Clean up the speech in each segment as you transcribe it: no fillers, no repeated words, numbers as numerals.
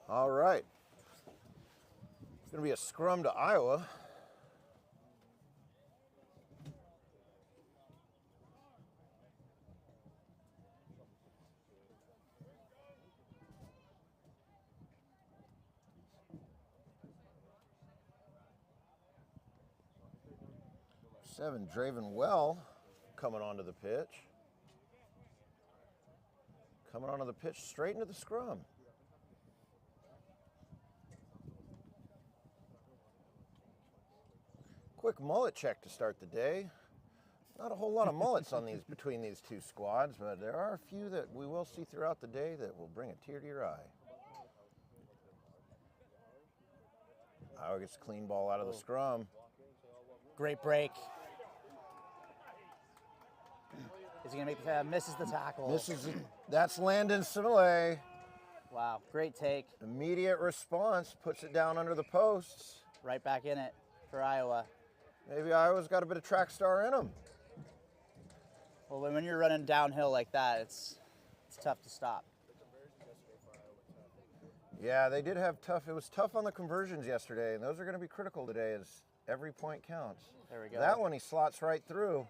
All right. It's going to be a scrum to Iowa. Seven, Draven Well coming onto the pitch. Coming onto the pitch straight into the scrum. Quick mullet check to start the day. Not a whole lot of mullets on these between these two squads, but there are a few that we will see throughout the day that will bring a tear to your eye. Iowa gets a clean ball out of the scrum. Great break. Is he going to make misses the tackle? That's Landon Simile. Wow, great take. Immediate response, puts it down under the posts. Right back in it for Iowa. Maybe Iowa's got a bit of track star in them. Well, when you're running downhill like that, it's tough to stop. Yeah, they did have tough. It was tough on the conversions yesterday, and those are going to be critical today as every point counts. There we go. That one he slots right through.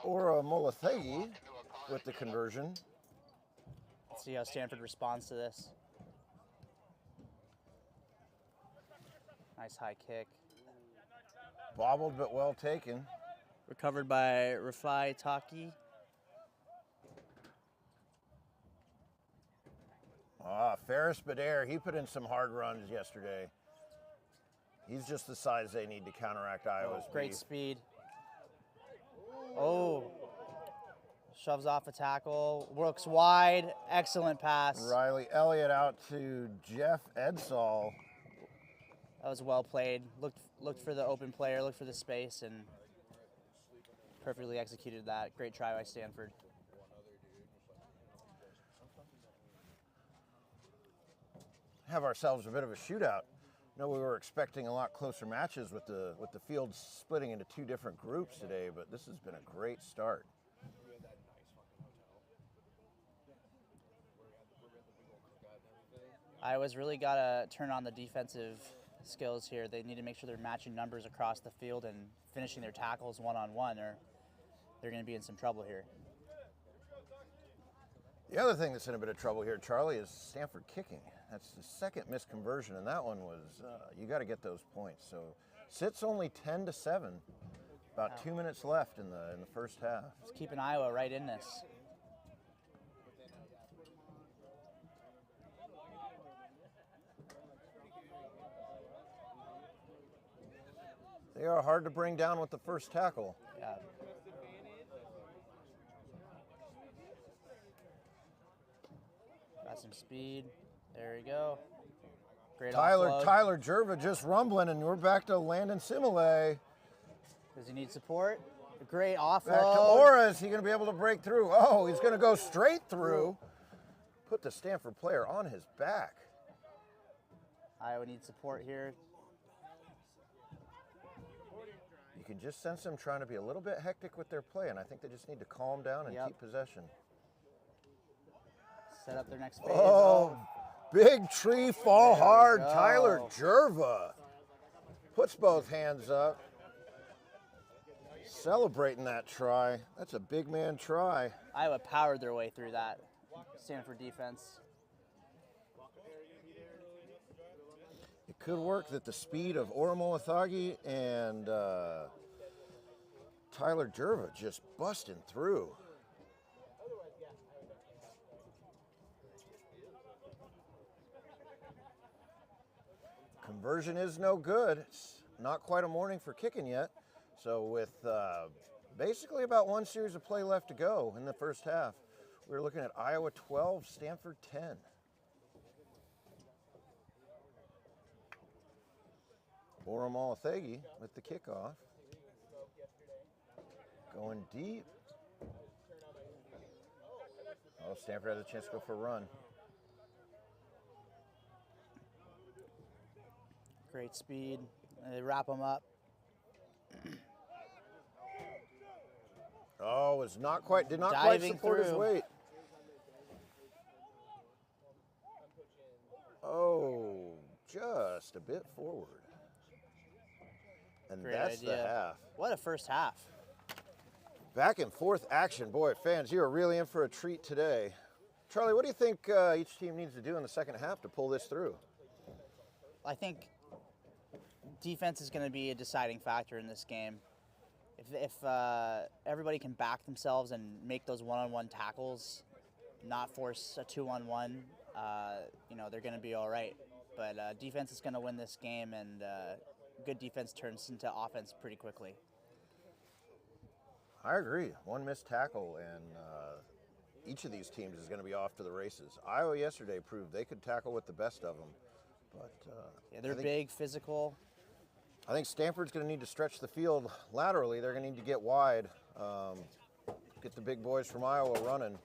Or Molathegi with the conversion. Let's see how Stanford responds to this. Nice high kick. Bobbled but well taken. Recovered by Rafai Taki. Ferris Badair, he put in some hard runs yesterday. He's just the size they need to counteract Iowa's Great beef. speed. Oh, shoves off a tackle, works wide, excellent pass. Riley Elliott out to Jeff Edsall. That was well played. Looked for the open player, looked for the space, and perfectly executed that. Great try by Stanford. Have ourselves a bit of a shootout. No, we were expecting a lot closer matches with the field splitting into two different groups today, but this has been a great start. Iowa's really got to turn on the defensive skills here. They need to make sure they're matching numbers across the field and finishing their tackles one-on-one, or they're going to be in some trouble here. The other thing that's in a bit of trouble here, Charlie, is Stanford kicking. That's the second missed conversion, and that one was, you got to get those points. So sits only 10-7, about 2 minutes left in the first half. It's keeping Iowa right in this. They are hard to bring down with the first tackle. Yeah. Got some speed. There you go. Great offload. Tyler Jerva just rumbling, and we're back to Landon Simile. Does he need support? A great offload. Back to Ora. Is he going to be able to break through? Oh, he's going to go straight through. Put the Stanford player on his back. Iowa needs support here. You can just sense them trying to be a little bit hectic with their play, and I think they just need to calm down and keep possession. Set up their next phase. Oh, big tree fall hard. Tyler Jerva puts both hands up. Celebrating that try. That's a big man try. Iowa powered their way through that Stanford defense. It could work that the speed of Ora Molathagi and Tyler Jerva just busting through. Conversion is no good. It's not quite a morning for kicking yet. So with basically about one series of play left to go in the first half, we're looking at Iowa 12, Stanford 10. Ora Molathagi with the kickoff. Going deep. Oh, Stanford has a chance to go for a run. Great speed. They wrap them up. Oh, was not quite, did not Diving quite support his through. weight. Oh, just a bit forward. And Great that's idea. the half. What a first half. Back and forth action. Boy, fans, you are really in for a treat today. Charlie, what do you think each team needs to do in the second half to pull this through? I think defense is going to be a deciding factor in this game. If everybody can back themselves and make those one-on-one tackles, not force a two-on-one, you know, they're going to be all right. But defense is going to win this game, and good defense turns into offense pretty quickly. I agree. One missed tackle, and each of these teams is going to be off to the races. Iowa yesterday proved they could tackle with the best of them. But yeah, they're big, physical. I think Stanford's going to need to stretch the field laterally. They're going to need to get wide, get the big boys from Iowa running.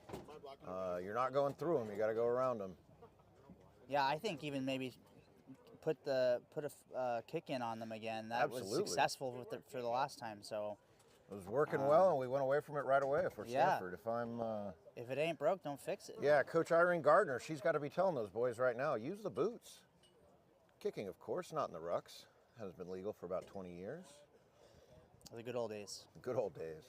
You're not going through them. You got to go around them. Yeah, I think even maybe put a kick in on them again. That Absolutely. was successful for the last time. So it was working well, and we went away from it right away for yeah. Stanford. If it ain't broke, don't fix it. Yeah, Coach Irene Gardner, she's got to be telling those boys right now, use the boots. Kicking, of course, not in the rucks. Has been legal for about 20 years. The good old days. The good old days.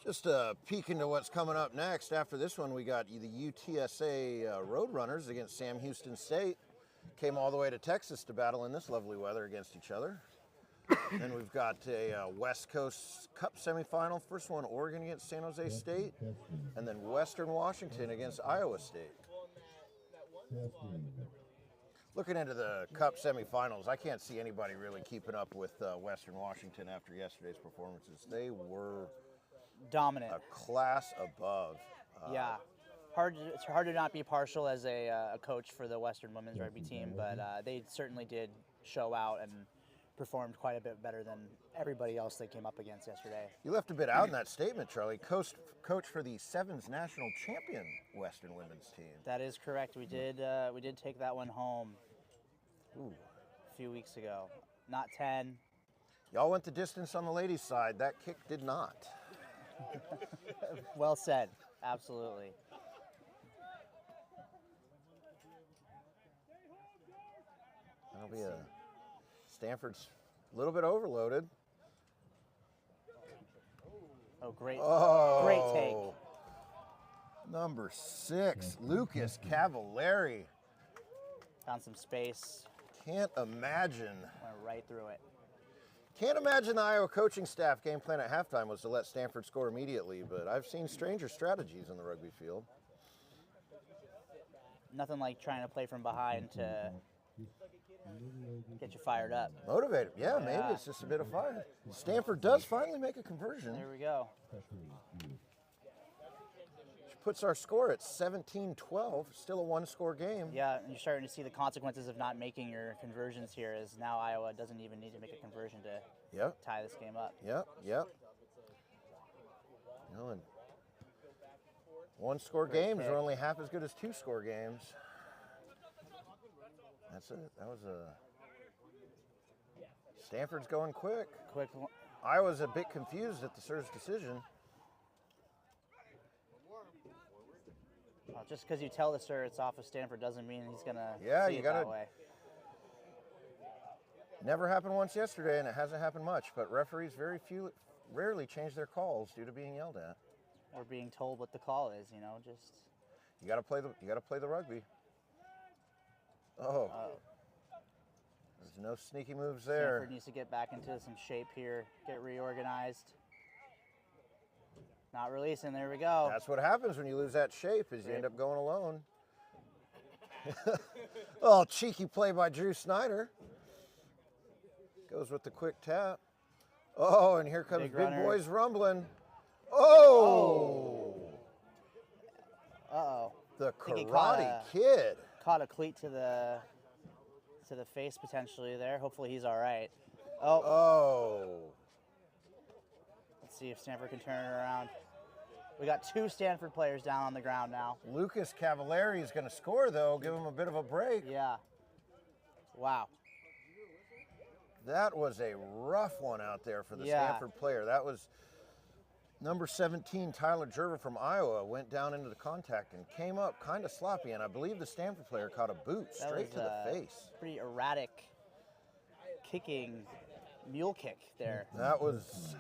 Just a peek into what's coming up next. After this one, we got the UTSA Roadrunners against Sam Houston State. Came all the way to Texas to battle in this lovely weather against each other. Then we've got a West Coast Cup semifinal. First one, Oregon against San Jose State. And then Western Washington against Iowa State. Looking into the Cup semifinals, I can't see anybody really keeping up with Western Washington after yesterday's performances. They were dominant. A class above. Yeah. It's hard to not be partial as a coach for the Western women's rugby team, but they certainly did show out and performed quite a bit better than everybody else they came up against yesterday. You left a bit out in that statement, Charlie. Coach for the Sevens national champion Western women's team. That is correct. We did take that one home a few weeks ago. Not 10. Y'all went the distance on the ladies' side. That kick did not. Well said. Absolutely. That'll be Stanford's a little bit overloaded. Oh, great take. Number 6, Lucas Cavallari. Found some space. Can't imagine. Went right through it. Can't imagine the Iowa coaching staff game plan at halftime was to let Stanford score immediately, but I've seen stranger strategies in the rugby field. Nothing like trying to play from behind to get you fired up. Motivated, yeah, maybe it's just a bit of fire. Stanford does finally make a conversion. There we go. Which puts our score at 17-12, still a one-score game. Yeah, and you're starting to see the consequences of not making your conversions here, as now Iowa doesn't even need to make a conversion to tie this game up. Yep. You know, and one-score games are only half as good as two-score games. That was a. Stanford's going quick. Iowa's a bit confused at the Sir's decision. Well, just because you tell the Sir it's off of Stanford doesn't mean he's gonna see it that way. Never happened once yesterday, and it hasn't happened much. But referees rarely change their calls due to being yelled at. Or being told what the call is, you know, just. You got to play the rugby. Oh. There's no sneaky moves there. Stanford needs to get back into some shape here, get reorganized. Not releasing, there we go. That's what happens when you lose that shape, is you end up going alone. Oh, cheeky play by Drew Snyder. Goes with the quick tap. Oh, and here comes Big Boys rumbling. Oh! Uh-oh. The Karate Kid. Caught a cleat to the to the face potentially there. Hopefully he's all right. Oh, Oh, let's see if Stanford can turn it around. We got 2 Stanford players down on the ground now. Lucas Cavallari is going to score, though. Give him a bit of a break. Yeah. Wow. That was a rough one out there for the Stanford player. That was number 17, Tyler Jerver from Iowa, went down into the contact and came up kind of sloppy, and I believe the Stanford player caught a boot straight to the face. Pretty erratic kicking, mule kick there. That was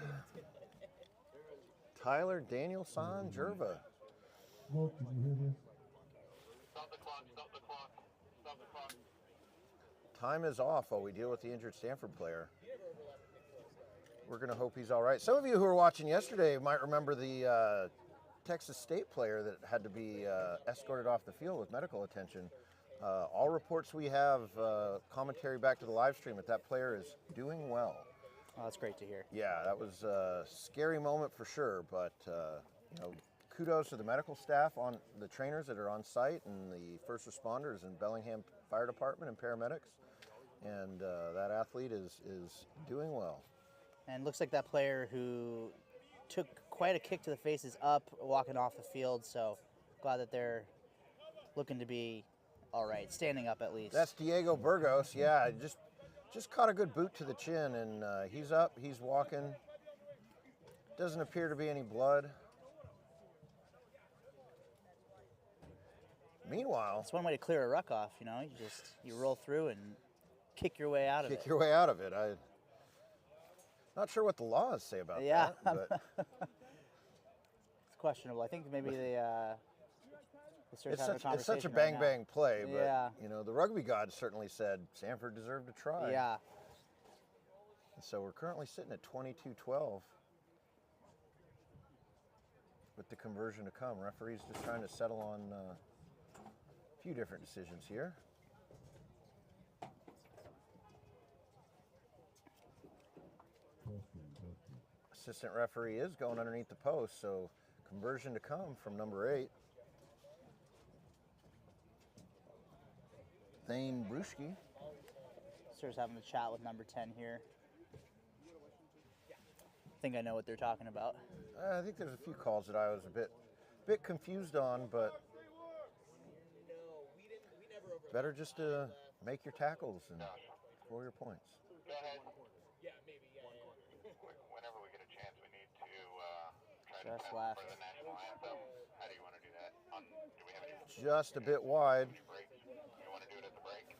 Tyler Danielson Jerva. Stop the clock, stop the clock, stop the clock. Time is off while we deal with the injured Stanford player. We're going to hope he's all right. Some of you who were watching yesterday might remember the Texas State player that had to be escorted off the field with medical attention. All reports we have, commentary back to the live stream, that player is doing well. Oh, that's great to hear. Yeah, that was a scary moment for sure, but you know, kudos to the medical staff, on the trainers that are on site, and the first responders in Bellingham Fire Department and paramedics. And that athlete is doing well. And looks like that player who took quite a kick to the face is up, walking off the field. So glad that they're looking to be all right, standing up at least. That's Diego Burgos. Yeah, just caught a good boot to the chin, and he's up, he's walking. Doesn't appear to be any blood. Meanwhile, it's one way to clear a ruck off. You know, you roll through and kick your way out of it. Kick your way out of it. I'm not sure what the laws say about that. But it's questionable. I think maybe it's such a bang play, but yeah. you know, the rugby gods certainly said Stanford deserved to try. Yeah. And so we're currently sitting at 22-12 with the conversion to come. Referee's just trying to settle on a few different decisions here. Assistant referee is going underneath the post, so conversion to come from number 8. Thane Bruschke. Sir's having a chat with number 10 here. I think I know what they're talking about. I think there's a few calls that I was a bit confused on, but better just to make your tackles and score your points. Go ahead. Whenever we get a chance, we need to try to Just prep left. for the national anthem. How do you want to do that? Do we have any Just a bit wide. break? You want to do it at the break?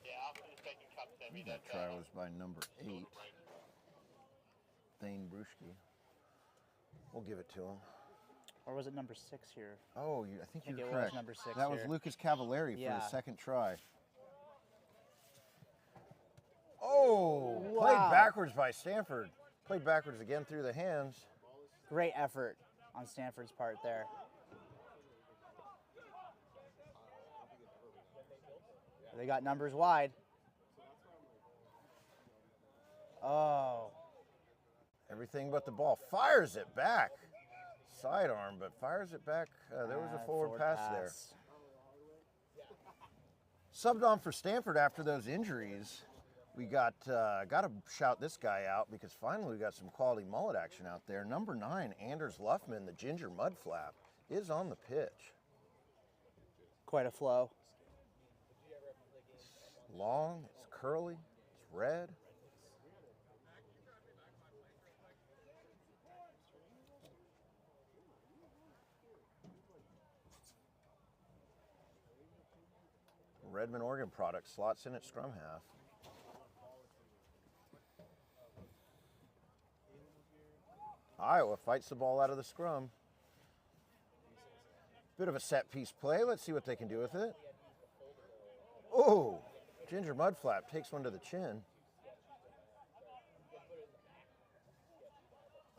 Yeah, I'll just take a cup to me. That try was by number 8, Thane Bruschke. We'll give it to him. Or was it number 6 here? Oh, I think you're it correct. was number 6 that was here. Lucas Cavallari for Yeah. the second try. Oh, Wow. played backwards by Stanford. Played backwards again through the hands. Great effort on Stanford's part there. They got numbers wide. Oh. Everything but the ball. Fires it back. Sidearm, but fires it back. There was a forward pass there. Subbed on for Stanford after those injuries. We got to shout this guy out because finally we got some quality mullet action out there. Number 9, Anders Luffman, the ginger mudflap, is on the pitch. Quite a flow. It's long, it's curly, it's red. Redmond, Oregon product, slots in at scrum half. Iowa fights the ball out of the scrum. Bit of a set piece play. Let's see what they can do with it. Oh, ginger mudflap takes one to the chin.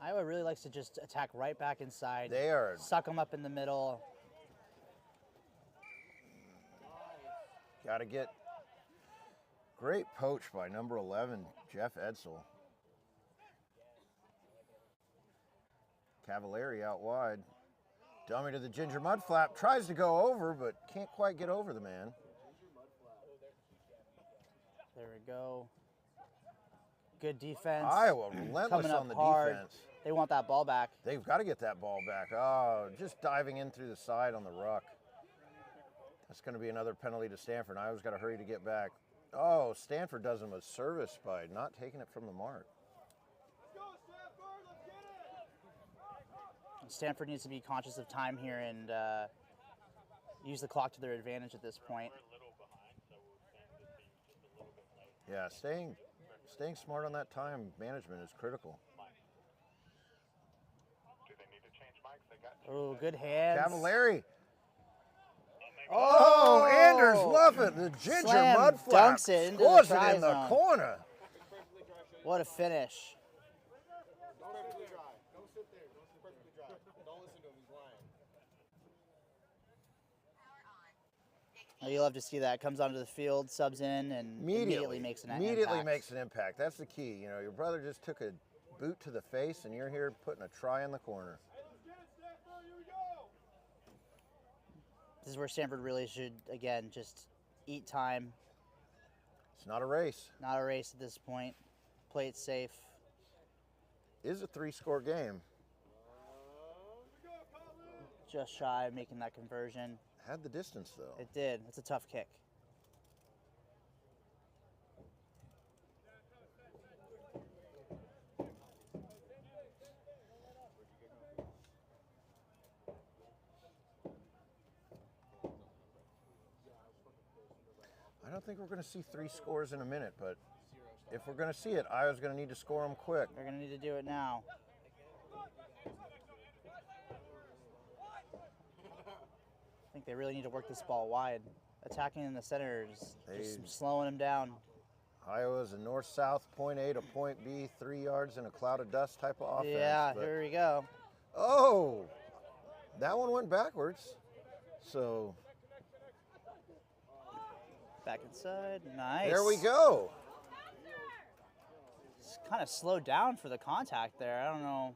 Iowa really likes to just attack right back inside. They are. Suck them up in the middle. Got to get great poach by number 11, Jeff Edsel. Cavallari out wide. Dummy to the ginger mudflap. Tries to go over, but can't quite get over the man. There we go. Good defense. Iowa relentless Coming up on the hard. defense. They want that ball back. They've got to get that ball back. Oh, just diving in through the side on the ruck. That's going to be another penalty to Stanford. Iowa's got to hurry to get back. Oh, Stanford does them a service by not taking it from the mark. Stanford needs to be conscious of time here and use the clock to their advantage at this point. Yeah, staying smart on that time management is critical. Oh, good hands. Cavallari. Oh, Anders Luffett, the ginger Slam mud flap, dunks it into scores the it try in the zone. corner. What a finish. Don't sit there. Don't sit perfectly dry. Don't listen to him. He's lying. Oh, you love to see that. Comes onto the field, subs in, and immediately makes an Immediately impact. makes an impact. That's the key. You know, your brother just took a boot to the face, and you're here putting a try in the corner. This is where Stanford really should, again, just eat time. It's not a race. Not a race at this point. Play it safe. It is a 3-score game. Just shy of making that conversion. Had the distance, though. It did. It's a tough kick. I don't think we're going to see 3 scores in a minute, but if we're going to see it, Iowa's going to need to score them quick. They're going to need to do it now. I think they really need to work this ball wide. Attacking in the center is just slowing them down. Iowa's a north-south, point A to point B, 3 yards in a cloud of dust type of offense. Yeah, here we go. Oh, that one went backwards. So Back inside, nice. there we go. It's kind of slowed down for the contact there. I don't know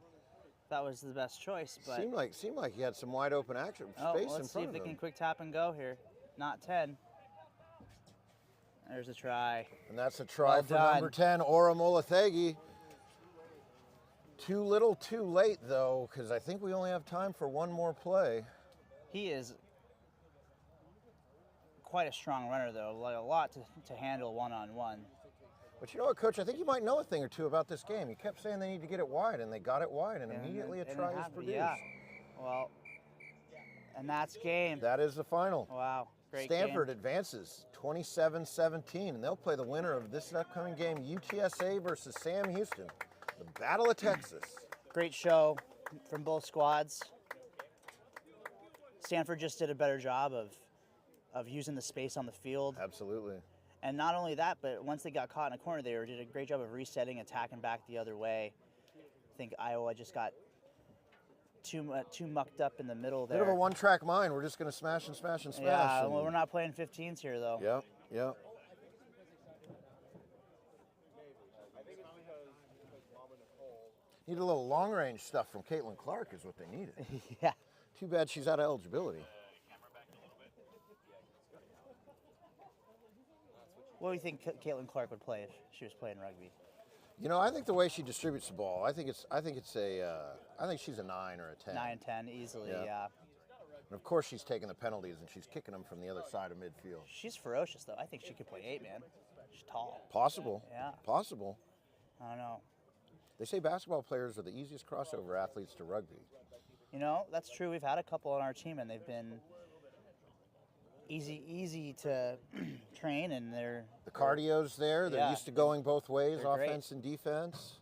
if that was the best choice, but Seemed like he had some wide open action oh, space in let's see front if of they him. can quick tap and go here. Not 10. There's a try. And that's a try Well for done. number 10, Ora Molathegi. Too little, too late, though, because I think we only have time for one more play. He is quite a strong runner, though. Like a lot to handle one-on-one. But you know what, Coach? I think you might know a thing or two about this game. You kept saying they need to get it wide, and they got it wide, and immediately a try is produced. Yeah. Well, and that's game. That is the final. Wow. Great Stanford game. advances 27-17, and they'll play the winner of this upcoming game, UTSA versus Sam Houston, the Battle of Texas. Great show from both squads. Stanford just did a better job of using the space on the field. Absolutely. And not only that, but once they got caught in a corner, they did a great job of resetting, attacking back the other way. I think Iowa just got too mucked up in the middle there. Bit of a one-track mind. We're just going to smash and smash and smash. Yeah, and well, we're not playing 15s here, though. Yep, yep. Need a little long-range stuff from Caitlin Clark is what they needed. Yeah. Too bad she's out of eligibility. What do you think Caitlin Clark would play if she was playing rugby? You know, I think the way she distributes the ball, I think she's a 9 or a 10. 9-10 easily, yeah. And of course, she's taking the penalties and she's kicking them from the other side of midfield. She's ferocious, though. I think she could play 8, man. She's tall. Possible. Yeah. Possible. I don't know. They say basketball players are the easiest crossover athletes to rugby. You know, that's true. We've had a couple on our team, and they've been easy to train, and they're The cardio's there. They're Yeah. used to going both ways, They're great. offense and defense.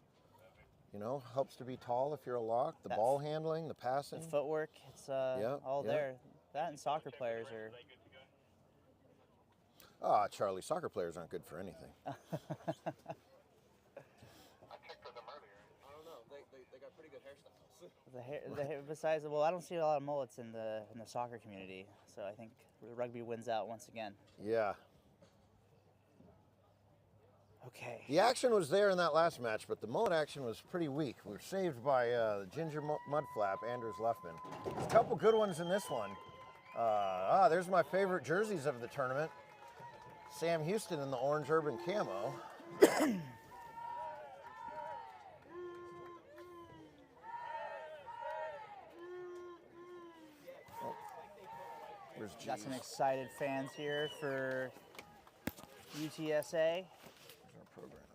You know, helps to be tall if you're a lock. The That ball handling, the passing. the footwork. It's all yeah. there. That and soccer players are. Ah, Charlie, soccer players aren't good for anything. I kicked for them earlier. I don't know. They got pretty good hairstyles. The hair, besides, well, I don't see a lot of mullets in the soccer community, so I think rugby wins out once again. Yeah. Okay. The action was there in that last match, but the mullet action was pretty weak. We were saved by the ginger mud flap, Anders Luffman. There's a couple good ones in this one. There's my favorite jerseys of the tournament. Sam Houston in the orange urban camo. Oh, where's G's? Got some excited fans here for UTSA. Where's our programs?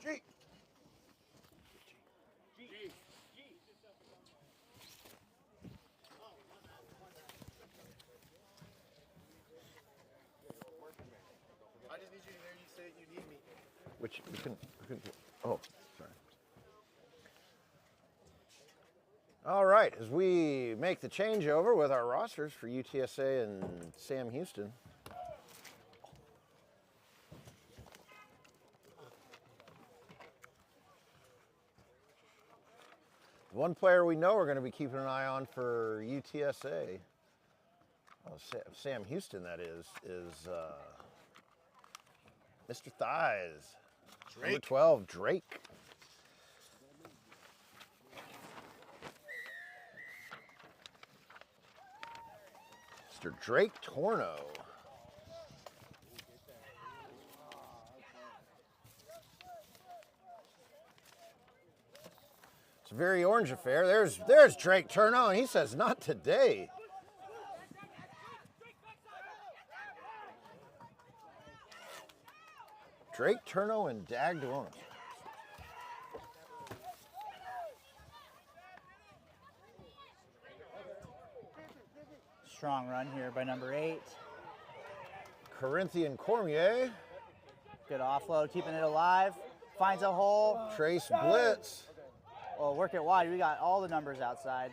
G. I just need you to hear you say you need me. Which we couldn't. Oh, sorry. All right, as we make the changeover with our rosters for UTSA and Sam Houston. One player we know we're going to be keeping an eye on for UTSA, Sam Houston, that is Mr. Thighs. Number 12, Drake. Mr. Drake Torno. It's a very orange affair. There's Drake Torno, and he says, not today. Drake Torno and Dagduono. Strong run here by number 8. Corinthian Cormier. Good offload, keeping it alive. Finds a hole. Trace Blitz. Well, work it wide. We got all the numbers outside.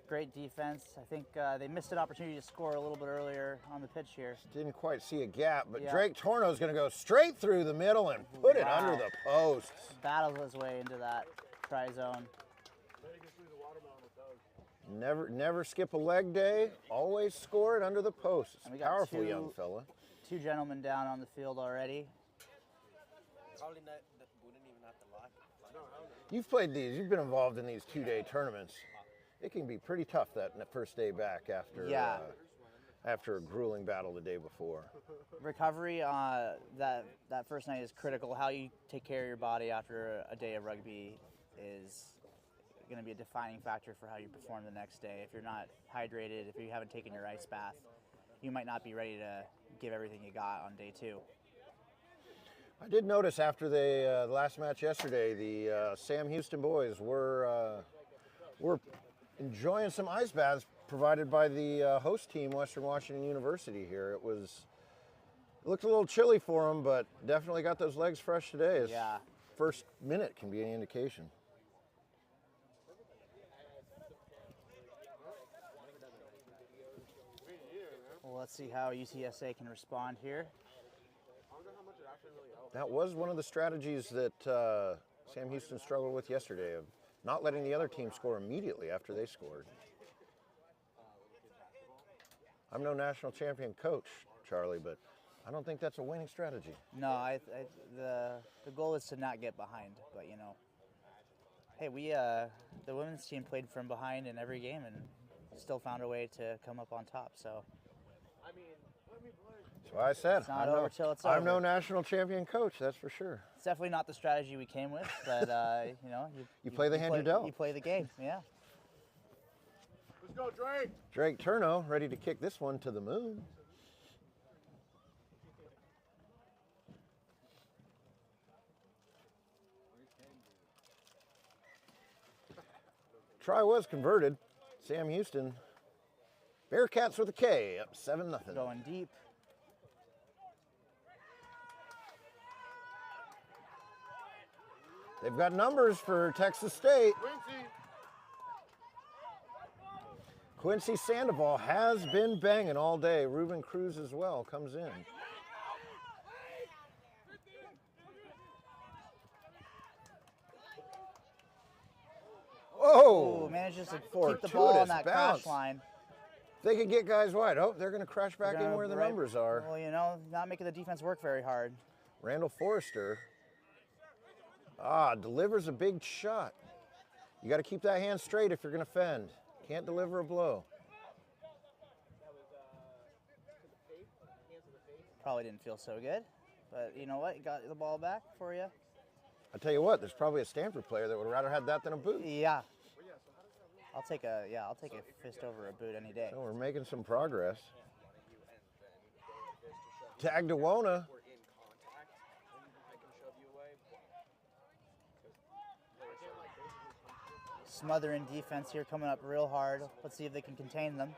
Great defense. I think they missed an opportunity to score a little bit earlier on the pitch here. Didn't quite see a gap, but Yeah. Drake Torno is going to go straight through the middle and put it under the posts. Battled his way into that try zone. Never skip a leg day. Always score it under the posts. And we got Powerful two- young fella. 2 gentlemen down on the field already. Probably not. Wouldn't even have to lock it. You've played these. You've been involved in these 2-day tournaments. It can be pretty tough that first day back after after a grueling battle the day before. Recovery that first night is critical. How you take care of your body after a day of rugby is going to be a defining factor for how you perform the next day. If you're not hydrated, if you haven't taken your ice bath, you might not be ready to give everything you got on day 2. I did notice after the last match yesterday, the Sam Houston boys were enjoying some ice baths provided by the host team, Western Washington University here. It looked a little chilly for them, but definitely got those legs fresh today. Yeah. First minute can be any indication. Well, let's see how UTSA can respond here. That was one of the strategies that Sam Houston struggled with yesterday, of not letting the other team score immediately after they scored. I'm no national champion coach, Charlie, but I don't think that's a winning strategy. No, the goal is to not get behind, but you know, hey, the women's team played from behind in every game and still found a way to come up on top. So So I said, It's not over till it's I'm no over. national champion coach, that's for sure. it's definitely not the strategy we came with, but you know, You play the hand you're dealt. You play the game, yeah. Let's go, Drake. Drake Turno ready to kick this one to the moon. Try was converted. Sam Houston. Bearcats with a K, up 7-0. Going deep. They've got numbers for Texas State. Quincy Sandoval has been banging all day. Ruben Cruz as well comes in. Oh, Whoa! manages to keep the ball on that Fortuitous bounce. crash line. If they could get guys wide, oh, they're going to crash back in where the numbers are. Well, you know, not making the defense work very hard. Randall Forrester, delivers a big shot. You got to keep that hand straight if you're going to fend. Can't deliver a blow. Probably didn't feel so good, but you know what? You got the ball back for you. I tell you what, there's probably a Stanford player that would rather have that than a boot. Yeah. I'll take a fist over a boot any day. So we're making some progress. Tag to Wona. Smothering defense here, coming up real hard. Let's see if they can contain them.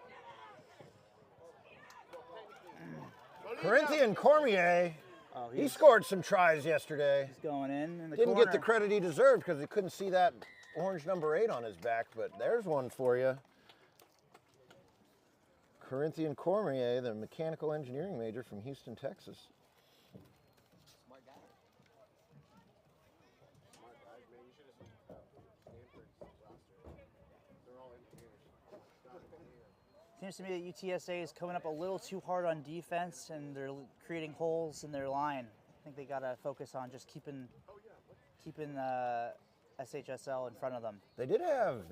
Corinthian Cormier, Oh, he scored some tries yesterday. He's going in the Didn't corner. get the credit he deserved because he couldn't see that orange number 8 on his back, but there's one for you. Corinthian Cormier, the mechanical engineering major from Houston, Texas. Smart guy. Smart guys, man. You should have seen Stanford's roster. They're all engineers. Seems to me that UTSA is coming up a little too hard on defense, and they're creating holes in their line. I think they got to focus on just keeping SHSL in front of them. They did have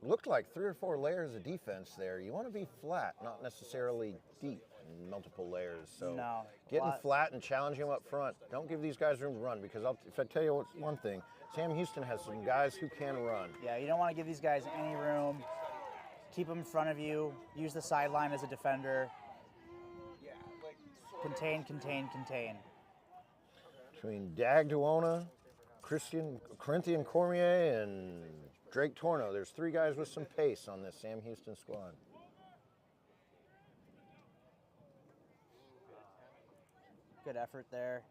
looked like 3 or 4 layers of defense there. You want to be flat, not necessarily deep in multiple layers. So No, getting flat and challenging them up front. Don't give these guys room to run because if I tell you one thing, Sam Houston has some guys who can run. Yeah, you don't want to give these guys any room. Keep them in front of you. Use the sideline as a defender. Contain, contain, contain. Between Dagduona, Corinthian Cormier, and Drake Torno, there's 3 guys with some pace on this Sam Houston squad. Good effort there.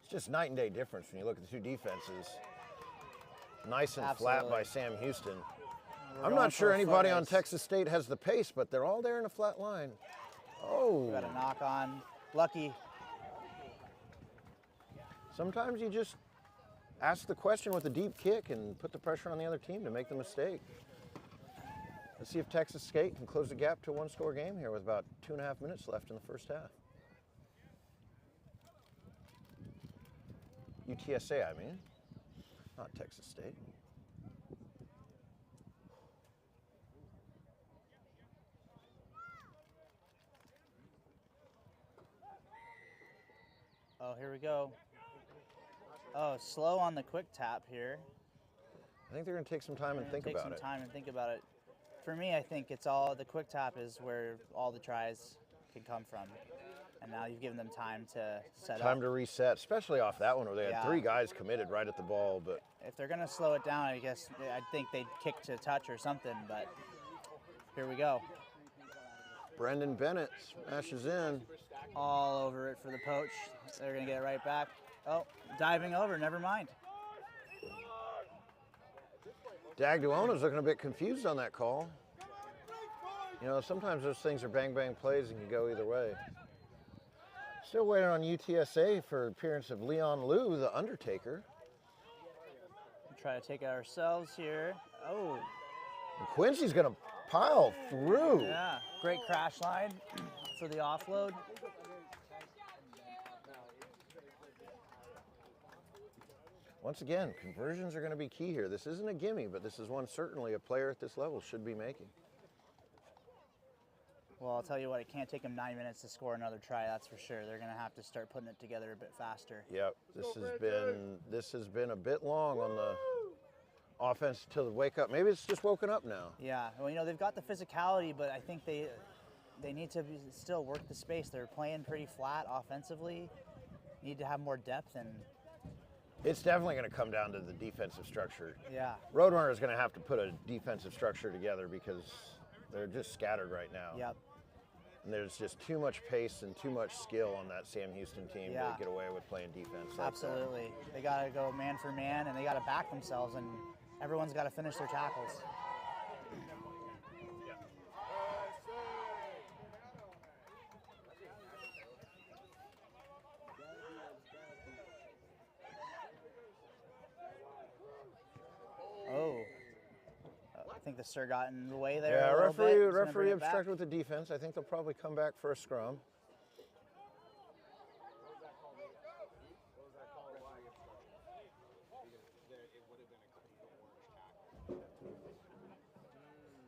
It's just night and day difference when you look at the 2 defenses. Nice and flat by Sam Houston. I'm not sure anybody on Texas State has the pace, but they're all there in a flat line. Oh. Got a knock on. Lucky. Sometimes you just ask the question with a deep kick and put the pressure on the other team to make the mistake. Let's see if Texas State can close the gap to a 1-score game here with about 2.5 minutes left in the first half. UTSA, I mean, not Texas State. Oh, here we go. Oh, slow on the quick tap here. I think they're going to take some time and think about it. Take some time and think about it. For me, I think it's all the quick tap is where all the tries can come from. And now you've given them time to set up. Time to reset, especially off that one where they had 3 guys committed right at the ball. But if they're going to slow it down, I guess I'd think they'd kick to touch or something. But here we go. Brendan Bennett smashes in. All over it for the poach. They're going to get it right back. Oh, diving over, never mind. Dagduona's looking a bit confused on that call. You know, sometimes those things are bang-bang plays and can go either way. Still waiting on UTSA for appearance of Leon Liu, the Undertaker. We'll try to take it ourselves here. Oh. And Quincy's going to pile through. Yeah, great crash line for the offload. Once again, conversions are going to be key here. This isn't a gimme, but this is one certainly a player at this level should be making. Well, I'll tell you what, it can't take them 9 minutes to score another try, that's for sure. They're going to have to start putting it together a bit faster. Yep, this has been a bit long on the offense till they wake up. Maybe it's just woken up now. Yeah, well, you know, they've got the physicality, but I think they need to still work the space. They're playing pretty flat offensively. Need to have more depth and. It's definitely going to come down to the defensive structure. Yeah. Roadrunner is going to have to put a defensive structure together because they're just scattered right now. Yep. And there's just too much pace and too much skill on that Sam Houston team to get away with playing defense. Absolutely. They got to go man for man, and they got to back themselves, and everyone's got to finish their tackles. think the sir got in the way there. Yeah, a little bit. He's gonna bring referee it back. obstructed with the defense. I think they'll probably come back for a scrum.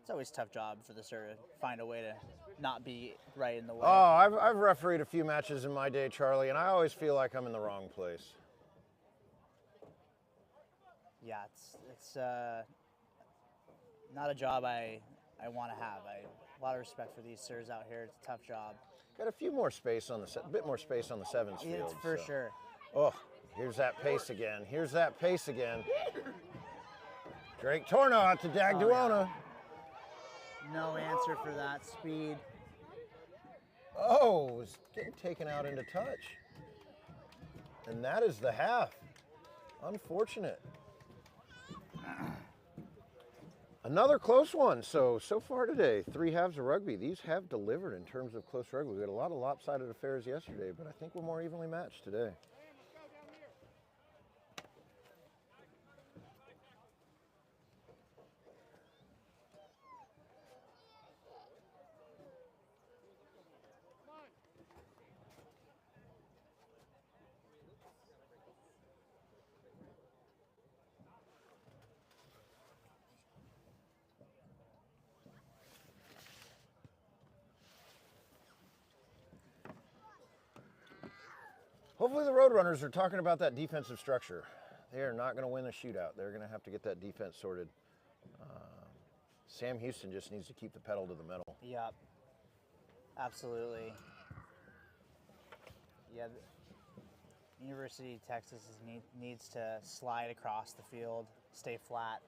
It's always a tough job for the sir to find a way to not be right in the way. Oh, I've refereed a few matches in my day, Charlie, and I always feel like I'm in the wrong place. Yeah, it's not a job I want to have. A lot of respect for these sirs out here. It's a tough job. Got a few more space on the bit more space on the sevens Yeah, field. for so. sure. Oh, here's that pace again. Here's that pace again. Drake Torno out to Dagduona. No answer for that speed. Oh, was getting taken out into touch. And that is the half. Unfortunate. Another close one. So far today, 3 halves of rugby. These have delivered in terms of close rugby. We had a lot of lopsided affairs yesterday, but I think we're more evenly matched today. Hopefully the Roadrunners are talking about that defensive structure. They are not going to win the shootout. They're going to have to get that defense sorted. Sam Houston just needs to keep the pedal to the metal. Yep. Absolutely. Yeah. University of Texas needs to slide across the field, stay flat,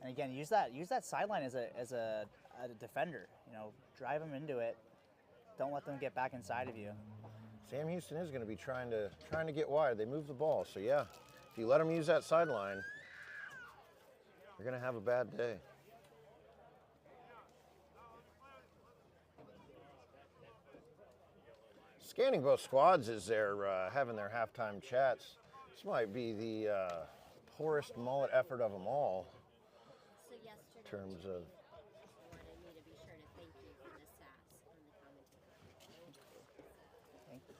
and again use that sideline as a defender. You know, drive them into it. Don't let them get back inside of you. Sam Houston is going to be trying to get wide. They move the ball, so yeah, if you let them use that sideline, you're going to have a bad day. Scanning both squads as they're having their halftime chats. This might be the poorest mullet effort of them all. So yesterday, In terms of wanted me to be sure to thank you for the sass on the commentary. Thank you.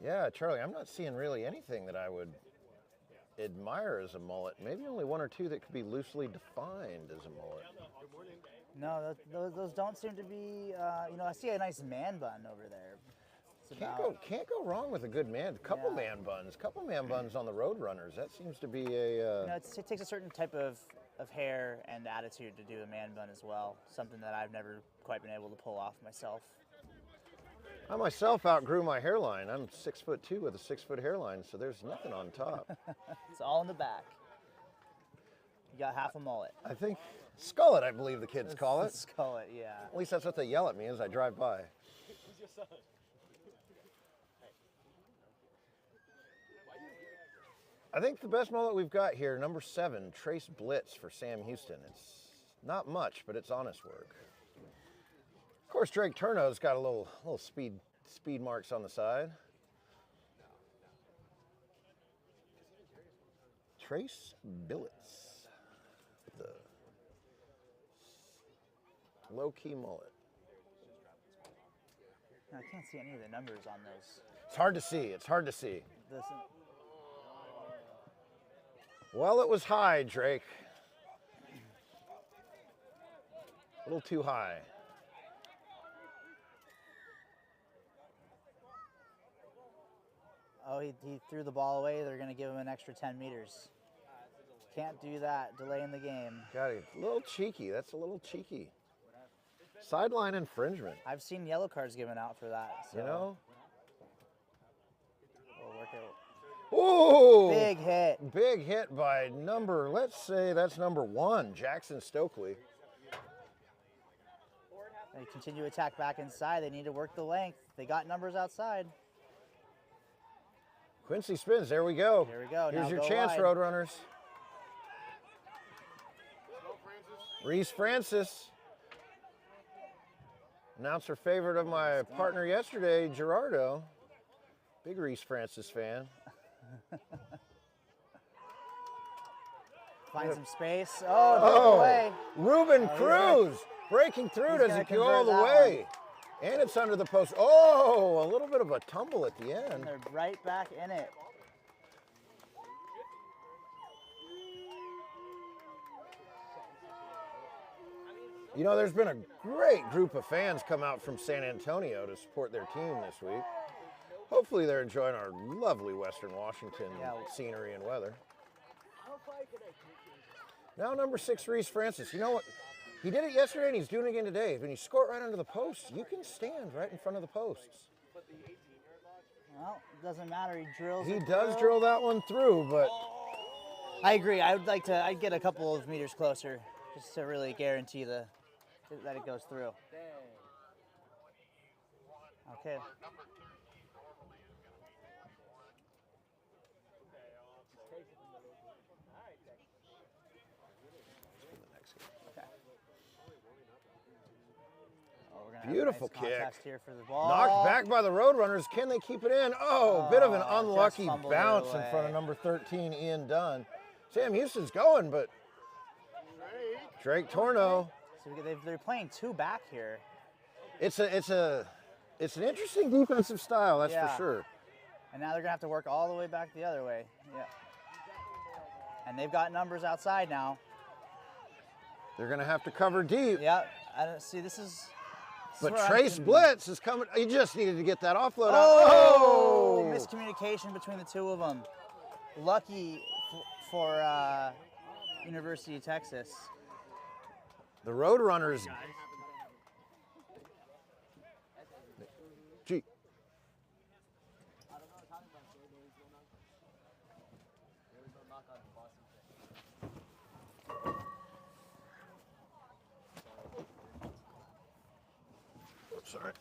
Yeah, Charlie, I'm not seeing really anything that I would admire as a mullet. Maybe only 1 or 2 that could be loosely defined as a mullet. No, those don't seem to be. You know, I see a nice man bun over there. It's Can't go wrong with a good man. Couple man buns on the Roadrunners. That seems to be a. You know, it takes a certain type of hair and attitude to do a man bun as well. Something that I've never quite been able to pull off myself. I myself outgrew my hairline. I'm 6'2" with a 6-foot hairline, so there's nothing on top. It's all in the back. You got half a mullet. I think skullet, I believe the kids call it. Skullet, yeah. At least that's what they yell at me as I drive by. I think the best mullet we've got here, number 7, Trace Blitz for Sam Houston. It's not much, but it's honest work. Of course, Drake Turno's got a little speed marks on the side. Trace Billets with the low-key mullet. I can't see any of the numbers on those. It's hard to see. It's hard to see. This, Well, it was high, Drake. A little too high. oh, he threw the ball away. They're going to give him an extra 10 meters. Can't do that. Delay in the game. Got it. A little cheeky. That's a little cheeky. Sideline infringement. I've seen yellow cards given out for that. So You know? we'll work it. Ooh! Big hit. Big hit by number, let's say that's number 1, Jackson Stokely. They continue to attack back inside. They need to work the length. They got numbers outside. Quincy spins. There we go. Here we go. Here's Now your go chance, wide. Roadrunners. Reese Francis. Announcer favorite of my partner yesterday, Gerardo. Big Reese Francis fan. Find some space. Oh, broke away. Ruben Oh, Cruz breaking through. he's Does gonna it go all the convert that way? And it's under the post. Oh, a little bit of a tumble at the end. And they're right back in it. You know, there's been a great group of fans come out from San Antonio to support their team this week. Hopefully they're enjoying our lovely Western Washington scenery and weather. Now number 6, Reese Francis. You know what? He did it yesterday and he's doing it again today. When you score it right under the post, you can stand right in front of the posts. Well, it doesn't matter. He drills. He does drill that one through, but I agree. I would like to. I'd get a couple of meters closer just to really guarantee that it goes through. Okay. beautiful nice kick. Here for the ball. Knocked back by the Roadrunners. Can they keep it in? Oh, bit of an unlucky just bounce fumbled it in front of away. number 13, Ian Dunn. Sam Houston's going, but Drake Torno. So they're playing 2 back here. It's an interesting defensive style, that's Yeah. for sure. And now they're going to have to work all the way back the other way. Yeah. And they've got numbers outside now. They're going to have to cover deep. Yeah. I don't see this is. But where I'm Trace con- Blitz is coming. He just needed to get that offload out. Oh! Miscommunication between the 2 of them. Lucky for University of Texas. The Roadrunners. Gee. Sorry.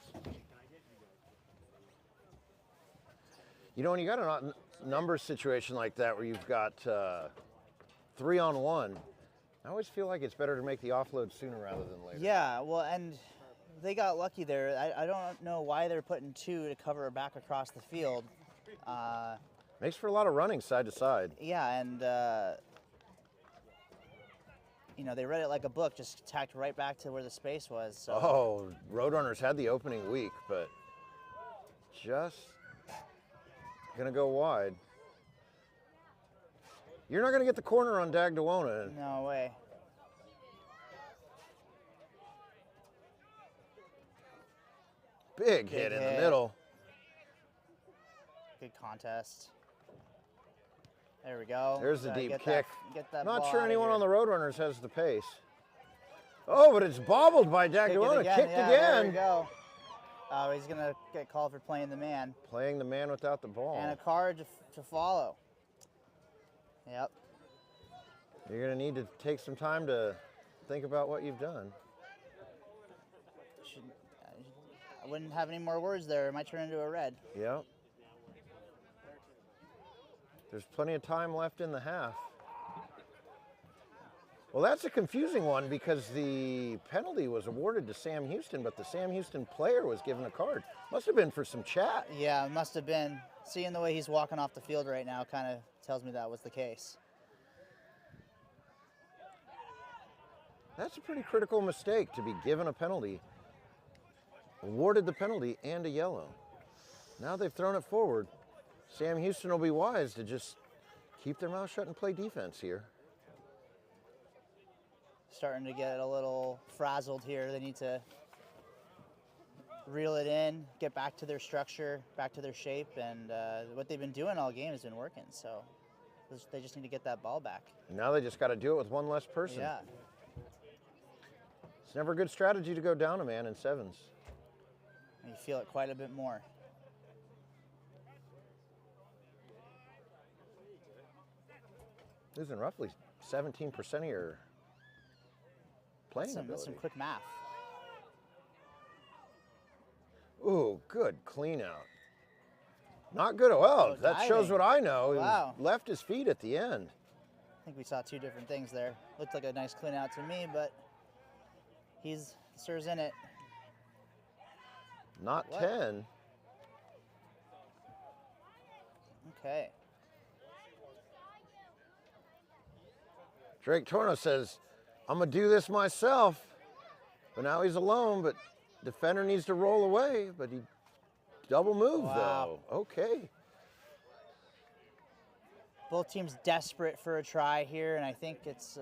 You know, when you got a number situation like that where you've got 3-on-1, I always feel like it's better to make the offload sooner rather than later. Yeah, well, and they got lucky there. I don't know why they're putting 2 to cover back across the field. Makes for a lot of running side to side. Yeah, and you know, they read it like a book, just tacked right back to where the space was. So. Oh, Roadrunners had the opening week, but just gonna go wide. You're not gonna get the corner on Dagdawana. No way. Big hit in the hit. middle. Good contest. There we go. There's the Gotta deep get kick. Get that Not ball sure outta anyone here. on the Roadrunners has the pace. Oh, but it's bobbled by Kick it Dagdawana. again. Kicked Yeah, There we again. go. Oh, he's gonna get called for playing the man. Playing the man without the ball. And a card to follow. Yep. You're gonna need to take some time to think about what you've done. I wouldn't have any more words there. It might turn into a red. Yep. There's plenty of time left in the half. Well, that's a confusing one because the penalty was awarded to Sam Houston, but the Sam Houston player was given a card. Must have been for some chat. Yeah, it must have been. Seeing the way he's walking off the field right now kind of tells me that was the case. That's a pretty critical mistake to be given a penalty, awarded the penalty, and a yellow. Now they've thrown it forward. Sam Houston will be wise to just keep their mouth shut and play defense here. Starting to get a little frazzled here. They need to reel it in, get back to their structure, back to their shape, and what they've been doing all game has been working. So they just need to get that ball back. And now they just got to do it with one less person. Yeah. It's never a good strategy to go down a man in sevens. And you feel it quite a bit more. Losing roughly 17% of your playing That's ability. some quick math. Ooh, good clean out. Not good. Well, Oh, that shows diving. what I know. He Wow. left his feet at the end. I think we saw 2 different things there. Looked like a nice clean out to me, but he's Sir's in it. Not What? 10. Okay. Drake Torno says, I'm going to do this myself. But now he's alone, but defender needs to roll away. But he double moved, Wow. though. Okay. Both teams desperate for a try here, and I think it's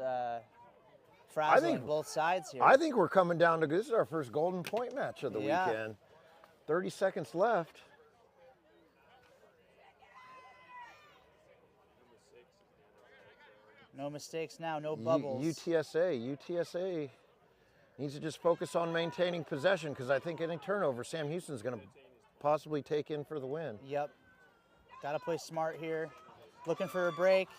frazzling both sides here. I think we're coming down to this is our first golden point match of the weekend. 30 seconds left. No mistakes now, no bubbles. UTSA needs to just focus on maintaining possession because I think any turnover, Sam Houston's going to possibly take in for the win. Yep. Got to play smart here. Looking for a break.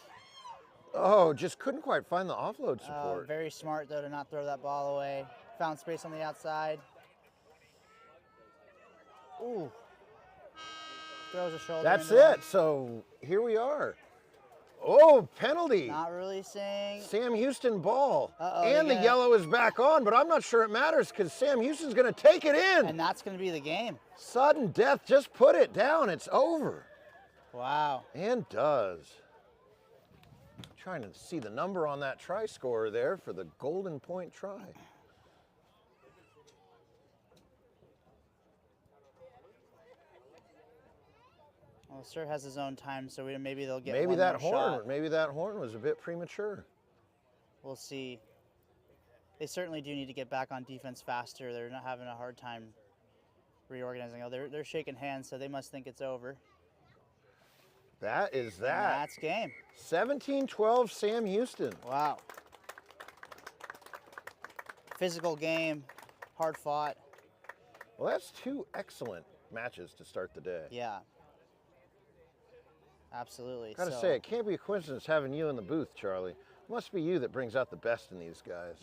Oh, just couldn't quite find the offload support. Very smart, though, to not throw that ball away. Found space on the outside. Ooh. Throws a shoulder. That's into it. So here we are. Oh, penalty. Not really saying. Sam Houston ball. Uh-oh, the yellow is back on, but I'm not sure it matters because Sam Houston's going to take it in. And that's going to be the game. Sudden death, just put it down. It's over. Wow. And does. Trying to see the number on that try scorer there for the golden point try. Well, Sir has his own time, so maybe they'll get Maybe one that more horn. shot. Maybe that horn was a bit premature. We'll see. They certainly do need to get back on defense faster. They're not having a hard time reorganizing. Oh, they're shaking hands, so they must think it's over. That is And that. that's game. 17-12 Sam Houston. Wow. Physical game, hard fought. Well, that's two excellent matches to start the day. Yeah. Absolutely. Gotta say, it can't be a coincidence having you in the booth, Charlie. It must be you that brings out the best in these guys.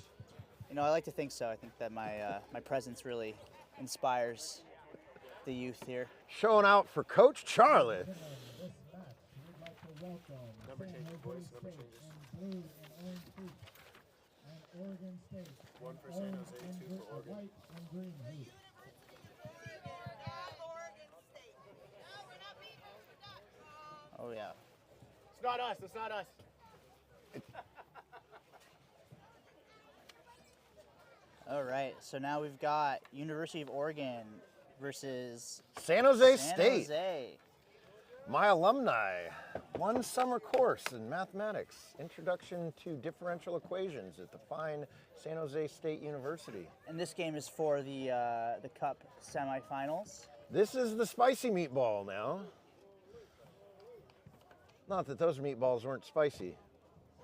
You know, I like to think so. I think that my presence really inspires the youth here. Showing out for Coach Charlie. Number changes, boys. Number changes. One for San Jose, two for Oregon. Oh, yeah. It's not us. It's not us. All right, so now we've got University of Oregon versus San Jose San State. Jose. My alumni, one summer course in mathematics, Introduction to Differential Equations at the fine San Jose State University. And this game is for the Cup semifinals. This is the spicy meatball now. Not that those meatballs weren't spicy.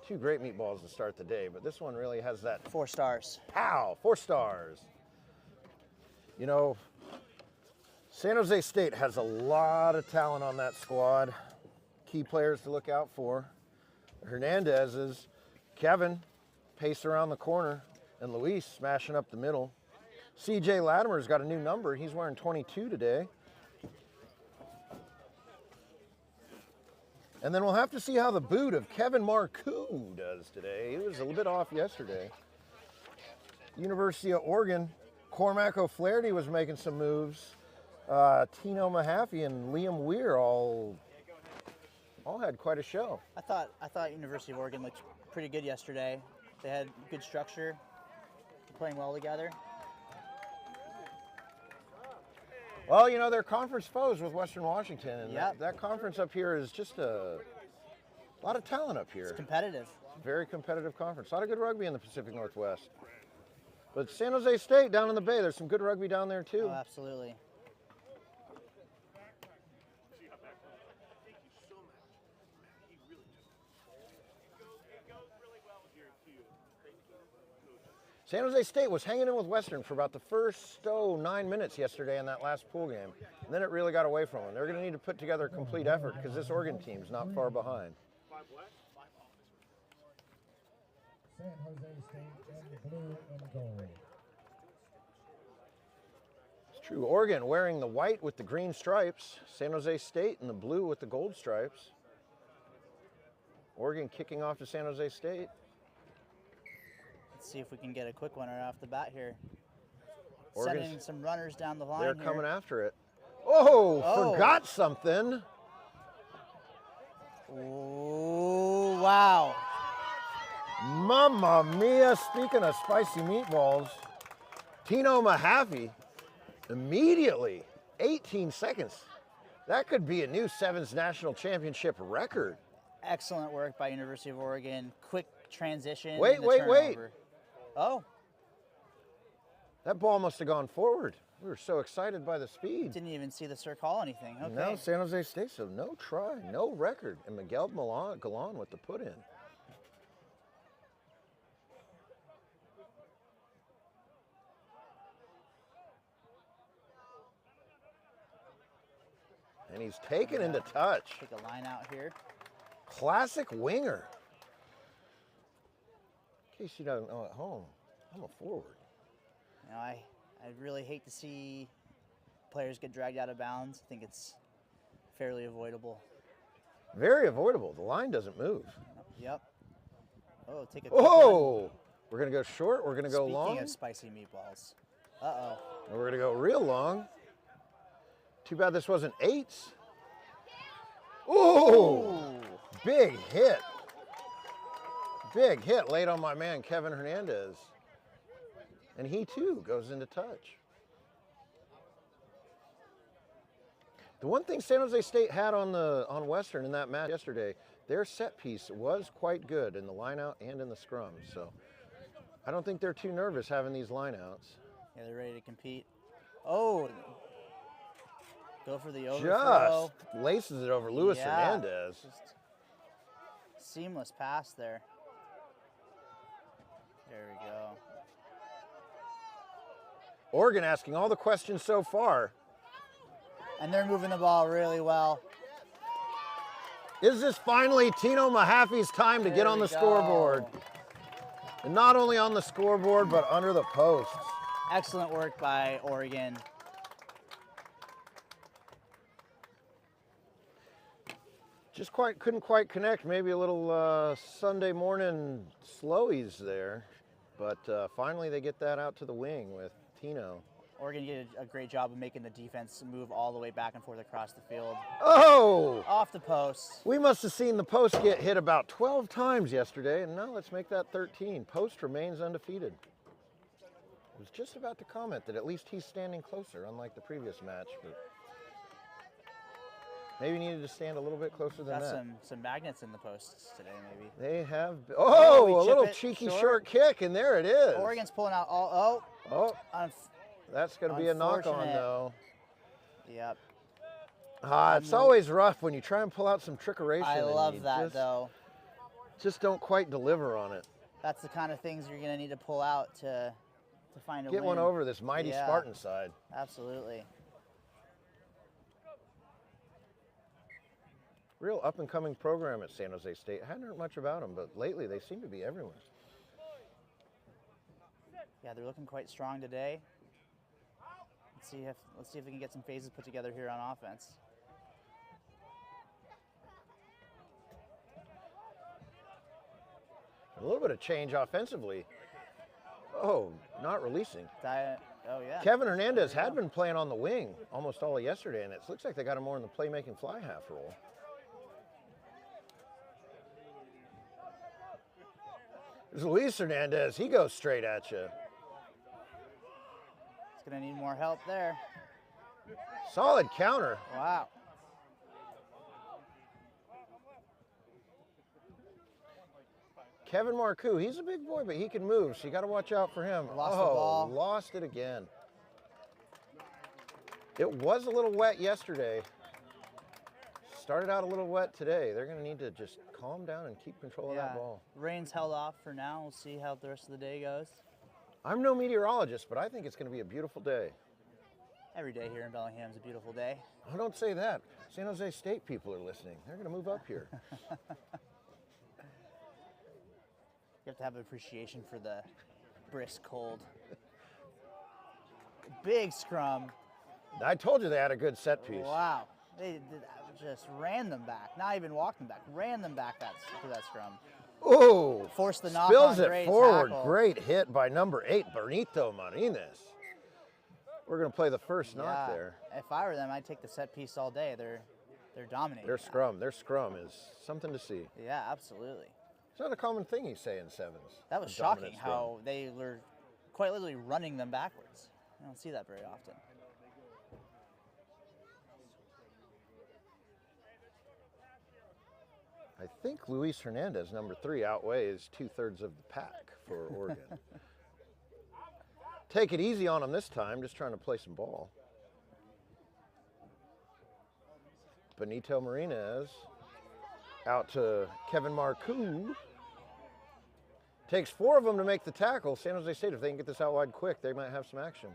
Two great meatballs to start the day, but this one really has that 4 stars. pow, 4 stars. You know, San Jose State has a lot of talent on that squad. Key players to look out for. Hernandez's, Kevin, pace around the corner, and Luis smashing up the middle. CJ Latimer's got a new number. He's wearing 22 today. And then we'll have to see how the boot of Kevin Marcoux does today. He was a little bit off yesterday. University of Oregon, Cormac O'Flaherty was making some moves. Tino Mahaffey and Liam Weir all had quite a show. I thought University of Oregon looked pretty good yesterday. They had good structure, playing well together. Well, you know, they're conference foes with Western Washington, and Yep. that conference up here is just a lot of talent up here. Competitive. Very competitive conference. A lot of good rugby in the Pacific Northwest. But San Jose State down in the Bay, there's some good rugby down there too. Oh, absolutely. San Jose State was hanging in with Western for about the first 9 minutes yesterday in that last pool game. And then it really got away from them. They're going to need to put together a complete effort because this Oregon team's not far behind. San Jose State in blue and gold. It's true. Oregon wearing the white with the green stripes. San Jose State in the blue with the gold stripes. Oregon kicking off to San Jose State. Let's see if we can get a quick one right off the bat here. Oregon's- Sending some runners down the line They're here. coming after it. Oh, Oh. forgot something. Ooh, wow. Mamma mia, speaking of spicy meatballs, Tino Mahaffey immediately, 18 seconds. That could be a new Sevens National Championship record. Excellent work by University of Oregon. Quick transition. Wait, and the wait. turnover. Oh, That ball must have gone forward. We were so excited by the speed. didn't even see the Sir call anything. Okay. Now San Jose State, so no try, no record. And Miguel Galan with the put in. And he's taken into touch. Take a line out here. Classic winger. In case you don't know at home, I'm a forward. You know, I really hate to see players get dragged out of bounds. I think it's fairly avoidable. Very avoidable. The line doesn't move. Yep. Oh, take a quick Oh, run. we're going to go short. We're going to go long. Speaking of spicy meatballs. Uh-oh. And we're going to go real long. Too bad this wasn't eights. Oh, big hit. Big hit late on my man, Kevin Hernandez. And he too goes into touch. The one thing San Jose State had on Western in that match yesterday, their set piece was quite good in the lineout and in the scrum. So I don't think they're too nervous having these lineouts. Yeah, they're ready to compete. Oh, go for the overthrow. Just laces it over Luis Yeah, Hernandez. just seamless pass there. There we go. Oregon asking all the questions so far. And they're moving the ball really well. Is this finally Tino Mahaffey's time to There get on we the scoreboard? go. And not only on the scoreboard, but under the posts. Excellent work by Oregon. Just couldn't quite connect. Maybe a little Sunday morning slowies there. But finally they get that out to the wing with Tino. Oregon did a great job of making the defense move all the way back and forth across the field. Oh! Off the post. We must have seen the post get hit about 12 times yesterday, and now let's make that 13. Post remains undefeated. I was just about to comment that at least he's standing closer, unlike the previous match, but maybe needed to stand a little bit closer than Got that. some magnets in the posts today, maybe. They have, Oh, we a chip little it cheeky short. short kick, and there it is. Oregon's pulling out all. Oh, Oh, that's going to be a knock-on, Unfortunate. though. yep. It's always rough when you try and pull out some trickeration. I and love you that though. Just don't quite deliver on it. That's the kind of things you're gonna need to pull out to find a Get win. one over this mighty Yeah. Spartan side. Absolutely. Real up-and-coming program at San Jose State. I hadn't heard much about them, but lately they seem to be everywhere. Yeah, they're looking quite strong today. Let's see if we can get some phases put together here on offense. A little bit of change offensively. Oh, not releasing. Oh yeah. Kevin Hernandez had been playing on the wing almost all of yesterday, and it looks like they got him more in the playmaking fly half role. There's Luis Hernandez. He goes straight at you. He's gonna need more help there. Solid counter. Wow. Kevin Marcoux, he's a big boy, but he can move, so you got to watch out for him. Lost the ball. Lost it again. It was a little wet yesterday. Started out a little wet today. They're going to need to just calm down and keep control of that ball. Rain's held off for now. We'll see how the rest of the day goes. I'm no meteorologist, but I think it's going to be a beautiful day. Every day here in Bellingham is a beautiful day. Oh, don't say that. San Jose State people are listening. They're going to move up here. You have to have appreciation for the brisk cold. Big scrum. I told you they had a good set piece. Wow. They just ran them back. Not even walked them back. Ran them back through that scrum. Ooh. Forced the knock Spills on. it Great forward. tackle. Great hit by number 8, Benito Martinez. We're going to play the first knock there. If I were them, I'd take the set piece all day. They're dominating. Their scrum is something to see. Yeah, absolutely. It's not a common thing you say in sevens. That was a shocking dominant how scrum. they were quite literally running them backwards. I don't see that very often. I think Luis Hernandez, number 3, outweighs 2/3 of the pack for Oregon. Take it easy on him this time, just trying to play some ball. Benito Marinez out to Kevin Marcoux. Takes 4 of them to make the tackle. San Jose State, if they can get this out wide quick, they might have some action.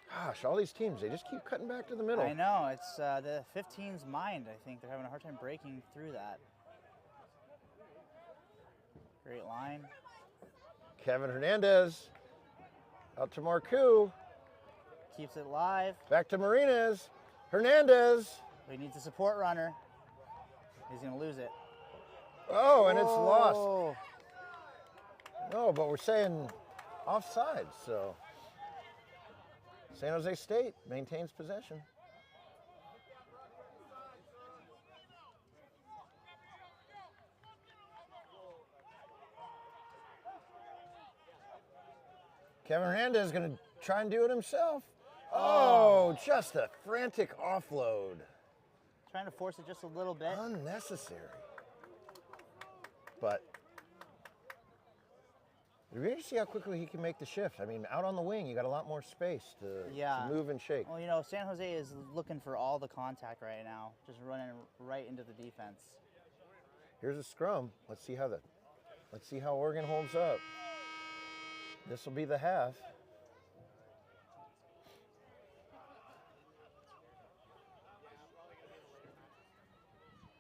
Gosh, all these teams, they just keep cutting back to the middle. I know, it's the 15's mind, I think. They're having a hard time breaking through that. Great line. Kevin Hernandez out to Marcoux. Keeps it live. Back to Marinez. Hernandez. He needs a support runner. He's going to lose it. Oh, and it's lost. Oh. No, but we're saying offside, so San Jose State maintains possession. Kevin Hernandez is going to try and do it himself. Oh, just a frantic offload. Trying to force it just a little bit. Unnecessary. But you're going to see how quickly he can make the shift. I mean, out on the wing, you got a lot more space to move and shake. Well, you know, San Jose is looking for all the contact right now, just running right into the defense. Here's a scrum. Let's see how Oregon holds up. This will be the half.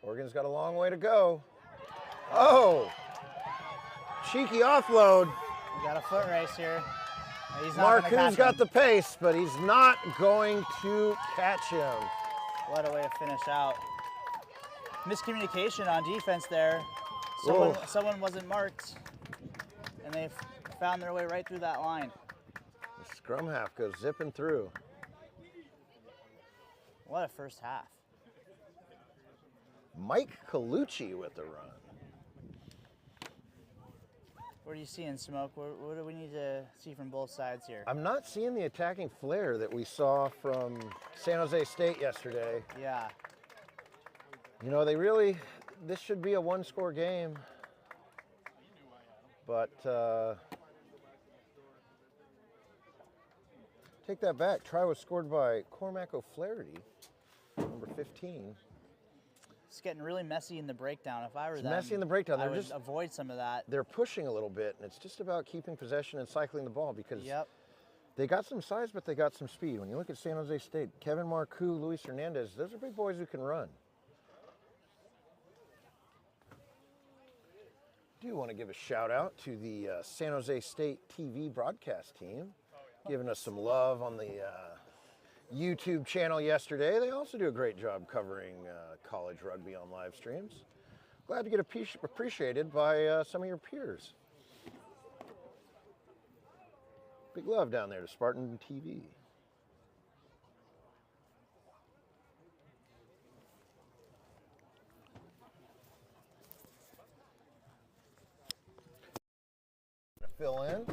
Oregon's got a long way to go. Oh! Cheeky offload. We got a foot race here. He's not gonna Marcoux's catch got him. the pace, but he's not going to catch him. What a way to finish out. Miscommunication on defense there. Someone wasn't marked, and they found their way right through that line. The scrum half goes zipping through. What a first half. Mike Colucci with the run. What are you seeing, Smoke? What do we need to see from both sides here? I'm not seeing the attacking flair that we saw from San Jose State yesterday. Yeah. You know, this should be a one-score game. But take that back. Try was scored by Cormac O'Flaherty, number 15. It's getting really messy in the breakdown. If I were them, Messy in the breakdown. I They're would just avoid some of that. They're pushing a little bit, and it's just about keeping possession and cycling the ball because they got some size, but they got some speed. When you look at San Jose State, Kevin Marcoux, Luis Hernandez, those are big boys who can run. I do want to give a shout out to the San Jose State TV broadcast team, giving us some love on the YouTube channel yesterday. They also do a great job covering college rugby on live streams. Glad to get appreciated by some of your peers. Big love down there to Spartan TV. Fill in.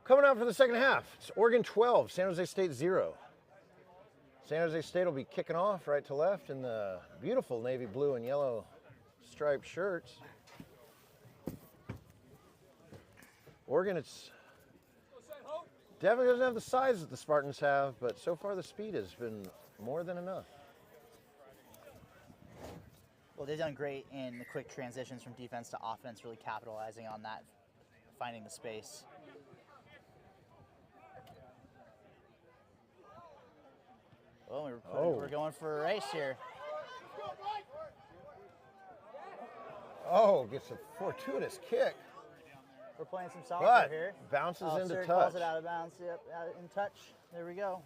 Coming out for the second half, it's Oregon 12, San Jose State 0. San Jose State will be kicking off right to left in the beautiful navy blue and yellow striped shirts. Oregon, it's definitely doesn't have the size that the Spartans have, but so far the speed has been more than enough. Well, they've done great in the quick transitions from defense to offense, really capitalizing on that, finding the space. Oh, we're going for a race here. Oh, gets a fortuitous kick. We're playing some soccer But here. bounces into Sir touch. calls it out of bounds. Yep, in touch. There we go.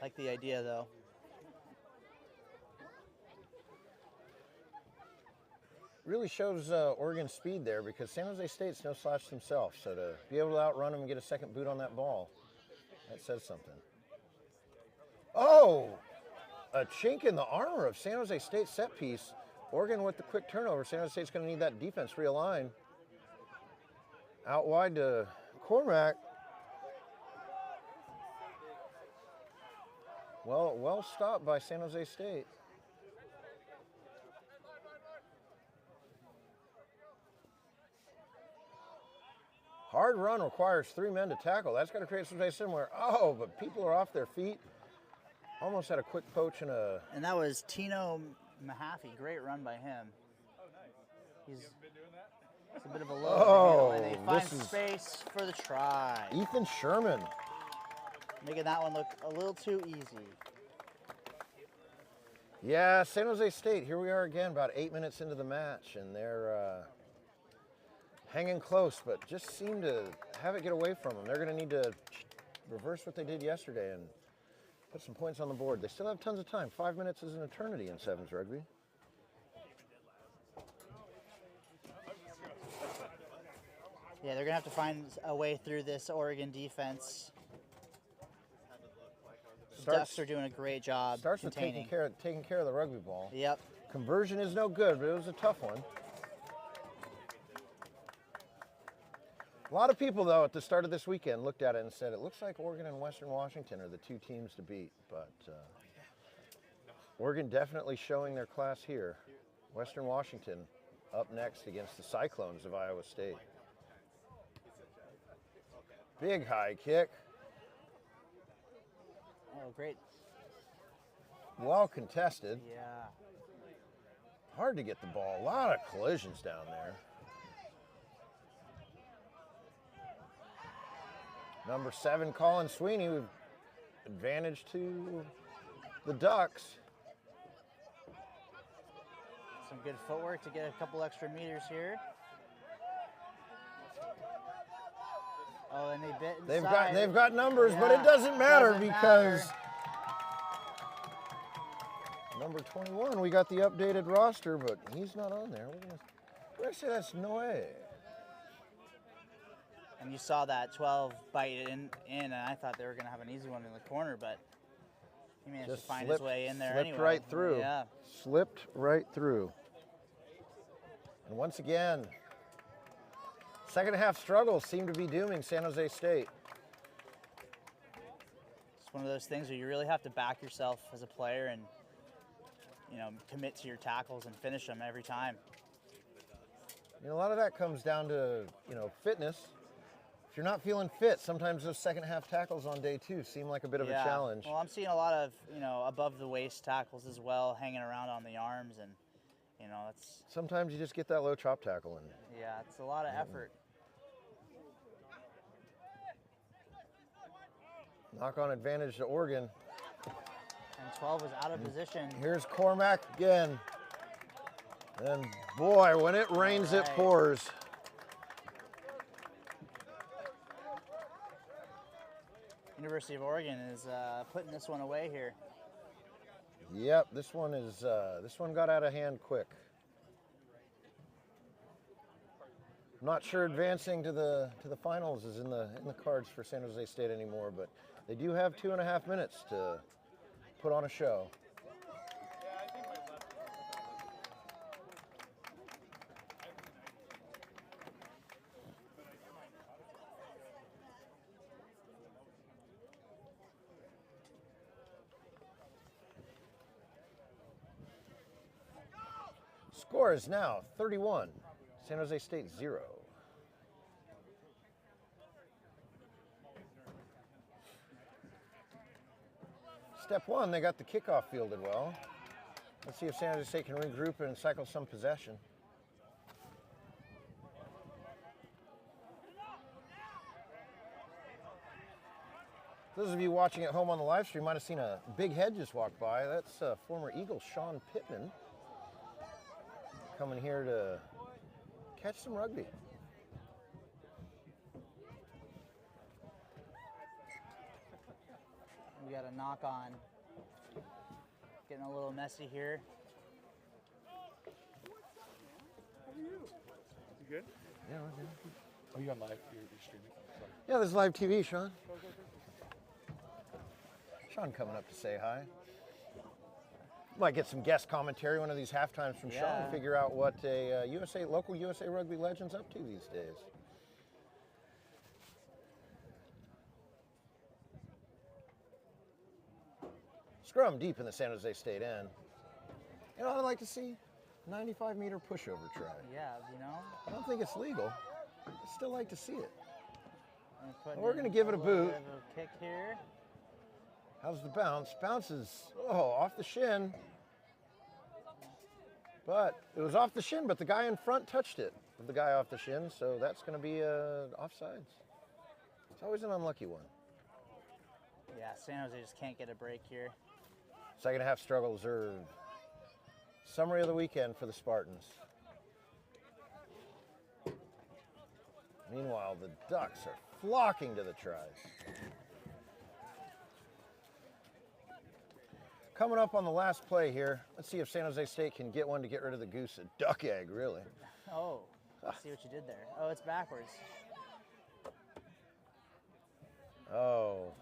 Like the idea, though. Really shows Oregon's speed there because San Jose State's no slouch themselves. So to be able to outrun them and get a second boot on that ball, that says something. Oh, a chink in the armor of San Jose State set piece. Oregon with the quick turnover. San Jose State's going to need that defense realigned. Out wide to Cormac. Well stopped by San Jose State. Hard run requires 3 men to tackle. That's got to create some space somewhere. Oh, but people are off their feet. Almost had a quick poach and a... And that was Tino Mahaffey. Great run by him. He's a bit of a low. And they find space for the try. Ethan Sherman. Making that one look a little too easy. Yeah, San Jose State, here we are again, about 8 minutes into the match, and they're hanging close, but just seem to have it get away from them. They're going to need to reverse what they did yesterday and put some points on the board. They still have tons of time. 5 minutes is an eternity in sevens rugby. Yeah, they're going to have to find a way through this Oregon defense. Ducks are doing a great job Starts with containing. taking care of the rugby ball. Yep. Conversion is no good, but it was a tough one. A lot of people, though, at the start of this weekend looked at it and said, it looks like Oregon and Western Washington are the two teams to beat. But Oregon definitely showing their class here. Western Washington up next against the Cyclones of Iowa State. Big high kick. Oh, great. Well contested. Yeah. Hard to get the ball. A lot of collisions down there. Number 7, Colin Sweeney, with advantage to the Ducks. Some good footwork to get a couple extra meters here. Oh, and they bit inside. They've got numbers, but it Yeah, doesn't matter doesn't because matter. number 21, we got the updated roster, but he's not on there. We're gonna say that's Noé. And you saw that 12 bite in, and I thought they were going to have an easy one in the corner, but he managed to find his way in there anyway. Slipped right through. Yeah. Slipped right through. And once again, second half struggles seem to be dooming San Jose State. It's one of those things where you really have to back yourself as a player and, you know, commit to your tackles and finish them every time. You know, a lot of that comes down to, you know, fitness. If you're not feeling fit, sometimes those second half tackles on day 2 seem like a bit of a challenge. Well, I'm seeing a lot of, you know, above the waist tackles as well, hanging around on the arms, and, you know, it's... Sometimes you just get that low chop tackle in. Yeah, it's a lot of effort. Knock on advantage to Oregon. And 12 was out of position. Here's Cormac again. And boy, when it rains, it pours. University of Oregon is putting this one away here. Yep, this one got out of hand quick. I'm not sure advancing to the finals is in the cards for San Jose State anymore, but they do have 2.5 minutes to put on a show. Score is now 31, San Jose State 0. Step 1, they got the kickoff fielded well. Let's see if San Jose State can regroup and cycle some possession. Those of you watching at home on the live stream might have seen a big head just walk by. That's former Eagle Sean Pittman coming here to catch some rugby. We got a knock on. Getting a little messy here. You good? Yeah, we're good. Oh, you on live? You're streaming? Sorry. Yeah, this is live TV, Sean. Sean coming up to say hi. Might get some guest commentary one of these halftimes from Sean Yeah. and figure out what a local USA rugby legend's up to these days. Scrum deep in the San Jose State end. You know what I'd like to see? 95-meter pushover try. Yeah, you know. I don't think it's legal. I'd still like to see it. Putting We're gonna in give it a little boot. bit of a kick here. How's the bounce? Bounces, off the shin. But it was off the shin, but the guy in front touched it. The guy off the shin, so that's going to be offsides. It's always an unlucky one. Yeah, San Jose just can't get a break here. Second half struggle reserved. Summary of the weekend for the Spartans. Meanwhile, the Ducks are flocking to the tries. Coming up on the last play here, let's see if San Jose State can get one to get rid of the goose. A duck egg, really. Oh, let's see what you did there. Oh, it's backwards. Oh,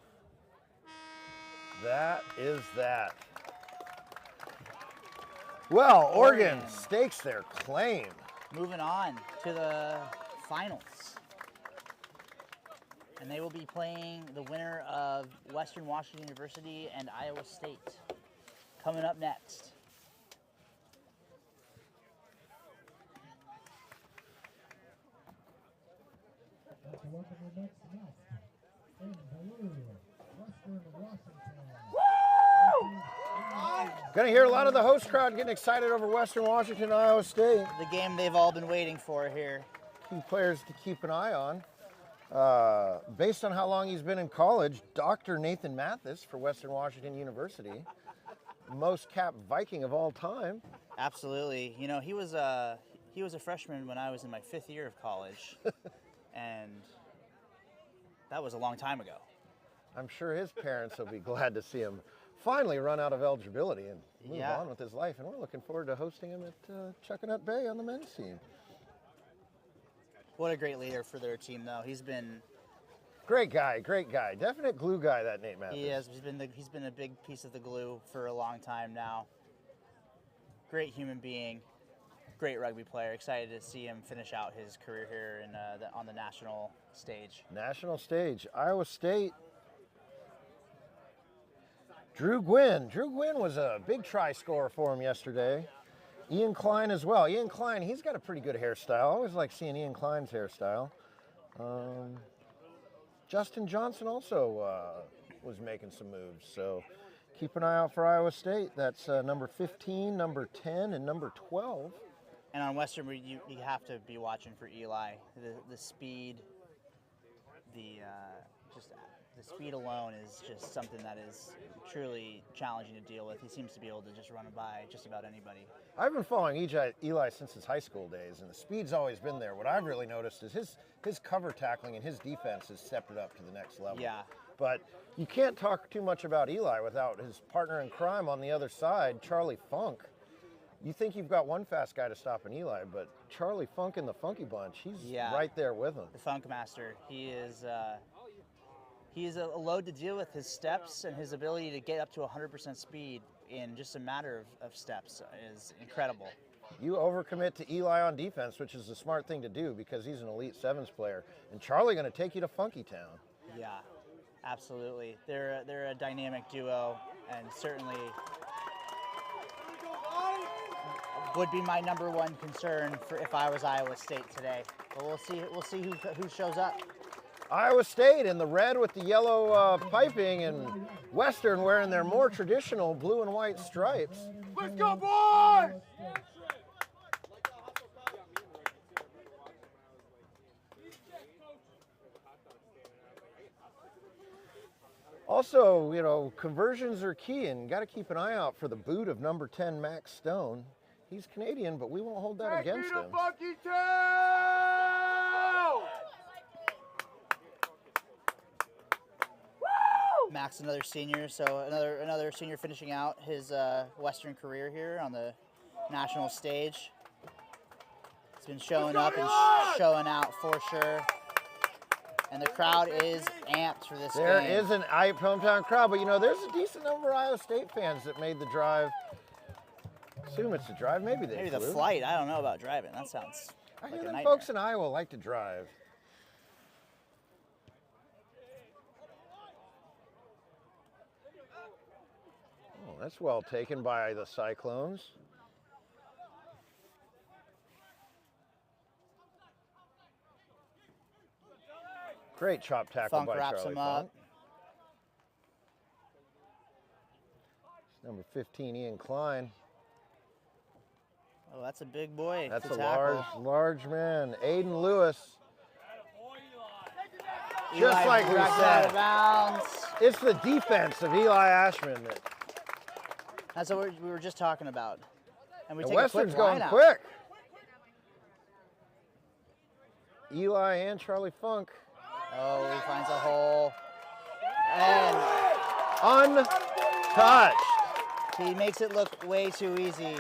that is that. Well, Oregon stakes their claim. Moving on to the finals. And they will be playing the winner of Western Washington University and Iowa State. Coming up next. To welcome the next match. In blue, Western Washington. Gonna hear a lot of the host crowd getting excited over Western Washington, Iowa State. The game they've all been waiting for here. Key players to keep an eye on. Based on how long he's been in college, Dr. Nathan Mathis for Western Washington University, most capped Viking of all time. Absolutely. You know, he was a freshman when I was in my 5th year of college. And that was a long time ago. I'm sure his parents will be glad to see him finally run out of eligibility and move on with his life. And we're looking forward to hosting him at Chuckanut Bay on the men's team. What a great leader for their team, though. He's been Great guy. Definite glue guy, that Nate Mathis. he has he's been a big piece of the glue for a long time now. Great human being, great rugby player. Excited to see him finish out his career here in on the national stage. National stage. Iowa State. Drew Gwynn. Drew Gwynn was a big try scorer for him yesterday. Ian Klein as well. Ian Klein, he's got a pretty good hairstyle. I always like seeing Ian Klein's hairstyle. Justin Johnson also was making some moves. So keep an eye out for Iowa State. That's number 15, number 10, and number 12. And on Western, you have to be watching for Eli. The speed, just the speed alone is just something that is truly challenging to deal with. He seems to be able to just run by just about anybody. I've been following Eli since his high school days, and the speed's always been there. What I've really noticed is his cover tackling and his defense has stepped it up to the next level. Yeah. But you can't talk too much about Eli without his partner in crime on the other side, Charlie Funk. You think you've got one fast guy to stop an Eli, but Charlie Funk in the Funky Bunch, he's right there with him. The Funk Master. He is a load to deal with. His steps and his ability to get up to 100% speed in just a matter of steps is incredible. You overcommit to Eli on defense, which is the smart thing to do because he's an Elite Sevens player. And Charlie going to take you to Funky Town. Yeah, absolutely. They're a dynamic duo, and certainly would be my number one concern for if I was Iowa State today. But we'll see who shows up. Iowa State in the red with the yellow piping, and Western wearing their more traditional blue and white stripes. Let's go, boys! Also, you know, conversions are key, and got to keep an eye out for the boot of number 10, Max Stone. He's Canadian, but we won't hold that against him. Funky tail! Max, another senior, so another senior finishing out his Western career here on the national stage. He's been showing up and showing out for sure. And the crowd is amped for this game. There is an hometown crowd, but you know, there's a decent number of Iowa State fans that made the drive. Assume it's a drive, maybe they Maybe the flew. flight. I don't know about driving. That sounds I like hear a them nightmare. folks in Iowa like to drive. Oh, that's well taken by the Cyclones. Great chop tackle Funk by wraps Charlie him up. Funk. Number 15, Ian Klein. Oh, that's a big boy. That's to a tackle. large man. Aiden Lewis. Eli Just like we dragged out of said, bounds. it's the defense of Eli Ashman. That's what we were just talking about. And we And take Western's a quick going line out. quick. Eli and Charlie Funk. Oh, he finds a hole. And Untouched. he makes it look way too easy.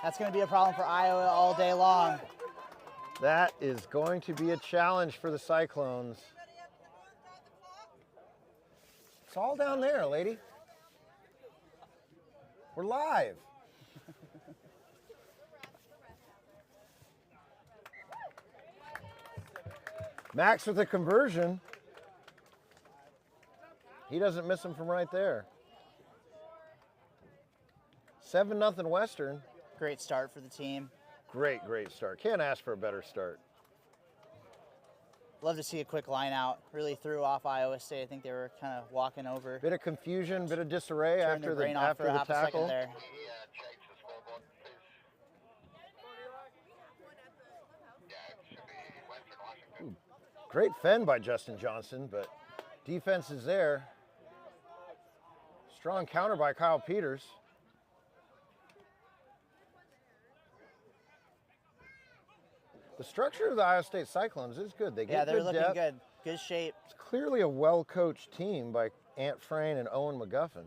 That's going to be a problem for Iowa all day long. That is going to be a challenge for the Cyclones. It's all down there, lady. We're live. Max with a conversion. He doesn't miss him from right there. 7-0 Western. Great start for the team. Great start. Can't ask for a better start. Love to see a quick line out. Really threw off Iowa State. I think they were kind of walking over. Bit of confusion, bit of disarray Turned their after the brain off for a half a second tackle. there. Change the scoreboard, please. Yeah, it should be Western Washington. Great fend by Justin Johnson, but defense is there. Strong counter by Kyle Peters. The structure of the Iowa State Cyclones is good. They Yeah, get they're good looking depth. good. Good shape. It's clearly a well-coached team by Ant Frayne and Owen McGuffin.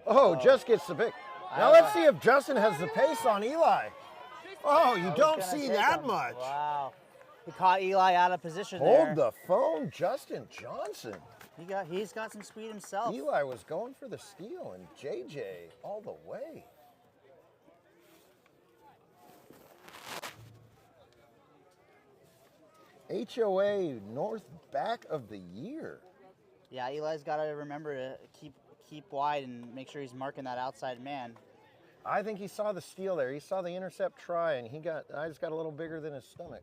Oh, just gets the pick. Now let's see if Justin has the pace on Eli. Oh, you don't He's gonna see take that him. much. Wow. He caught Eli out of position Hold there. the phone, Justin Johnson. He's got some speed himself. Eli was going for the steal, and JJ all the way. HOA North back of the year. Yeah, Eli's got to remember to keep wide and make sure he's marking that outside man. I think he saw the steal there. He saw the intercept try, and eyes got a little bigger than his stomach.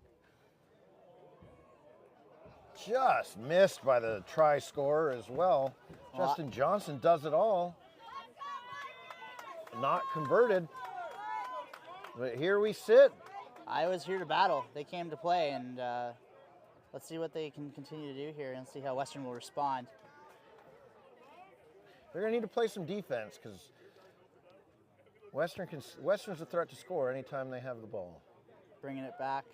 Just missed by the try scorer as well. Justin Johnson does it all. Not converted. But here we sit. Iowa's here to battle. They came to play, and let's see what they can continue to do here and see how Western will respond. They're going to need to play some defense because Western's a threat to score anytime they have the ball. Bringing it back.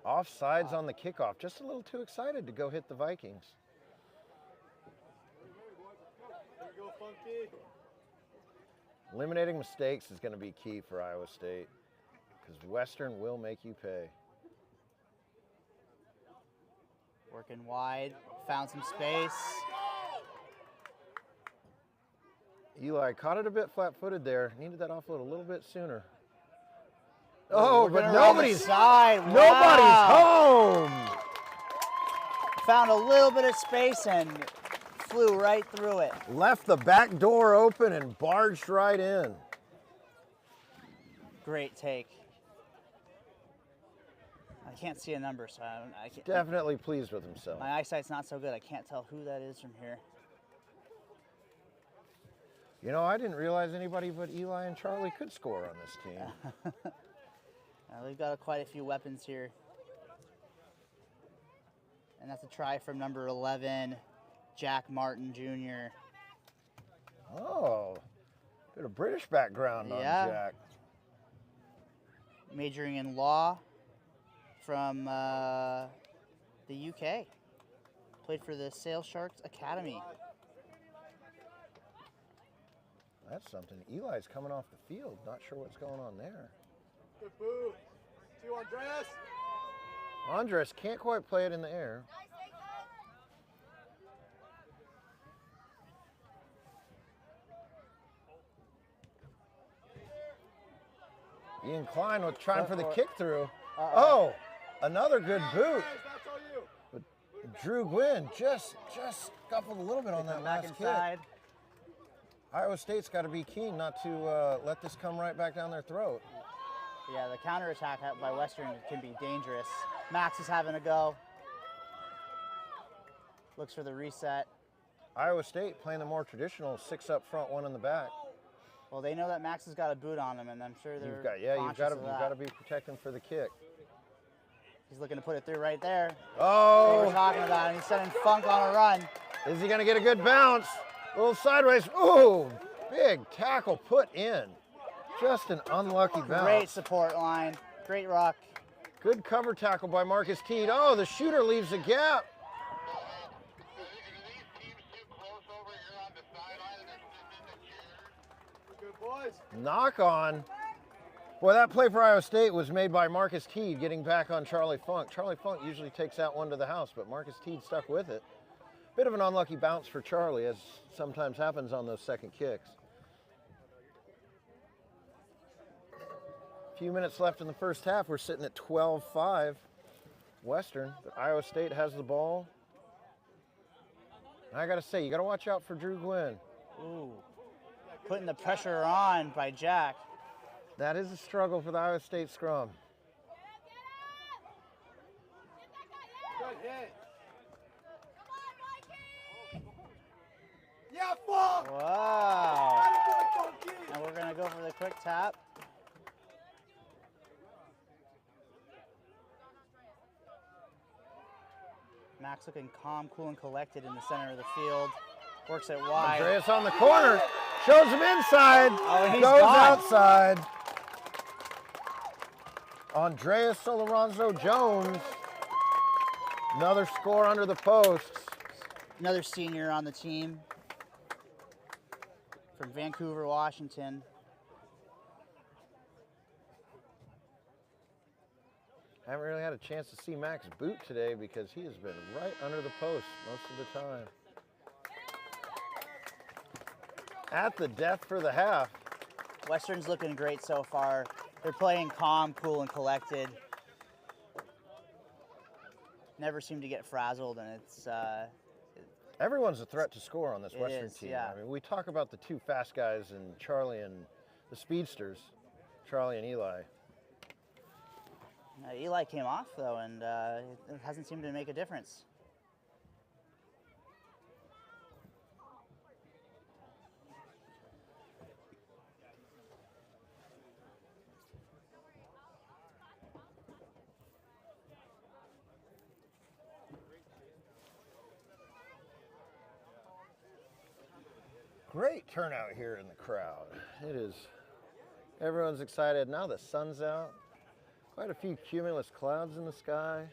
Offsides on the kickoff. Just a little too excited to go hit the Vikings. Eliminating mistakes is going to be key for Iowa State because Western will make you pay. Working wide. Found some space. Eli caught it a bit flat-footed there. Needed that offload a little bit sooner. Oh, but nobody's home. Found a little bit of space and flew right through it. Left the back door open and barged right in. Great take. I can't see a number, so I can't. Definitely pleased with himself. My eyesight's not so good. I can't tell who that is from here. You know, I didn't realize anybody but Eli and Charlie could score on this team. They've got quite a few weapons here. And that's a try from number 11, Jack Martin Jr. Oh, bit of British background on Yeah. Jack. Majoring in law from the UK. Played for the Sail Sharks Academy. That's something. Eli's coming off the field. Not sure what's going on there. Good boo. See you, Andreas. Andres can't quite play it in the air. Ian Klein was trying for the kick through. Oh, another good boot. That's all you. But Drew Gwynn just scuffled a little bit on that Back last kick. inside. Iowa State's got to be keen not to let this come right back down their throat. Yeah, the counterattack by Western can be dangerous. Max is having a go. Looks for the reset. Iowa State playing the more traditional 6 up front, 1 in the back. Well, they know that Max has got a boot on him, and I'm sure they're You've conscious got of that. to be protecting for the kick. He's looking to put it through right there. Oh, What we're talking about, and he's sending Funk on a run. is he going to get a good bounce? A little sideways. Ooh, big tackle put in. Just an unlucky bounce. Great support line, great ruck. Good cover tackle by Marcus Teed. Oh, the shooter leaves a gap. Are these teams too close over here on the sideline and they're sitting in the chairs? Good boys. Knock on. Boy, that play for Iowa State was made by Marcus Teed getting back on Charlie Funk. Charlie Funk usually takes that one to the house, but Marcus Teed stuck with it. Bit of an unlucky bounce for Charlie, as sometimes happens on those second kicks. A few minutes left in the first half. We're sitting at 12-5 Western, but Iowa State has the ball. I got to say, you got to watch out for Drew Gwynn. Ooh, putting the pressure on by Jack. That is a struggle for the Iowa State scrum. Good hit. Yeah, fuck. Wow. And we're gonna go for the quick tap. Max looking calm, cool, and collected in the center of the field. Works it wide. Andreas on the corner, shows him inside, Oh, he's goes gone. outside. Andreas Soloronzo Jones, another score under the posts. Another senior on the team from Vancouver, Washington. I haven't really had a chance to see Max boot today because he has been right under the post most of the time. At the death for the half. Western's looking great so far. They're playing calm, cool, and collected. Never seem to get frazzled, and it's Everyone's a threat to score on this It Western is, team. yeah. I mean, we talk about the two fast guys and Charlie and the speedsters, Charlie and Eli. Eli came off though, and it hasn't seemed to make a difference. Great turnout here in the crowd. It is, everyone's excited. Now the sun's out. Quite a few cumulus clouds in the sky.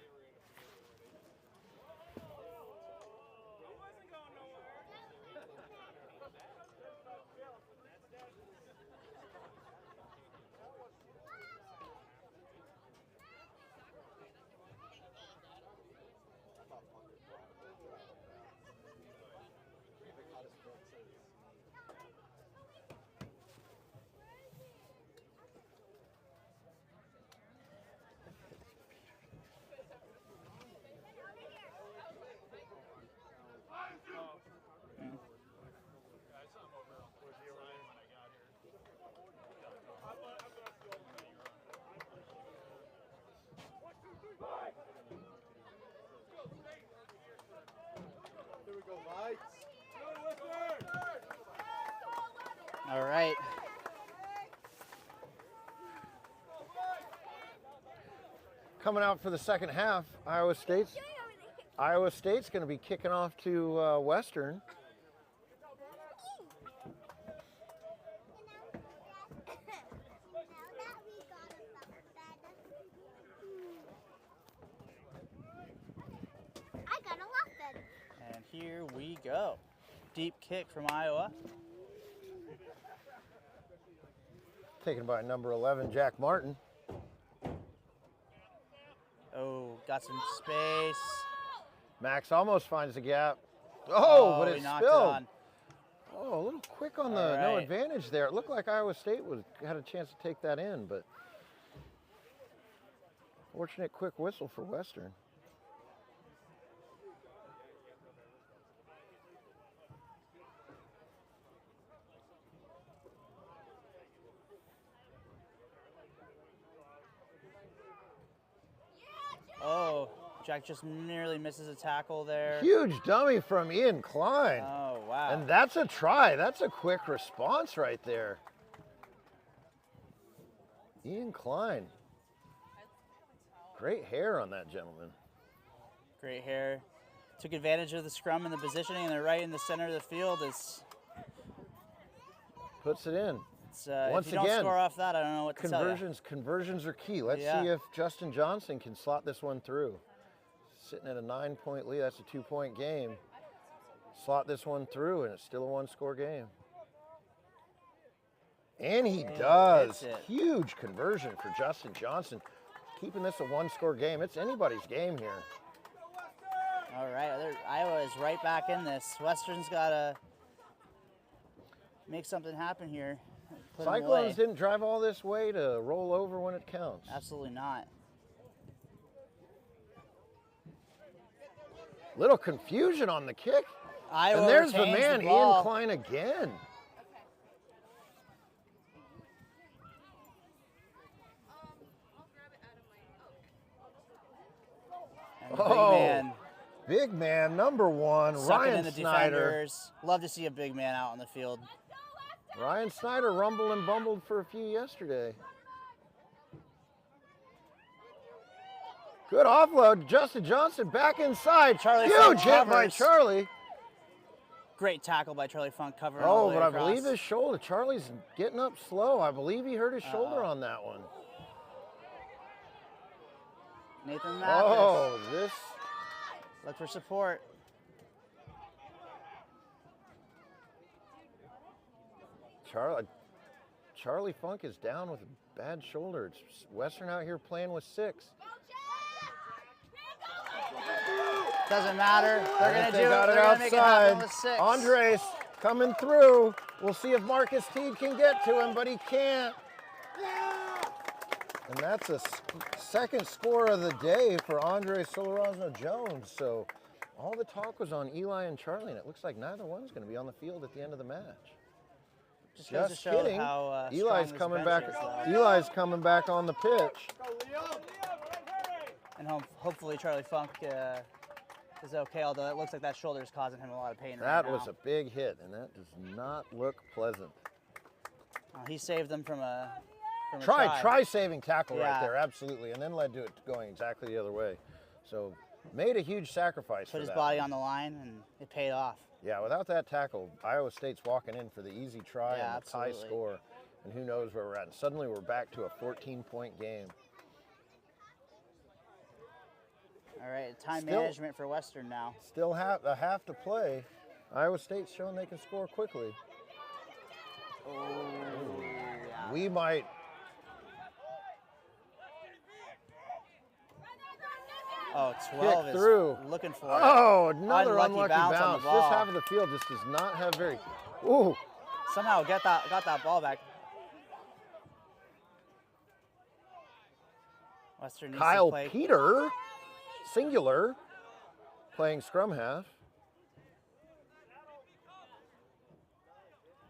Here we go, lights. All right. Coming out for the second half, Iowa State's Iowa State's going to be kicking off to Western. I got a lock then. And here we go. Deep kick from Iowa. Taken by number 11, Jack Martin. Oh, got some space. Max almost finds the gap. Oh, but he it knocked it spilled. on. Oh, a little quick on the no right. advantage there. It looked like Iowa State had a chance to take that in, but fortunate quick whistle for Western. Oh, Jack just nearly misses a tackle there. Huge dummy from Ian Klein. Oh, wow. And that's a try. That's a quick response right there. Ian Klein. Great hair on that gentleman. Great hair. Took advantage of the scrum and the positioning, and they're right in the center of the field. Puts it in. If Once you don't again, score off that, I don't know what to tell you. Conversions are key. Let's Yeah. see if Justin Johnson can slot this one through. Sitting at a 9-point lead. That's a 2-point game. Slot this one through, and it's still a 1-score game. And he does. hits it. Huge conversion for Justin Johnson. Keeping this a 1-score game. It's anybody's game here. All right, Iowa is right back in this. Western's got to make something happen here. Put 'em away. Cyclones didn't drive all this way to roll over when it counts. Absolutely not. Little confusion on the kick. Iowa And there's the retains man, ball. Ian Klein again. And the Big man, number 1, sucking Ryan in the Snyder. defenders. Love to see a big man out on the field. Ryan Snyder rumbled and bumbled for a few yesterday. Good offload. Justin Johnson back inside. Charlie Huge Funk hit by covers. Charlie. Great tackle by Charlie Funk covering all Oh, the way but I across. believe his shoulder. Charlie's getting up slow. I believe he hurt his shoulder on that one. Nathan Mathis. Oh, this. Look for support. Charlie Funk is down with a bad shoulder. It's Western out here playing with 6. Doesn't matter. They're going to do it. Got They're it going to make it happen outside. with 6. Andres coming through. We'll see if Marcus Teed can get to him, but he can't. And that's a second score of the day for Andre Solorazno-Jones. So all the talk was on Eli and Charlie, and it looks like neither one's going to be on the field at the end of the match. Just goes to Just show kidding. how Eli's strong coming this back. bench is, though. Eli's coming back on the pitch. And hopefully Charlie Funk is okay, although it looks like that shoulder is causing him a lot of pain right That now. was a big hit, and that does not look pleasant. He saved them from a try. Try saving tackle right Yeah. there, absolutely, and then led to it going exactly the other way. So made a huge sacrifice for Put his that. body on the line, and it paid off. Yeah, without that tackle, Iowa State's walking in for the easy try Yeah, and the tie absolutely. score, and who knows where we're at. And suddenly we're back to a 14-point game. All right, time Still- management for Western now. Still a half to play. Iowa State's showing they can score quickly. Yeah. We might. Oh, 12 Kick is through. looking for Oh, it. another unlucky bounce bounce. on the This ball. half of the field just does not have very. Ooh, Somehow got that ball back. Western needs to Kyle play. Peter, singular, playing scrum half.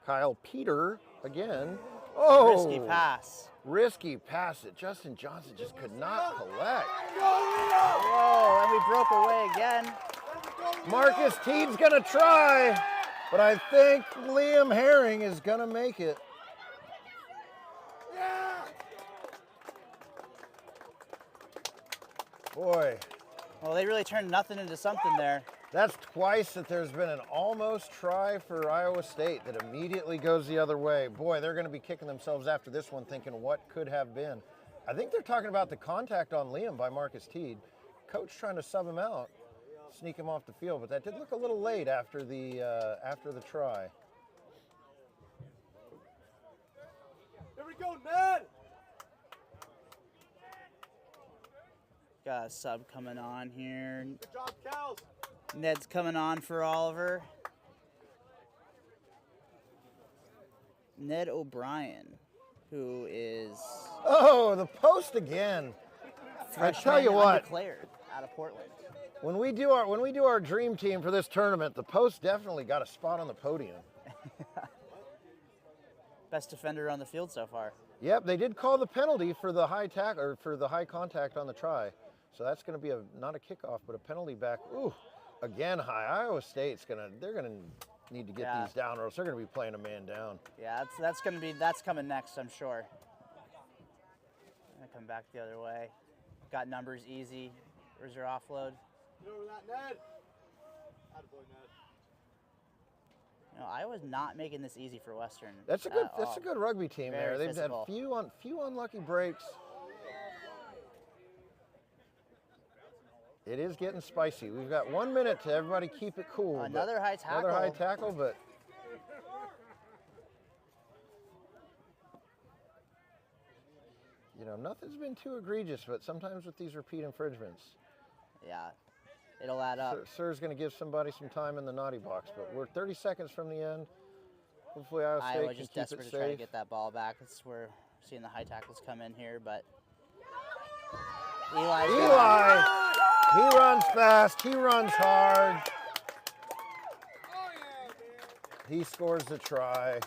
Kyle Peter again. Oh, Risky pass. Risky pass that Justin Johnson just could not collect. Whoa, and we broke away again. Marcus Teed's gonna try, but I think Liam Herring is gonna make it. Boy, Well, they really turned nothing into something there. That's twice that there's been an almost try for Iowa State that immediately goes the other way. Boy, they're going to be kicking themselves after this one thinking what could have been. I think they're talking about the contact on Liam by Marcus Teed. Coach trying to sub him out, sneak him off the field, but that did look a little late after the try. Here we go, Ned. Got a sub coming on here. Good job, Kels. Ned's coming on for Oliver. Ned O'Brien, who is Oh, the post again. I tell you freshman what, undeclared out of Portland. when we do our dream team for this tournament, the post definitely got a spot on the podium. Best defender on the field so far. Yep, they did call the penalty for the high tackle or for the high contact on the try. So that's going to be not a kickoff, but a penalty back. Ooh, again high. Iowa State's they're going to need to get these down, or else they're going to be playing a man down. Yeah, that's coming next, I'm sure. Gonna come back the other way. Got numbers easy. Where's your offload? Get over that, Ned. Attaboy, Ned. You know, Iowa's not making this easy for Western. That's a good rugby team Very there. They've physical. had few unlucky breaks. It is getting spicy. We've got 1 minute to everybody keep it cool. Another high tackle. Another high tackle, but you know, nothing's been too egregious, but sometimes with these repeat infringements, Yeah, it'll add up. Sir's going to give somebody some time in the naughty box, but we're 30 seconds from the end. Hopefully Iowa State Iowa can just keep desperate it to try to safe. get that ball back. That's where we're seeing the high tackles come in here, but Eli, He runs fast, he runs hard. He scores the try.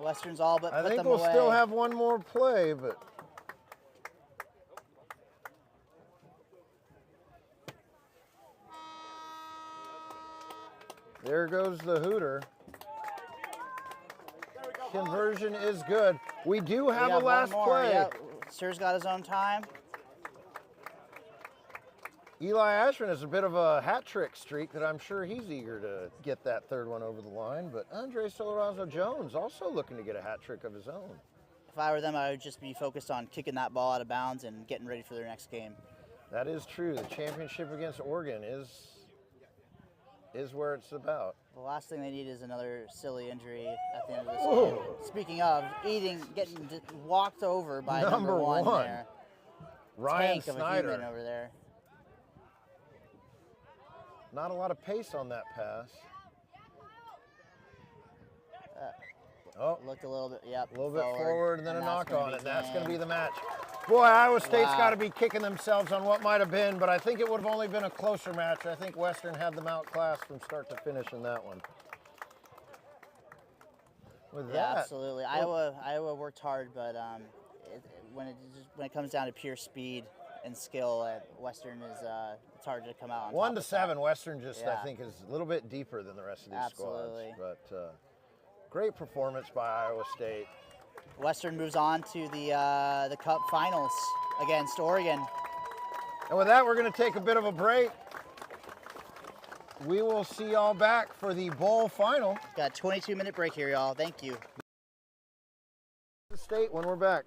Western's all but I put think them we'll away. still have one more play, but there goes the hooter. Conversion is good. We do We have a one last more. play. Yep. Sir's got his own time. Eli Ashman has a bit of a hat trick streak that I'm sure he's eager to get that third one over the line, but Andre Solorazo Jones also looking to get a hat trick of his own. If I were them, I would just be focused on kicking that ball out of bounds and getting ready for their next game. That is true. The championship against Oregon is where it's about. The last thing they need is another silly injury at the end of this Whoa. game. Speaking of getting walked over by number one there. Ryan Tank of a Snyder. human over there. Not a lot of pace on that pass. Oh, Looked a little bit, yep. a little bit forward and then a that's knock gonna on be it. That's going to be game. the match. Boy, Iowa State's Wow. got to be kicking themselves on what might have been, but I think it would have only been a closer match. I think Western had them outclassed from start to finish in that one. With Yeah, that, absolutely. Iowa worked hard, but when it comes down to pure speed and skill, Western is it's hard to come out on 1 top to with 7, that. Western just I Yeah. think is a little bit deeper than the rest of these Absolutely. squads. But great performance by Iowa State. Western moves on to the Cup Finals against Oregon. And with that, we're going to take a bit of a break. We will see y'all back for the bowl final. Got a 22-minute break here, y'all. Thank you. State when we're back.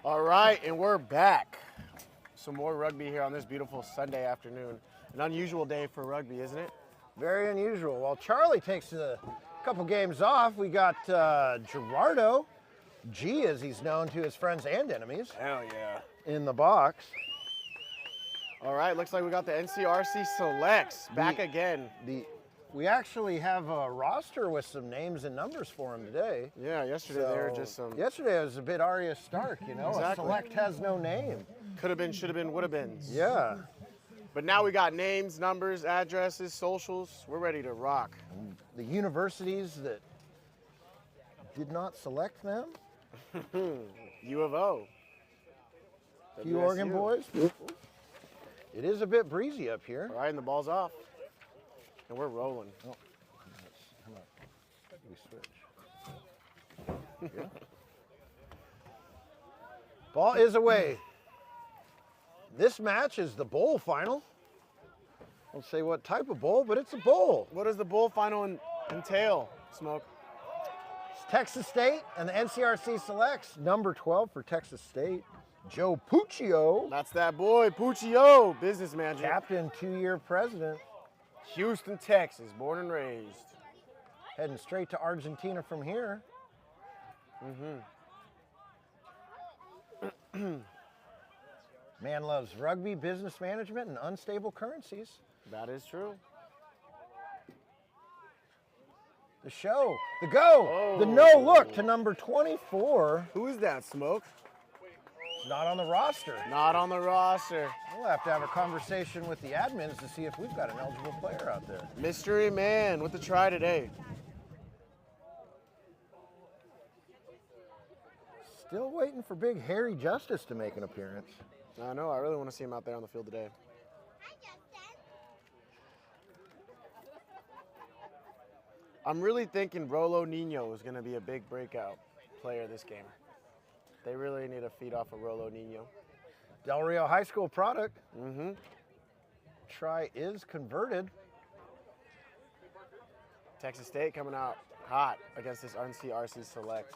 All right, and we're back. Some more rugby here on this beautiful Sunday afternoon. An unusual day for rugby, isn't it? Very unusual. While Charlie takes a couple games off, we got Gerardo, G as he's known to his friends and enemies, Hell yeah. in the box. All right, looks like we got the NCRC Selects back again. We actually have a roster with some names and numbers for him today. Yeah, yesterday they were just some. Yesterday it was a bit Arya Stark, you know. Exactly. A select has no name. Could have been, should have been, would have been. Yeah. But now we got names, numbers, addresses, socials. We're ready to rock. The universities that did not select them. U of O. Few Oregon WSU. boys. It is a bit breezy up here. All right, and the ball's off. And we're rolling. Oh, come on. We switch. Yeah. Ball is away. This match is the bowl final. I won't say what type of bowl, but it's a bowl. What does the bowl final entail, Smoke? It's Texas State and the NCRC selects number 12 for Texas State, Joe Puccio, That's that boy, Puccio, business manager. captain, 2-year president, Houston, Texas, born and raised. heading straight to Argentina from here. Man loves rugby, business management, and unstable currencies. That is true. The show, the go, the no look to number 24. Who is that, Smoke? Not on the roster. Not on the roster. We'll have to have a conversation with the admins to see if we've got an eligible player out there. Mystery man with the try today. Still waiting for Big Harry Justice to make an appearance. I know, I really want to see him out there on the field today. I'm really thinking Rolo Nino is going to be a big breakout player this game. They really need to feed off of Rolo Nino. Del Rio High School product. Mm-hmm. Try is converted. Texas State coming out hot against this NCRC Select.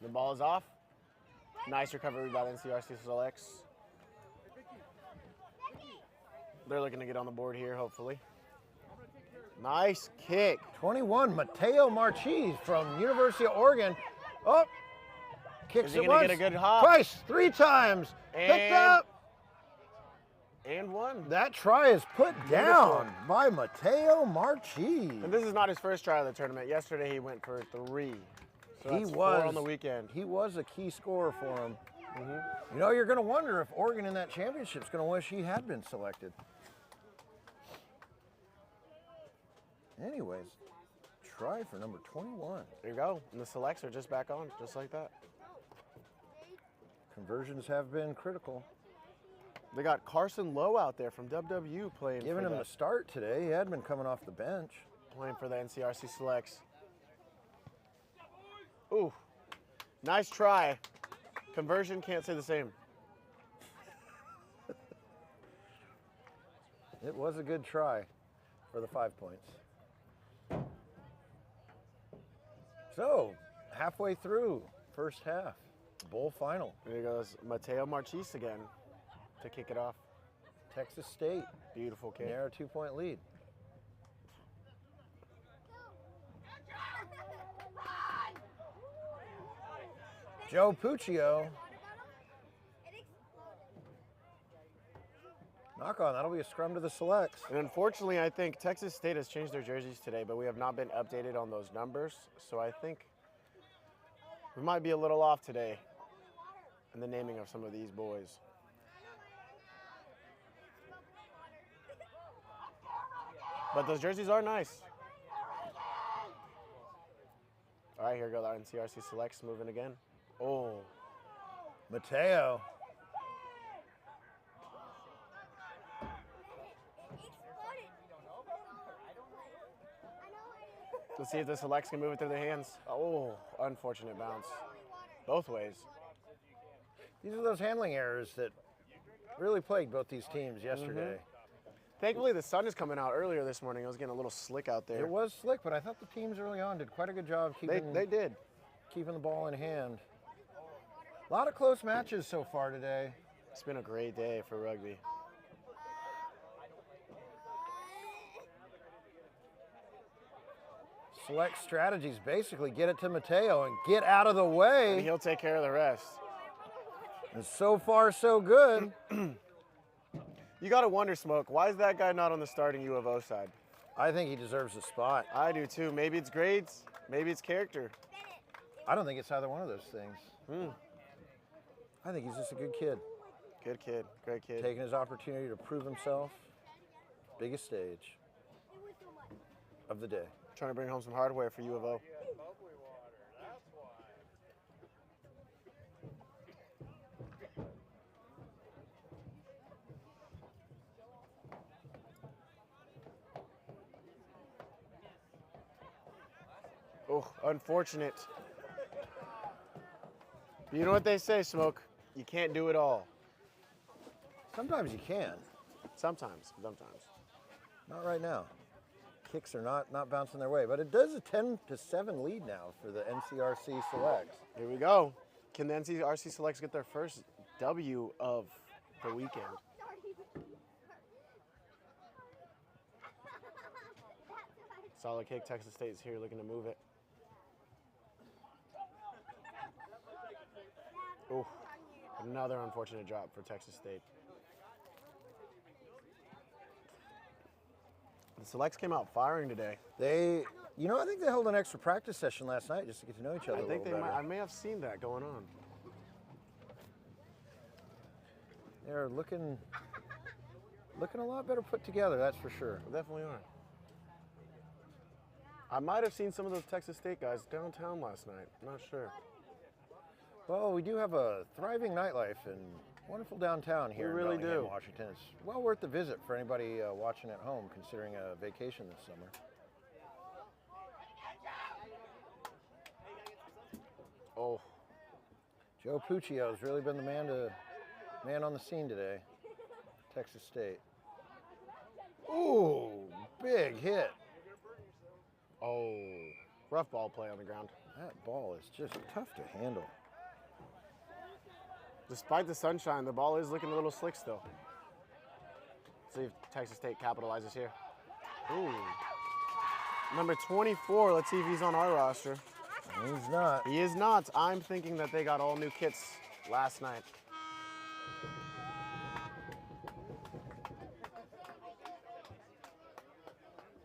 The ball is off. Nice recovery by the NCRC Selects. They're looking to get on the board here, hopefully. Nice kick. 21, Mateo Marchese from University of Oregon. Oh, kicks Is he it gonna once, get a good hop? twice, 3 times. Picked And- up. And one. That try is put down by Mateo Marchese. And this is not his first try of the tournament. Yesterday he went for 3. So He that's was 4 on the weekend. He was a key scorer for him. You know, you're going to wonder if Oregon in that championship is going to wish he had been selected. Anyways, try for number 21. There you go. And the selects are just back on, just like that. Conversions have been critical. They got Carson Lowe out there from WW playing Giving for him the start today. He had been coming off the bench. playing for the NCRC Selects. Ooh, nice try. Conversion, can't say the same. It was a good try for the 5 points. So, halfway through, first half, bowl final. There goes Mateo Marchese again to kick it off. Texas State, Beautiful kick. narrow 2-point lead. Joe Puccio. Knock on, that'll be a scrum to the selects. And unfortunately, I think Texas State has changed their jerseys today, but we have not been updated on those numbers. So I think we might be a little off today in the naming of some of these boys. But those jerseys are nice. All right, here go the NCRC Selects moving again. Oh, Mateo. Let's see if the selects can move it through their hands. Oh, unfortunate bounce. Both ways. These are those handling errors that really plagued both these teams yesterday. Thankfully, the sun is coming out earlier this morning. It was getting a little slick out there. It was slick, but I thought the teams early on did quite a good job keeping They did. keeping the ball in hand. A lot of close matches so far today. It's been a great day for rugby. Select strategies basically get it to Mateo and get out of the And way. he'll take care of the rest. And so far, so good. You got to wonder, Smoke, why is that guy not on the starting U of O side? I think he deserves a spot. I do too. Maybe it's grades. Maybe it's character. I don't think it's either one of those things. I think he's just a good kid, Good kid. Great kid. taking his opportunity to prove himself. Biggest stage of the day. Trying to bring home some hardware for U of O. Oh, unfortunate. You know what they say, Smoke? You can't do it all. Sometimes you can, Sometimes. not right now. Kicks are not bouncing their way, but it does a 10-7 lead now for the NCRC selects. Here we go. Can the NCRC selects get their first W of the weekend? Solid kick. Texas State's here looking to move it. Oh, another unfortunate drop for Texas State. The selects came out firing today. I think they held an extra practice session last night just to get to know each other I think a they little might. better. I may have seen that going on. They're looking a lot better put together, that's for sure. They definitely are. I might have seen some of those Texas State guys downtown last night. I'm not sure. Well, we do have a thriving nightlife and wonderful downtown here We really in Bellingham, do. Washington. It's well worth the visit for anybody watching at home, considering a vacation this summer. Oh, Joe Puccio has really been the man on the scene today. Texas State. Ooh, big hit. oh, rough ball play on the ground. That ball is just tough to handle. Despite the sunshine, the ball is looking a little slick still. See if Texas State capitalizes here. Ooh. Number 24, let's see if he's on our roster. He's not. He is not. I'm thinking that they got all new kits last night.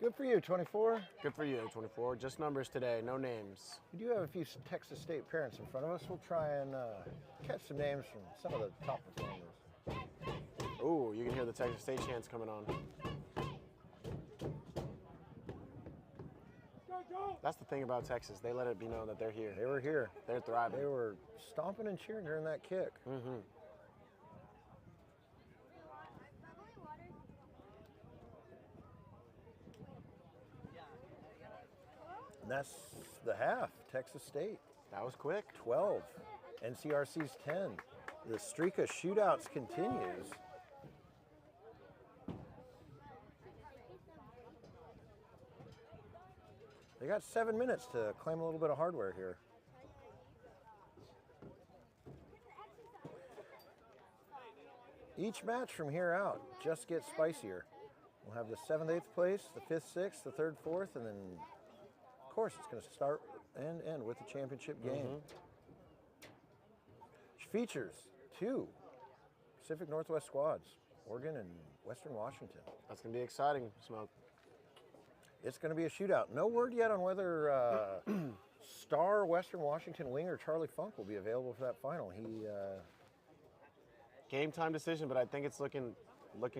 Good for you, 24. Good for you, 24. Just numbers today, no names. We do have a few Texas State parents in front of us. We'll try and catch some names from some of the top performers. Ooh, you can hear the Texas State chants coming on. That's the thing about Texas. They let it be known that they're here. They were here. They're thriving. They were stomping and cheering during that kick. Mm-hmm. And that's the half. Texas State, That was quick. 12. NCRC's 10. The streak of shootouts continues. They got 7 minutes to claim a little bit of hardware here. Each match from here out just gets spicier. We'll have the 7th, 8th place, the 5th, 6th, the 3rd, 4th, and then, of course, it's going to start and end with the championship game. Which features 2 Pacific Northwest squads, Oregon and Western Washington. That's going to be exciting, Smoke. It's going to be a shootout. No word yet on whether star Western Washington winger Charlie Funk will be available for that final. Game time decision, but I think it's looking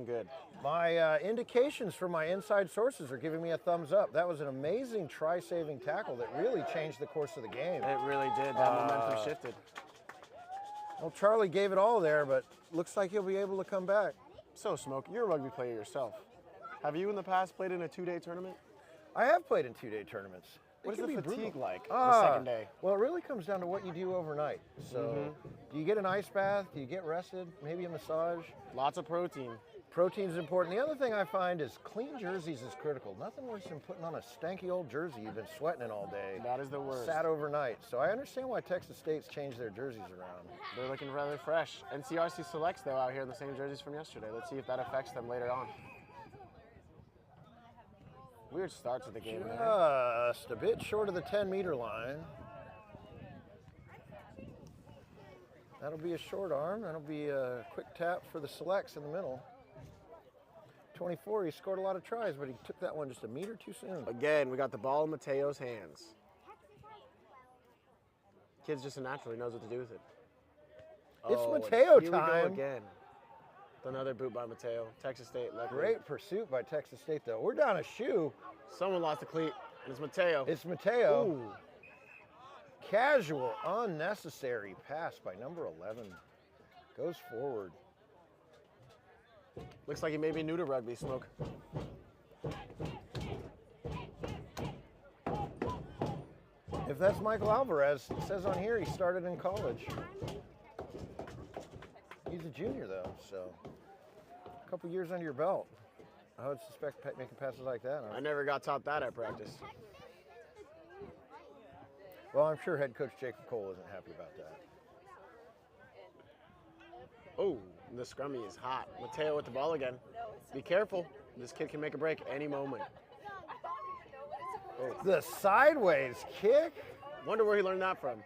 good. My indications from my inside sources are giving me a thumbs up. That was an amazing try-saving tackle that really changed the course of the game. It really did. That momentum shifted. Well, Charlie gave it all there, but looks like he'll be able to come back. So, Smoke, you're a rugby player yourself. Have you in the past played in a 2-day tournament? I have played in 2-day tournaments. It What is can the be fatigue brutal. like the second day? Well, it really comes down to what you do overnight. So, do you get an ice bath? Do you get rested? Maybe a massage? Lots of protein. Protein's important. The other thing I find is clean jerseys is critical. Nothing worse than putting on a stanky old jersey you've been sweating in all day. That is the worst. Sat overnight. So I understand why Texas State's changed their jerseys around. They're looking rather fresh. NCRC selects, though, out here in the same jerseys from yesterday. Let's see if that affects them later on. Weird start to the game there. Just a bit short of the 10-meter line. That'll be a short arm. That'll be a quick tap for the selects in the middle. 24, he scored a lot of tries, but he took that one just a meter too soon. Again, we got the ball in Mateo's hands. Kid just naturally knows what to do with it. It's Oh, Mateo here we go time. again. Another boot by Mateo. Texas State. Luckily. Great pursuit by Texas State, though. We're down a shoe. Someone lost a cleat, and it's Mateo. It's Mateo. Ooh. Casual, unnecessary pass by number 11. Goes forward. Looks like he may be new to rugby, Smoke. If that's Michael Alvarez, it says on here he started in college. He's a junior, though, so a couple years under your belt. I would suspect making passes like that. I never got taught that at practice. Well, I'm sure head coach Jacob Cole isn't happy about that. Oh, the scrummy is hot. Mateo with the ball again. Be careful. This kid can make a break any moment. Oh. The sideways kick? Wonder where he learned that from.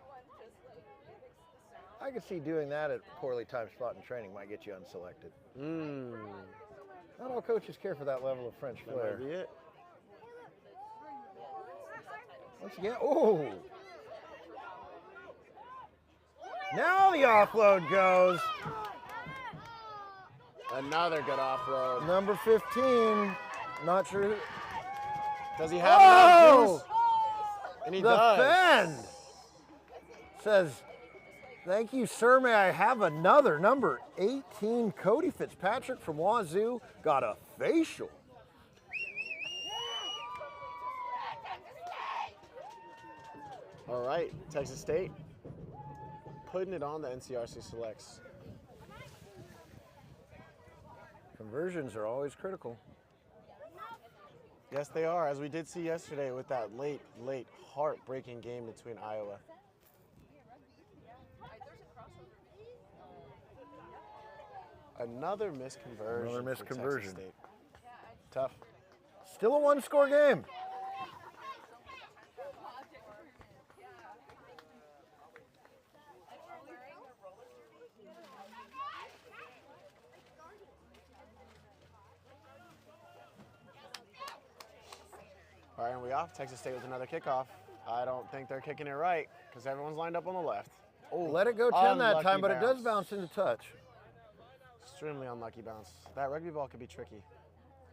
I could see doing that at poorly timed spot in training might get you unselected. Not all coaches care for that level of French That flair. might be it. Once again, oh! Now the offload goes. Another good offload. Number 15, not sure. Does he have enough Oh! juice? And he does. Defend! Says, thank you, sir. May I have another? Number 18, Cody Fitzpatrick from Wazoo, got a facial. All right, Texas State putting it on the NCRC selects. Conversions are always critical. Yes, they are, as we did see yesterday with that late, heartbreaking game between Iowa. Another misconversion. Another for misconversion. Texas State. Tough. Still a one-score game. All right, and we off. Texas State with another kickoff. I don't think they're kicking it right because everyone's lined up on the left. Oh, let it go 10 that unlucky time, but it does bounce. bounce into touch. Extremely unlucky bounce. That rugby ball can be tricky.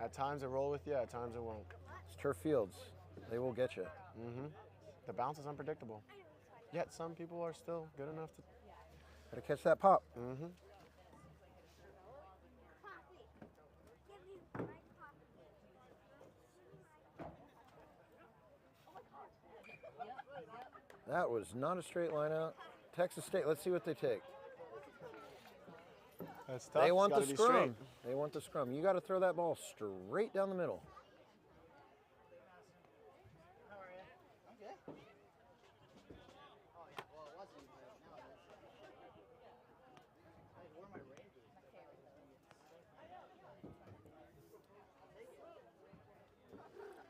At times it roll with you, at times it won't. It's turf fields. They will get you. The bounce is unpredictable. Yet some people are still good enough to. Gotta catch that pop. That was not a straight line out. Texas State, let's see what they take. That's tough. They want the Gotta be straight. scrum. They want the scrum. You got to throw that ball straight down the middle.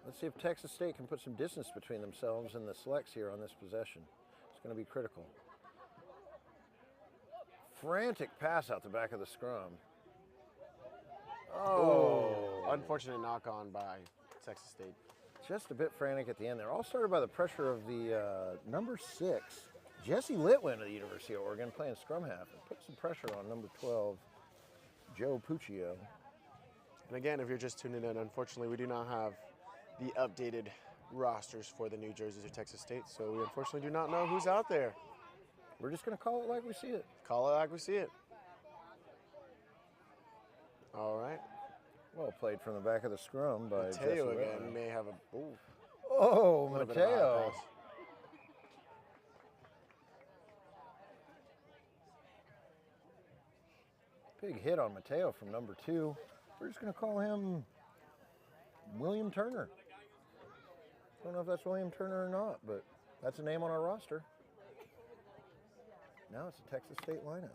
Let's see if Texas State can put some distance between themselves and the selects here on this possession. It's going to be critical. Frantic pass out the back of the scrum. Oh. Unfortunate knock on by Texas State. Just a bit frantic at the end there. All started by the pressure of the number 6, Jesse Litwin of the University of Oregon, playing scrum half and put some pressure on number 12, Joe Puccio. And again, if you're just tuning in, unfortunately, we do not have the updated rosters for the new jerseys of Texas State, so we unfortunately do not know who's out there. We're just going to call it like we see it. Call it like we see it. All right. Well played from the back of the scrum by Mateo Jesse again Litwin. may have a. Ooh. Oh, little bit of a high Mateo. pass. Big hit on Mateo from number 2. We're just going to call him William Turner. Don't know if that's William Turner or not, but that's a name on our roster. Now it's a Texas State lineup.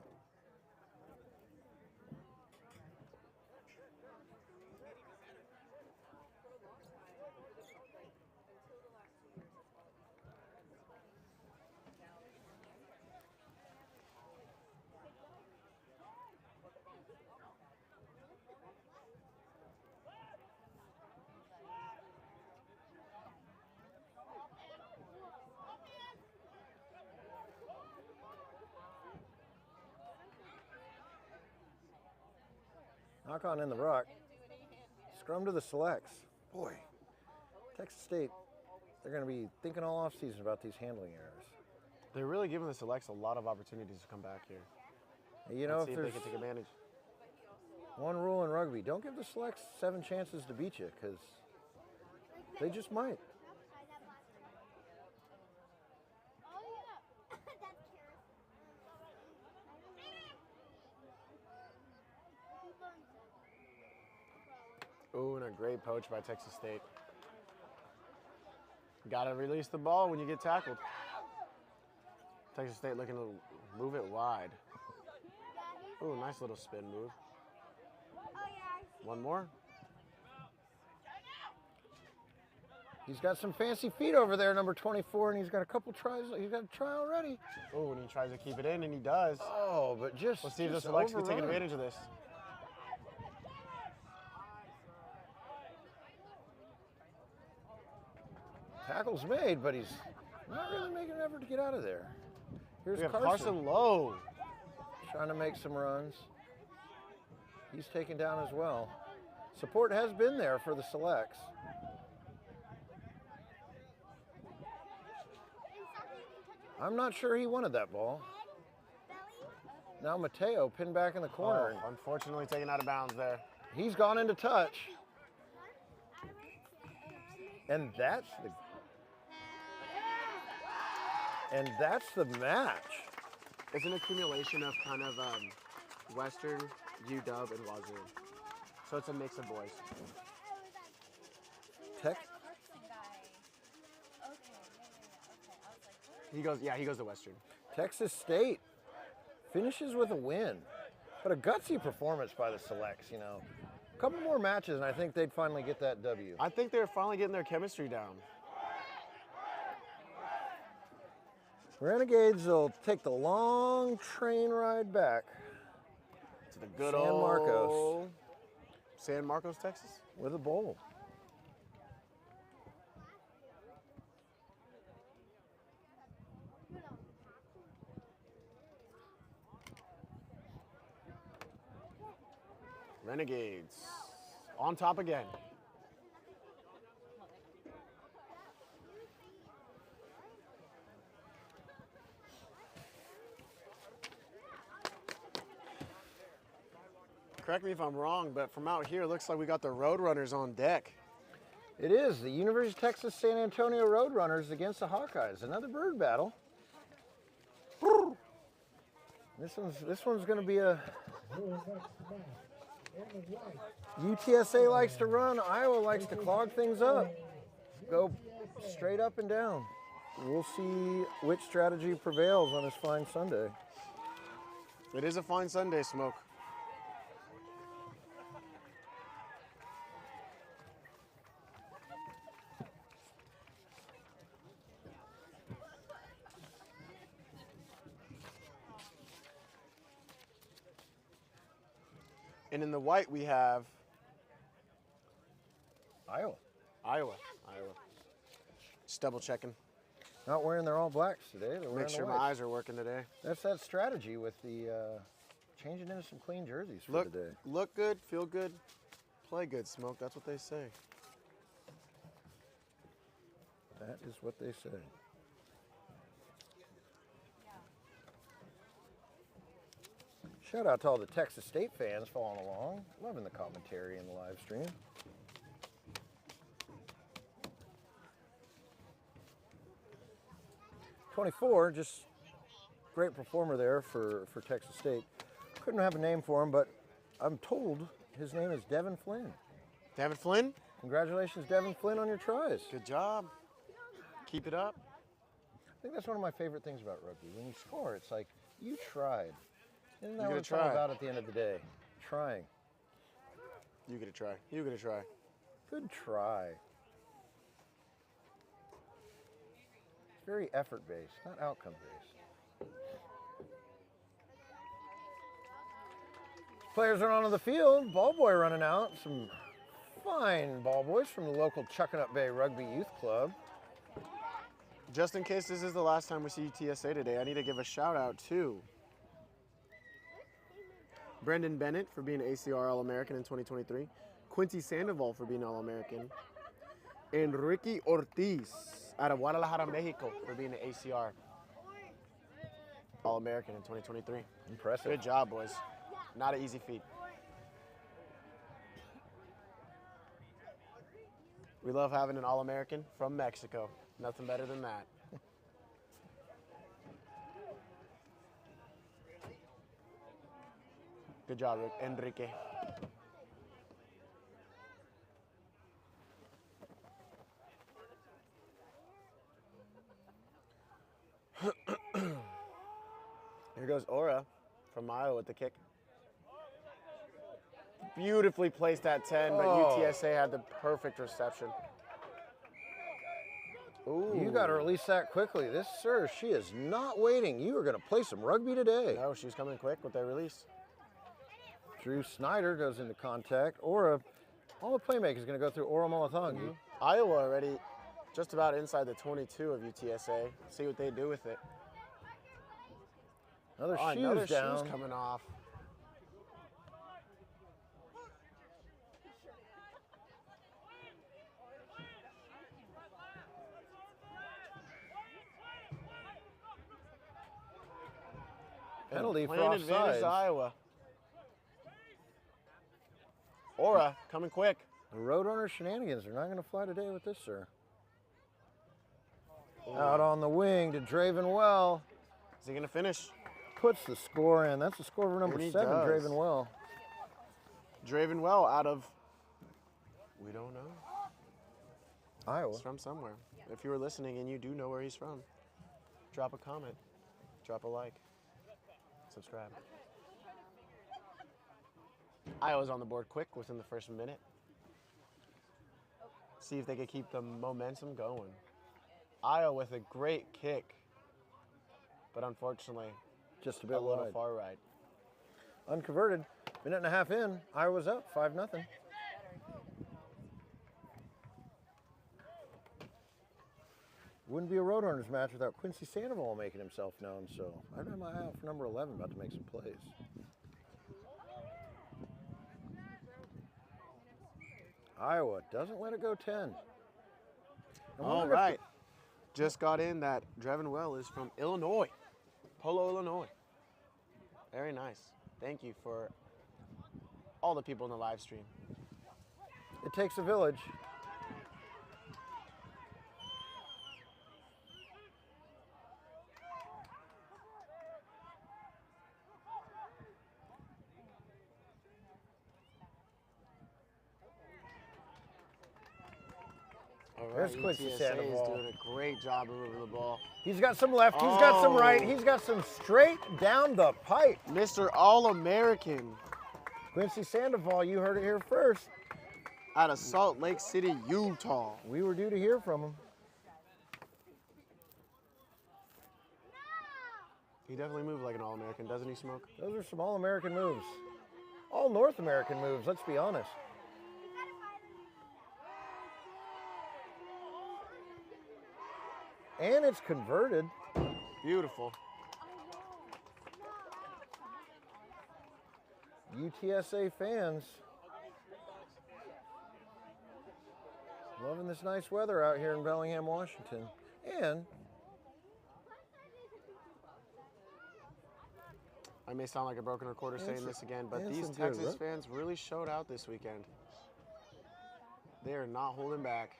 Knock on in the ruck. Scrum to the selects. Boy, Texas State, they're going to be thinking all offseason about these handling errors. They're really giving the selects a lot of opportunities to come back here. You know, Let's see if if they there's can take advantage. one rule in rugby, don't give the selects 7 chances to beat you, because they just might. Ooh, and a great poach by Texas State. Got to release the ball when you get tackled. Texas State looking to move it wide. Ooh, nice little spin move. One more. He's got some fancy feet over there, number 24, and he's got a couple tries. He's got a try already. Ooh, and he tries to keep it in, and he does. Oh, but just Let's see if the just selects can take overrun. advantage of this. Tackle's made, but he's not really making an effort to get out of there. Here's We have Carson Carson Lowe. trying to make some runs. He's taken down as well. Support has been there for the selects. I'm not sure he wanted that ball. Now Mateo pinned back in the corner. Oh, unfortunately taken out of bounds there. He's gone into touch. And that's the match. It's an accumulation of kind of Western, UW, and Wazoo. So it's a mix of boys. He goes to Western. Texas State finishes with a win, but a gutsy performance by the selects, you know. A couple more matches and I think they'd finally get that W. I think they're finally getting their chemistry down. Renegades will take the long train ride back To the good San old Marcos. San Marcos, Texas. with a bowl. Renegades on top again. Correct me if I'm wrong, but from out here, it looks like we got the Roadrunners on deck. It is the University of Texas San Antonio Roadrunners against the Hawkeyes. Another bird battle. This one's going to be a UTSA likes to run. Iowa likes to clog things up. Go straight up and down. We'll see which strategy prevails on this fine Sunday. It is a fine Sunday, Smoke. And in the white, we have Iowa. Iowa. Just double checking. Not wearing their all blacks today. They're wearing Make the sure my whites. eyes are working today. That's that strategy with the changing into some clean jerseys for Look, the day. look good, feel good, play good, Smoke. That's what they say. That is what they say. Shout out to all the Texas State fans following along, loving the commentary and the live stream. 24, just great performer there for Texas State. Couldn't have a name for him, but I'm told his name is Devin Flynn. Devin Flynn? Congratulations, Devin Flynn, on your tries. Good job. Keep it up. I think that's one of my favorite things about rugby. When you score, it's like, you tried. Isn't that You what gotta it's all try. about at the end of the day? Trying. You get a try. You get a try. Good try. It's very effort-based, not outcome-based. Players are onto the field. Ball boy running out. Some fine ball boys from the local Chuckanut Bay Rugby Youth Club. Just in case this is the last time we see UTSA today, I need to give a shout out to Brendan Bennett for being ACR All-American in 2023, Quincy Sandoval for being All-American, and Ricky Ortiz out of Guadalajara, Mexico for being an ACR All-American in 2023. Impressive. Good job, boys. Not an easy feat. We love having an All-American from Mexico. Nothing better than that. Good job, Enrique. Here goes Aura from Iowa with the kick. Beautifully placed at 10, but Oh. UTSA had the perfect reception. Ooh. You got to release that quickly. This, sir, she is not waiting. You are going to play some rugby today. No, she was coming quick with their release. Drew Snyder goes into contact. All the playmakers going to go through Ora Malatangi. Iowa already just about inside the 22 of UTSA. See what they do with it. Another Oh, shoes another down. shoes coming off. Penalty for Playing advantage offsides. to Iowa. Aura coming quick. The Roadrunner shenanigans are not going to fly today with this, sir. Out on the wing to Draven Well. Is he going to finish? Puts the score in. That's the score for number And he 7, does. Draven Well. Draven Well out of, we don't know. Iowa. He's from somewhere. If you were listening and you do know where he's from, drop a comment, drop a like, subscribe. Iowa's on the board quick within the first minute. See if they can keep the momentum going. Iowa with a great kick, but unfortunately, Just a a bit little wide. far right. Unconverted. Minute and a half in. Iowa's up 5-0. Wouldn't be a Roadrunners match without Quincy Sandoval making himself known, so I'd have my eye out for number 11, about to make some plays. Iowa doesn't let it go 10. I All wonder if right. Just got in that Draven Well is from Illinois, Polo, Illinois. Very nice. Thank you for all the people in the live stream. It takes a village. All There's right, Quincy UTSA is Sandoval. doing a great job of moving the ball. He's got some left, he's got some right, Oh. he's got some straight down the pipe. Mr. All-American Quincy Sandoval, you heard it here first. out of Salt Lake City, Utah. We were due to hear from him. He definitely moved like an All-American, doesn't he, Smoke? Those are some All-American moves. All North American moves, let's be honest. And it's converted. Beautiful. UTSA fans loving this nice weather out here in Bellingham, Washington. And I may sound like a broken recorder saying this again, but and these some good Texas rugby. fans really showed out this weekend. They are not holding back.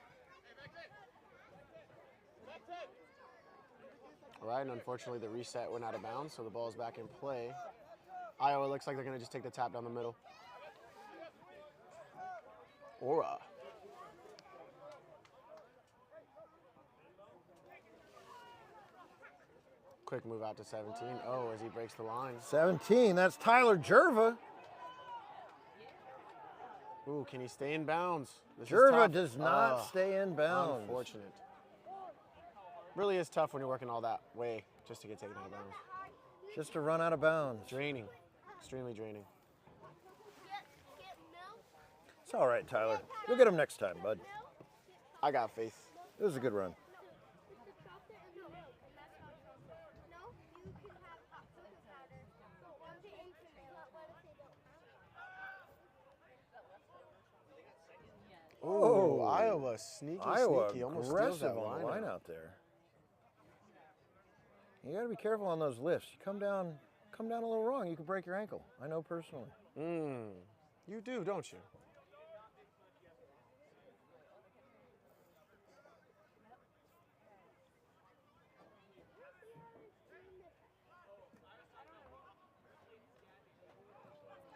All right, and unfortunately the reset went out of bounds, so the ball's back in play. Iowa looks like they're going to just take the tap down the middle. Aura. Quick move out to 17. Oh, as he breaks the line. 17, that's Tyler Jerva. Ooh, can he stay in bounds? This is Jerva tough. does not stay in bounds. Unfortunate. Really is tough when you're working all that way just to get taken out of bounds. Just to run out of bounds. Draining. Extremely draining. It's all right, Tyler. You'll get him next time, bud. I got faith. It was a good run. Oh, Iowa sneaky, Iowa sneaky. Almost steals aggressive that on the line line out there. You got to be careful on those lifts. You come down a little wrong, you could break your ankle. I know personally. You do, don't you?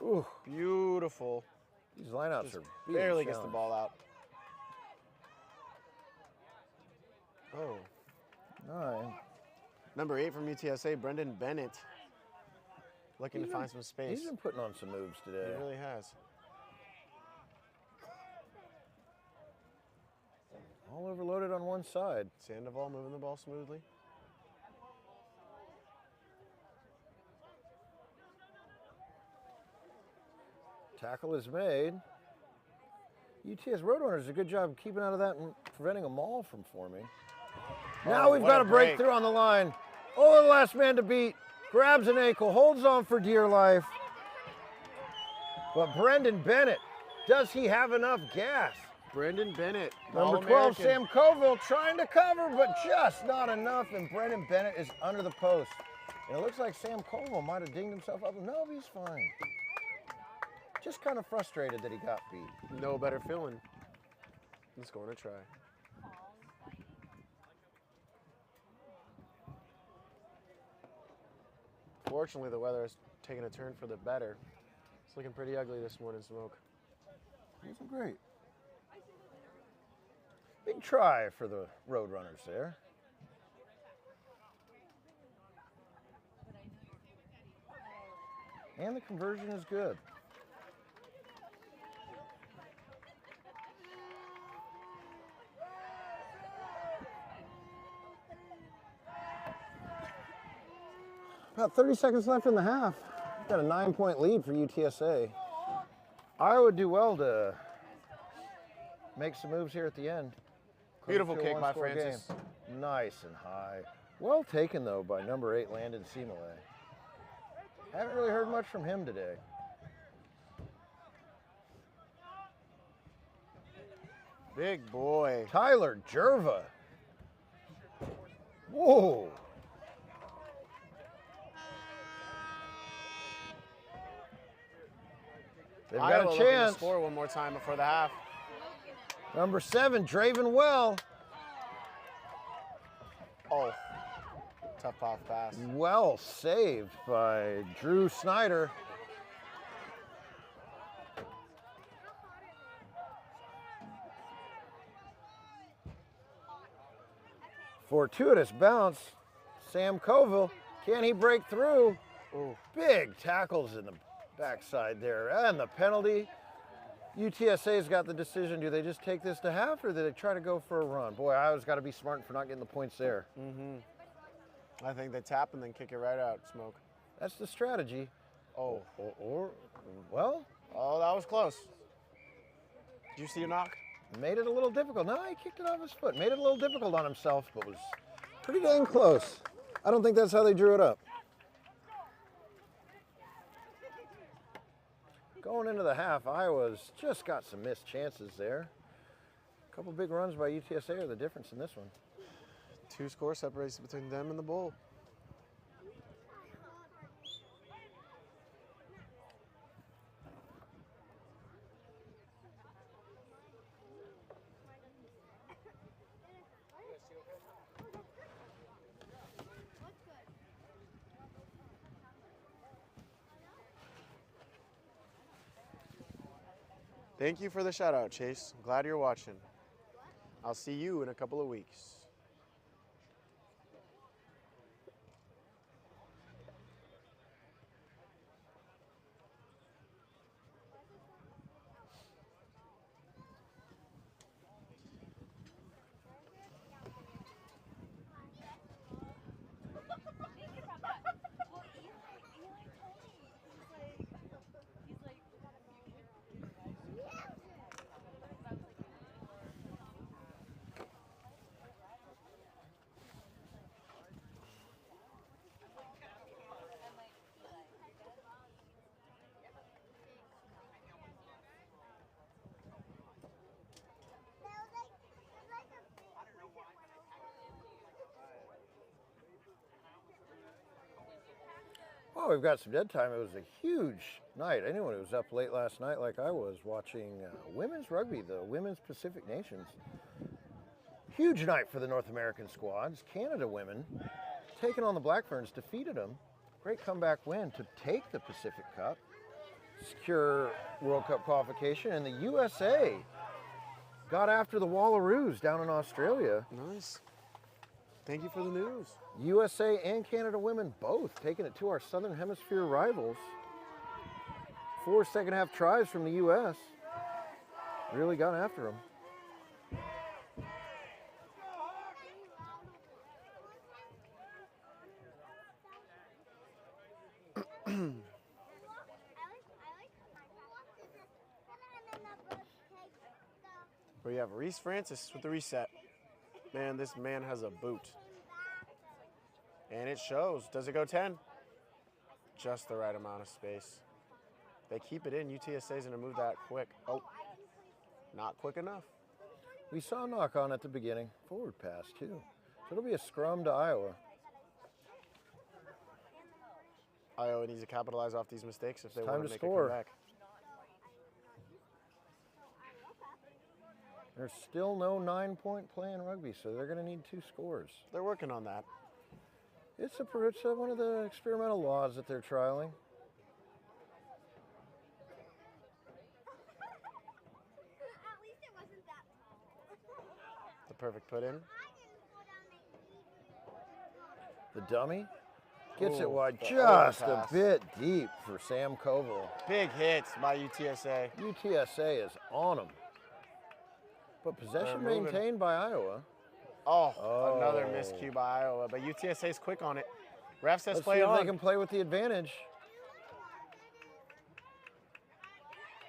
Ooh, Beautiful. these lineouts Just are being barely gets the challenged. ball out. Oh. 9. Number 8 from UTSA, Brendan Bennett. Looking to find some space. He's been putting on some moves today. He really has. All overloaded on one side. Sandoval moving the ball smoothly. Tackle is made. UTS Roadrunners does a good job keeping out of that and preventing a maul from forming. Now we've what got a a breakthrough on the line. Oh, the last man to beat. Grabs an ankle, holds on for dear life. But Brendan Bennett, does he have enough gas? Brendan Bennett. Number 12, Sam Colville, trying to cover, but just not enough. And Brendan Bennett is under the post. And it looks like Sam Colville might have dinged himself up. No, he's fine. Just kind of frustrated that he got beat. No better feeling. He's going to try. Fortunately, the weather is taking a turn for the better. It's looking pretty ugly this morning, Smoke. Wasn't great. Big try for the Roadrunners there. And the conversion is good. About 30 seconds left in the half. Got a 9-point lead for UTSA. Iowa would do well to make some moves here at the end. Close Beautiful to a kick by one-score Francis. game. Nice and high. Well taken, though, by number 8, Landon Simile. Haven't really heard much from him today. Big boy. Tyler Jerva. Whoa. They've got Iowa a looking to chance. score one more time before the half. Number 7, Draven Well. Oh, tough off pass. Well saved by Drew Snyder. Fortuitous bounce. Sam Colville. Can he break through? Ooh. Big tackles in the backside there. And the penalty. UTSA's got the decision. Do they just take this to half or do they try to go for a run? Boy, Iowa's got to be smart for not getting the points there. I think they tap and then kick it right out, Smoke. That's the strategy. Oh. Well, Oh, that was close. Did you see a knock? made it a little difficult. No, he kicked it off his foot. Made it a little difficult on himself, but was pretty dang close. I don't think that's how they drew it up. Going into the half, Iowa's just got some missed chances there. A couple big runs by UTSA are the difference in this one. 2 scores separates between them and the Bull. Thank you for the shout out, Chase. I'm glad you're watching. I'll see you in a couple of weeks. Well, we've got some dead time. It was a huge night. Anyone who was up late last night like I was watching women's rugby, the Women's Pacific Nations. Huge night for the North American squads. Canada women taking on the Blackburns, defeated them. Great comeback win to take the Pacific Cup, secure World Cup qualification, and the USA got after the Wallaroos down in Australia. Nice. Thank you for the news. USA and Canada women both taking it to our Southern Hemisphere rivals. 4 second half tries from the US. Really got after them. We have Reese Francis with the reset. Man, this man has a boot. And it shows. Does it go 10? Just the right amount of space. They keep it in. UTSA is going to move that quick. Oh, not quick enough. We saw a knock on at the beginning. Forward pass, too. So it'll be a scrum to Iowa. Iowa needs to capitalize off these mistakes if they It's want time to make to a score. comeback. There's still no 9-point play in rugby, so they're going to need 2 scores. They're working on that. It's one of the experimental laws that they're trialing. The perfect put in. The dummy gets it Ooh, wide, the just a overpass. bit deep for Sam Koval. Big hits by UTSA. UTSA is on them. But possession They're moving. maintained by Iowa. Oh, another Oh. miscue by Iowa, but UTSA's quick on it. Ref says Let's play see if on. they can play with the advantage.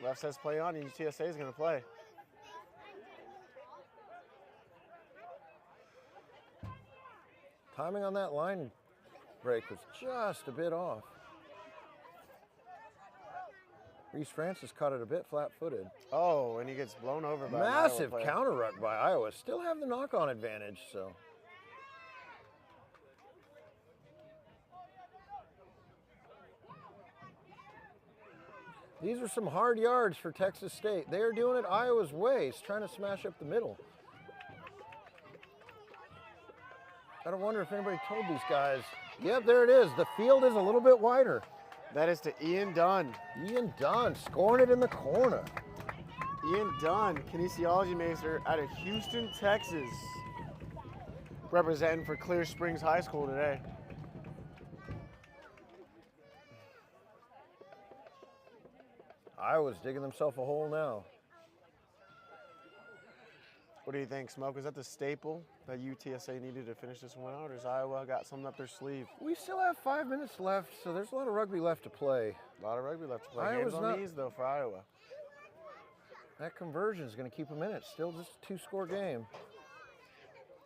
Ref says play on, and UTSA is going to play. Timing on that line break was just a bit off. Reese Francis caught it a bit flat-footed. Oh, and he gets blown over by an Massive Iowa player. counter ruck by Iowa. Still have the knock-on advantage, so. These are some hard yards for Texas State. They are doing it Iowa's way. He's trying to smash up the middle. Gotta wonder if anybody told these guys. Yep, there it is. The field is a little bit wider. That is to Ian Dunn. Ian Dunn scoring it in the corner. Ian Dunn, kinesiology major out of Houston, Texas. Representing for Clear Springs High School today. Iowa's digging themselves a hole now. What do you think, Smoke? Is that the staple that UTSA needed to finish this one out, or has Iowa got something up their sleeve? We still have 5 minutes left, so there's a lot of rugby left to play. A lot of rugby left to play. Iowa's Games on not- these, though, for Iowa. That conversion is going to keep them in it. Still just a 2-score game.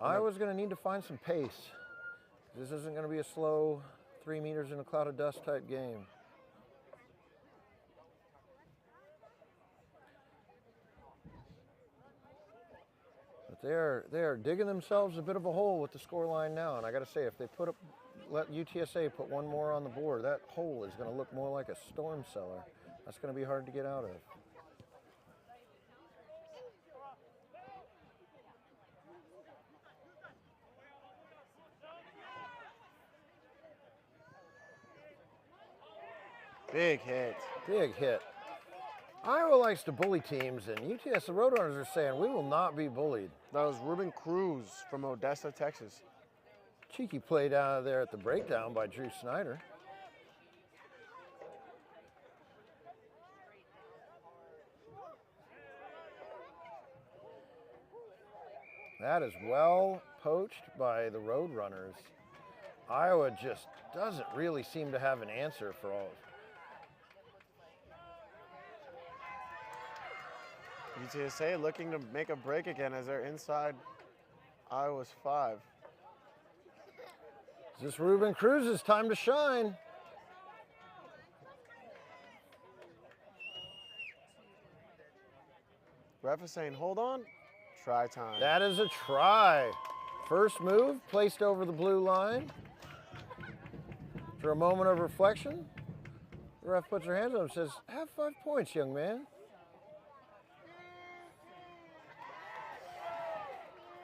Iowa's going to need to find some pace. This isn't going to be a slow 3 meters in a cloud of dust type game. But they are digging themselves a bit of a hole with the scoreline now. And I got to say, if they let UTSA put one more on the board, that hole is going to look more like a storm cellar. That's going to be hard to get out of. Big hit. Big hit. Iowa likes to bully teams, and UTSA Roadrunners are saying we will not be bullied. That was Ruben Cruz from Odessa, Texas. Cheeky play down there at the breakdown by Drew Snyder. That is well poached by the Roadrunners. Iowa just doesn't really seem to have an answer for all. UTSA looking to make a break again as they're inside Iowa's 5. Is this Ruben Cruz's time to shine? Ref is saying, hold on, try time. That is a try. First move placed over the blue line. For a moment of reflection, the ref puts her hands on him and says, have 5 points, young man.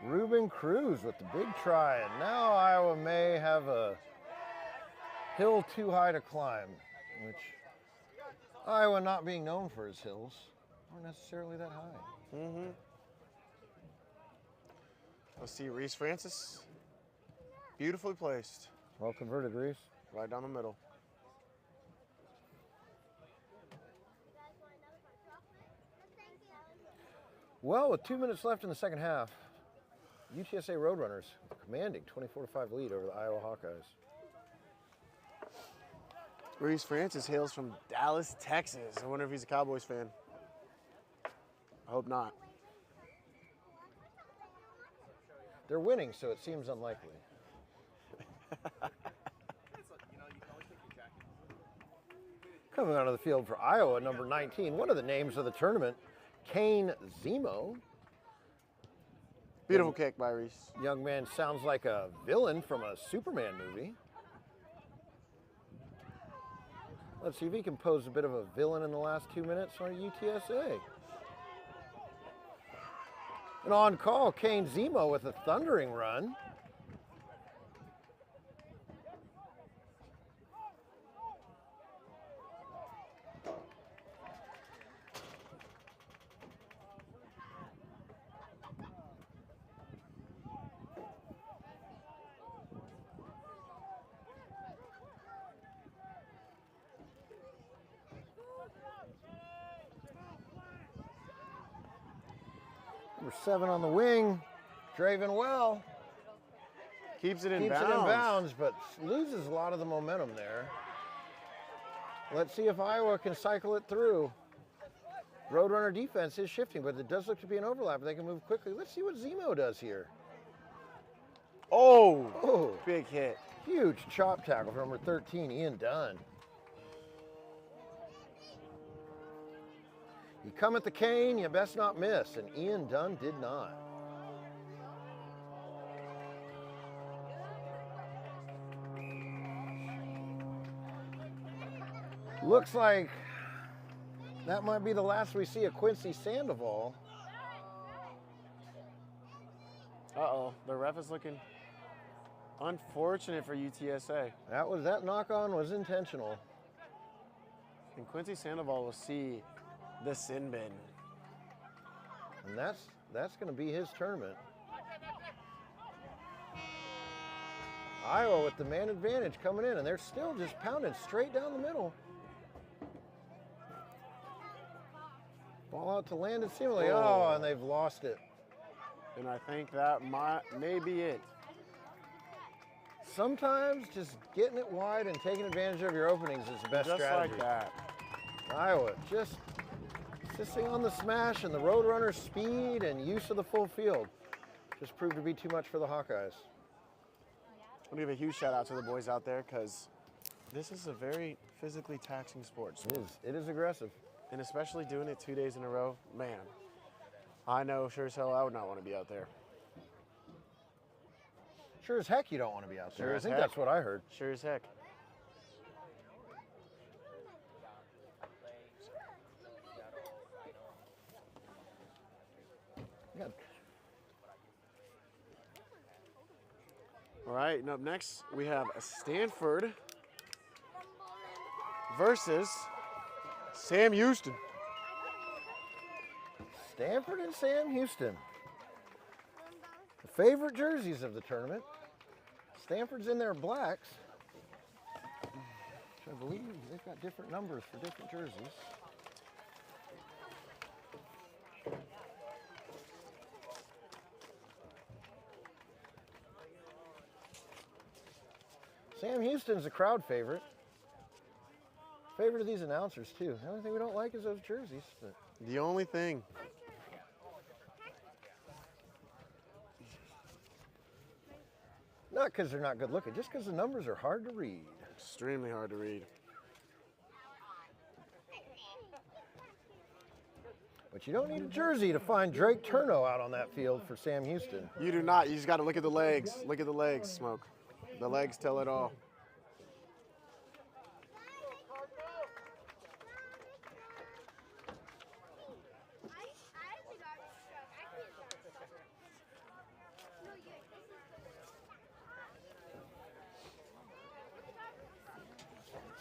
Ruben Cruz with the big try, and now Iowa may have a hill too high to climb, which Iowa, not being known for its hills, aren't necessarily that high. Mm-hmm. Let's see, Reese Francis, beautifully placed. Well converted, Reese. Right down the middle. Well, with 2 minutes left in the second half, UTSA Roadrunners commanding 24-5 lead over the Iowa Hawkeyes. Reese Francis hails from Dallas, Texas. I wonder if he's a Cowboys fan. I hope not. They're winning, so it seems unlikely. Coming out of the field for Iowa, number 19, one of the names of the tournament, Kane Zemo. Beautiful kick by Reese. Young man sounds like a villain from a Superman movie. Let's see if he can pose a bit of a villain in the last 2 minutes on UTSA. And on call, Kane Zemo with a thundering run. Number 7 on the wing, Draven well. Keeps it in Keeps bounds. it in bounds, but loses a lot of the momentum there. Let's see if Iowa can cycle it through. Roadrunner defense is shifting, but it does look to be an overlap. They can move quickly. Let's see what Zemo does here. Oh, big hit. Huge chop tackle from number 13, Ian Dunn. You come at the cane, you best not miss, and Ian Dunn did not. Looks like that might be the last we see of Quincy Sandoval. Uh-oh, the ref is looking unfortunate for UTSA. That knock-on was intentional. And Quincy Sandoval will see the sin bin. And that's going to be his tournament. Iowa with the man advantage coming in, and they're still just pounding straight down the middle. Ball out to Landon seemingly. Oh, and they've lost it. And I think that may be it. Sometimes just getting it wide and taking advantage of your openings is the best Just strategy. like that. Iowa just insisting on the smash, and the Roadrunner speed and use of the full field just proved to be too much for the Hawkeyes. I want to give a huge shout out to the boys out there because this is a very physically taxing sport. So It is aggressive. and especially doing it 2 days in a row, man, I know sure as hell I would not want to be out there. Sure as heck you don't want to be out there. Sure I as think heck. that's what I heard. Sure as heck. Yeah. All right, and up next we have Stanford versus Sam Houston. Stanford and Sam Houston. The favorite jerseys of the tournament. Stanford's in their blacks. Which I believe they've got different numbers for different jerseys. Sam Houston's a crowd favorite. Favorite of these announcers, too. The only thing we don't like is those jerseys. But The only thing. not because they're not good looking, just because the numbers are hard to read. Extremely hard to read. But you don't need a jersey to find Drake Turno out on that field for Sam Houston. You do not. You just got to look at the legs. Look at the legs, Smoke. The legs tell it all.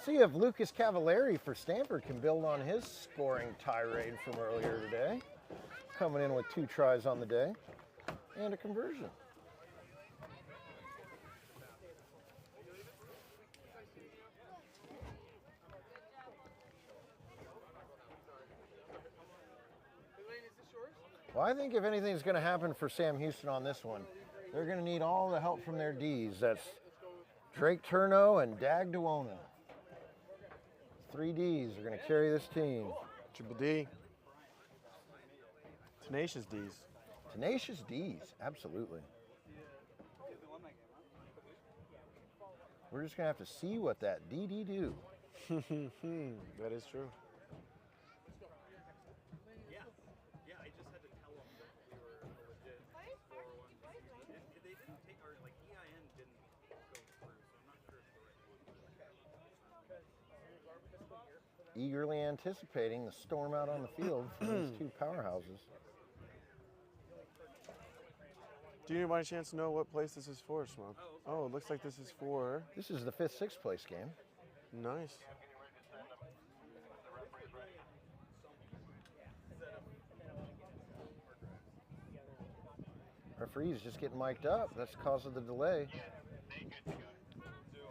See if Lucas Cavallari for Stanford can build on his scoring tirade from earlier today. Coming in with 2 tries on the day and a conversion. Well, I think if anything's going to happen for Sam Houston on this one, they're going to need all the help from their Ds. That's Drake Turno and Dag Duona. 3 Ds are going to carry this team. Triple D. Tenacious D's. Tenacious Ds, absolutely. We're just going to have to see what that DD do. That is true. I just had to tell them that we were a legit 401. They didn't take our, like, EIN didn't go through, so I'm not sure if the right one. Eagerly anticipating the storm out on the field from these 2 powerhouses. Do you by any chance know what place this is for, Smoke? Oh, it looks like this is for... This is the 5th, 6th place game. Nice. Referees just getting mic'd up. That's the cause of the delay.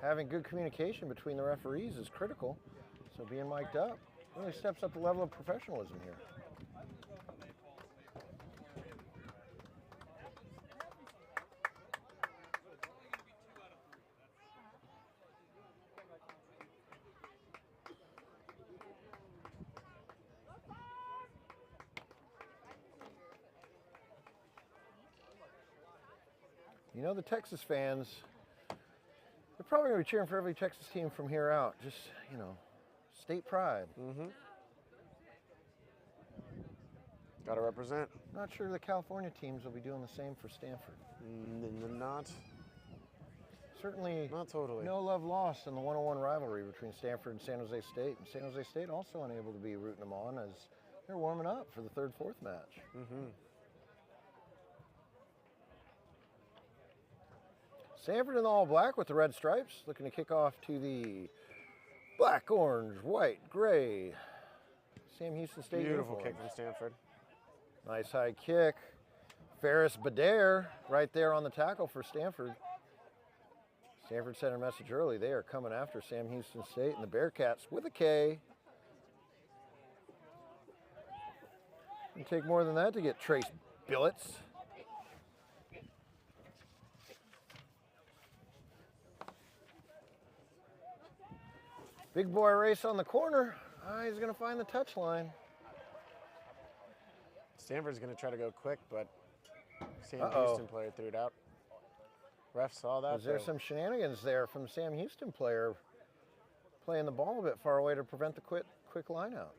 Having good communication between the referees is critical. So being mic'd up really steps up the level of professionalism here. You know, the Texas fans, they're probably going to be cheering for every Texas team from here out. Just, you know, state pride. Mm-hmm. Got to represent. Not sure the California teams will be doing the same for Stanford. Not. Certainly Not totally. no love lost in the 101 rivalry between Stanford and San Jose State. And San Jose State also unable to be rooting them on as they're warming up for the 3rd, 4th match. Mm-hmm. Stanford in the all black with the red stripes, looking to kick off to the black, orange, white, gray Sam Houston State Beautiful uniforms. kick from Stanford. Nice high kick. Ferris Badair right there on the tackle for Stanford. Stanford sent a message early. They are coming after Sam Houston State and the Bearcats with a K. It'll take more than that to get Trace Billets. Big boy race on the corner. He's going to find the touch line. Stanford's going to try to go quick, but Sam Uh-oh. Houston player threw it out. Ref saw that. Was there though. some shenanigans there from Sam Houston player playing the ball a bit far away to prevent the quick line out?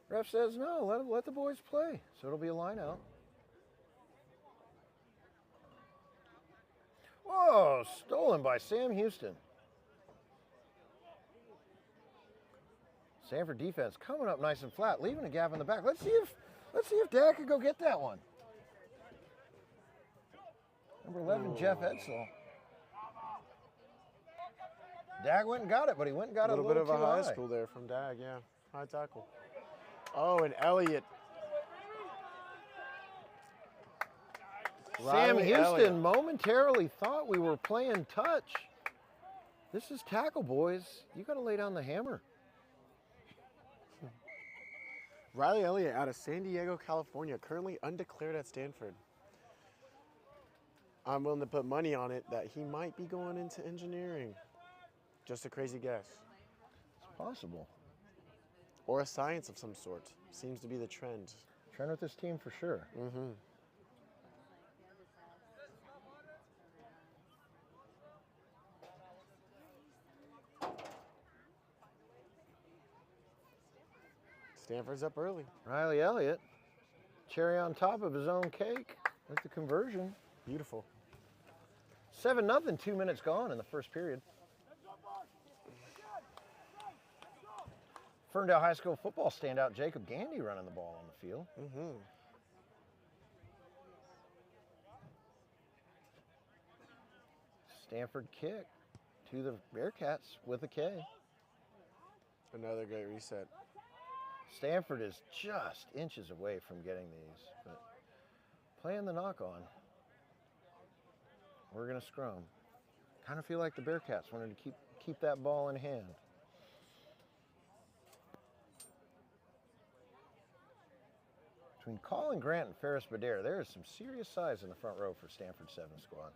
Ref says no, let the boys play. So it'll be a line out. Whoa, stolen by Sam Houston. Stanford defense coming up nice and flat, leaving a gap in the back. Let's see if Dak could go get that one. Number 11, Jeff Edsel. Dag went and got it, but he went and got A it little bit of a too high school there from Dag, yeah. High tackle. Oh, and Elliott. Sam Riley Houston Elliott. momentarily thought we were playing touch. This is tackle, boys. You got to lay down the hammer. Riley Elliott out of San Diego, California, currently undeclared at Stanford. I'm willing to put money on it that he might be going into engineering. Just a crazy guess. It's possible. Or a science of some sort. Seems to be the trend. Trend with this team for sure. Mm-hmm. Stanford's up early. Riley Elliott, cherry on top of his own cake with the conversion. Beautiful. 7-0, 2 minutes gone in the first period. Ferndale High School football standout Jacob Gandy running the ball on the field. Mm-hmm. Stanford kick to the Bearcats with a K. Another great reset. Stanford is just inches away from getting these, but playing the knock on. We're gonna scrum. Kind of feel like the Bearcats wanted to keep that ball in hand. Between Colin Grant and Ferris Badair, there is some serious size in the front row for Stanford 7 squad.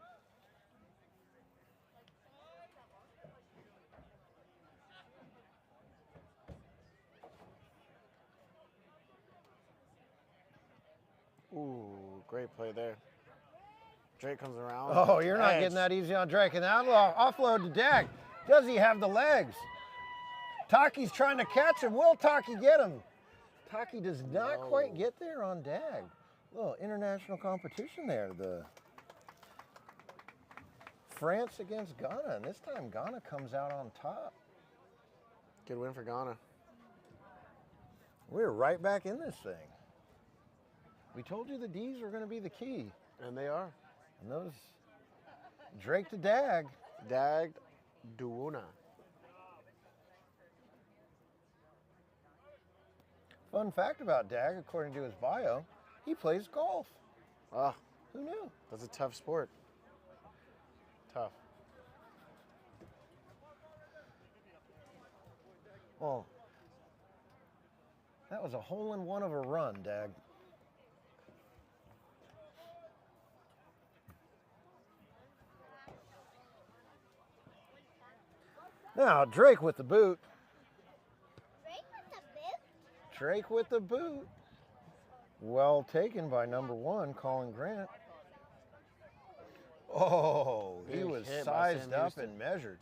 Ooh, great play there. Drake comes around. Oh, you're not Edge. getting that easy on Drake. And the offload to Dag. Does he have the legs? Taki's trying to catch him. Will Taki get him? Taki does not quite get there on Dag. Little international competition there. The France against Ghana. And this time Ghana comes out on top. Good win for Ghana. We're right back in this thing. We told you the D's were going to be the key. And they are. And those, Drake to Dag. Dag D1AA. Fun fact about Dag, according to his bio, he plays golf. Ah, Who knew? that's a tough sport. Tough. Well, that was a hole-in-one of a run, Dag. Now, Drake with the boot. Drake with the boot. Well taken by number 1, Colin Grant. Oh, he Big was hit by sized Sam up Houston. and measured.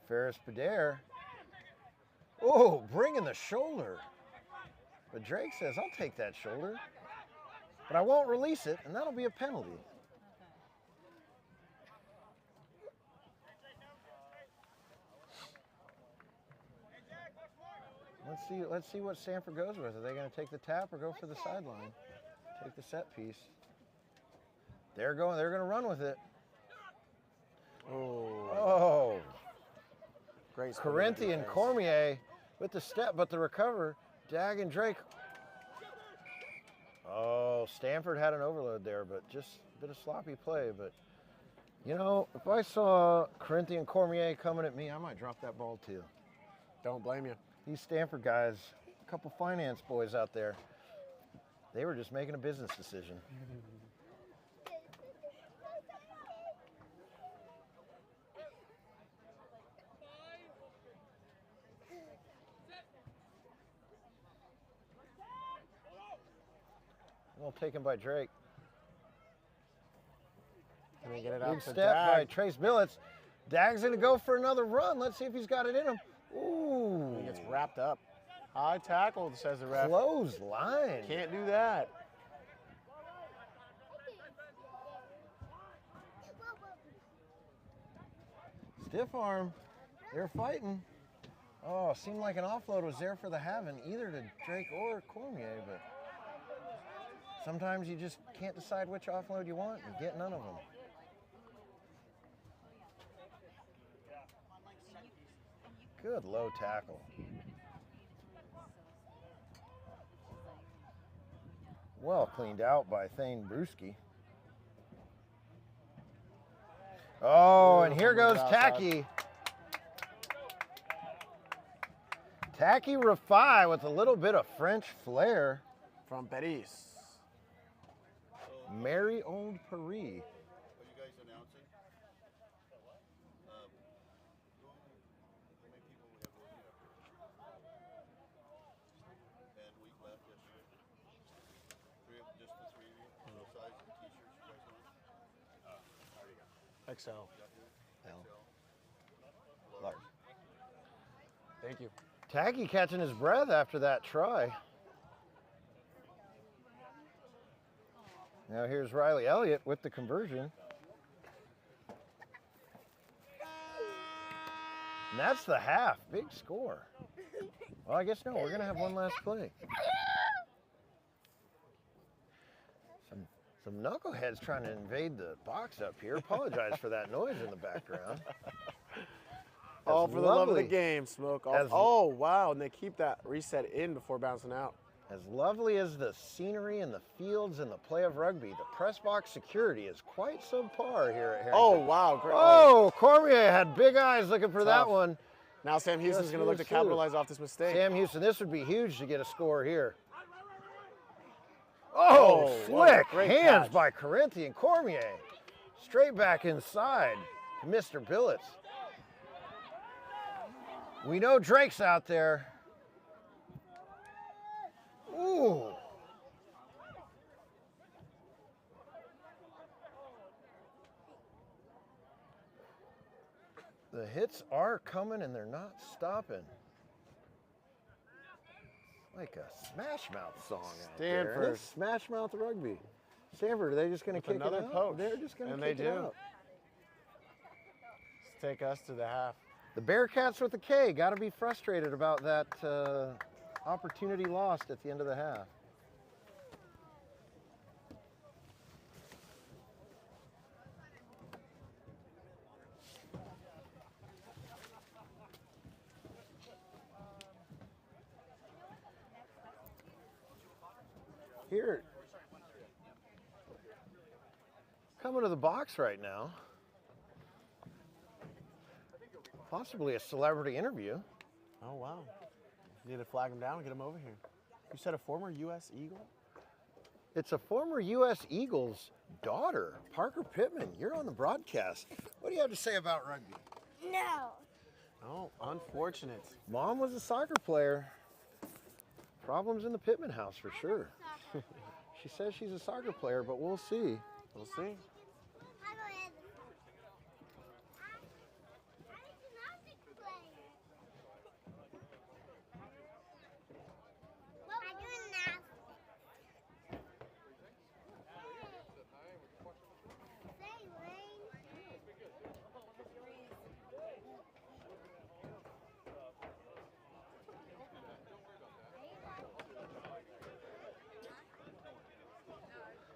Ferris Badair. Oh, bringing the shoulder. But Drake says, I'll take that shoulder, but I won't release it, and that'll be a penalty. Let's see what Stanford goes with. Are they going to take the tap or go for the sideline? Take the set piece. They're going to run with it. Oh. Great. Corinthian Cormier with the step, but the recover. Dag and Drake. Oh, Stanford had an overload there, but just a bit of sloppy play. But, you know, if I saw Corinthian Cormier coming at me, I might drop that ball too. Don't blame you. These Stanford guys, a couple finance boys out there, they were just making a business decision. Well taken by Drake. Can they get it out Big to step by Dag? Trace Billets. Dag's going to go for another run. Let's see if he's got it in him. Ooh. He gets wrapped up. High tackle, says the ref. Close line. Can't do that. Stiff arm. They're fighting. Oh, seemed like an offload was there for the having, either to Drake or Cormier, but Sometimes you just can't decide which offload you want and get none of them. Good low tackle. Well cleaned out by Thane Brewski. Oh, and here goes Tacky. Tacky Rafai with a little bit of French flair. From Paris. Merry old Paris. Are you guys announcing? How many people we have working out here? And week left yesterday. Just the three of you? What size of t-shirts you guys want? XL. Large. Thank you. Tacky catching his breath after that try. Now here's Riley Elliott with the conversion. And that's the half. Big score. Well, I guess no. We're going to have one last play. Some knuckleheads trying to invade the box up here. Apologize for that noise in the background. All for the love of the game, Smoke. Oh, wow. And they keep that reset in before bouncing out. As lovely as the scenery and the fields and the play of rugby, the press box security is quite subpar here at Harrington. Oh, wow. Great. Oh, Cormier had big eyes looking for that one. Now Sam Houston's going to look to capitalize off this mistake. Sam Houston, this would be huge to get a score here. Oh, flick. Hands by Corinthian Cormier. Straight back inside to Mr. Billets. We know Drake's out there. Ooh. The hits are coming and they're not stopping. Like a Smash Mouth song out there. Stanford. Smash Mouth rugby. Stanford, are they just going to kick another it out? poach. They're just going to And kick they it do. out. Let's take us to the half. The Bearcats with the K got to be frustrated about that opportunity lost at the end of the half. Here, coming to the box right now. Possibly a celebrity interview. Oh, wow. Need to flag him down and get him over here. You said a former U.S. Eagle? It's a former U.S. Eagles daughter, Parker Pittman. You're on the broadcast. What do you have to say about rugby? No. Oh, unfortunate. Mom was a soccer player. Problems in the Pittman house for sure. She says she's a soccer player, but we'll see. We'll see.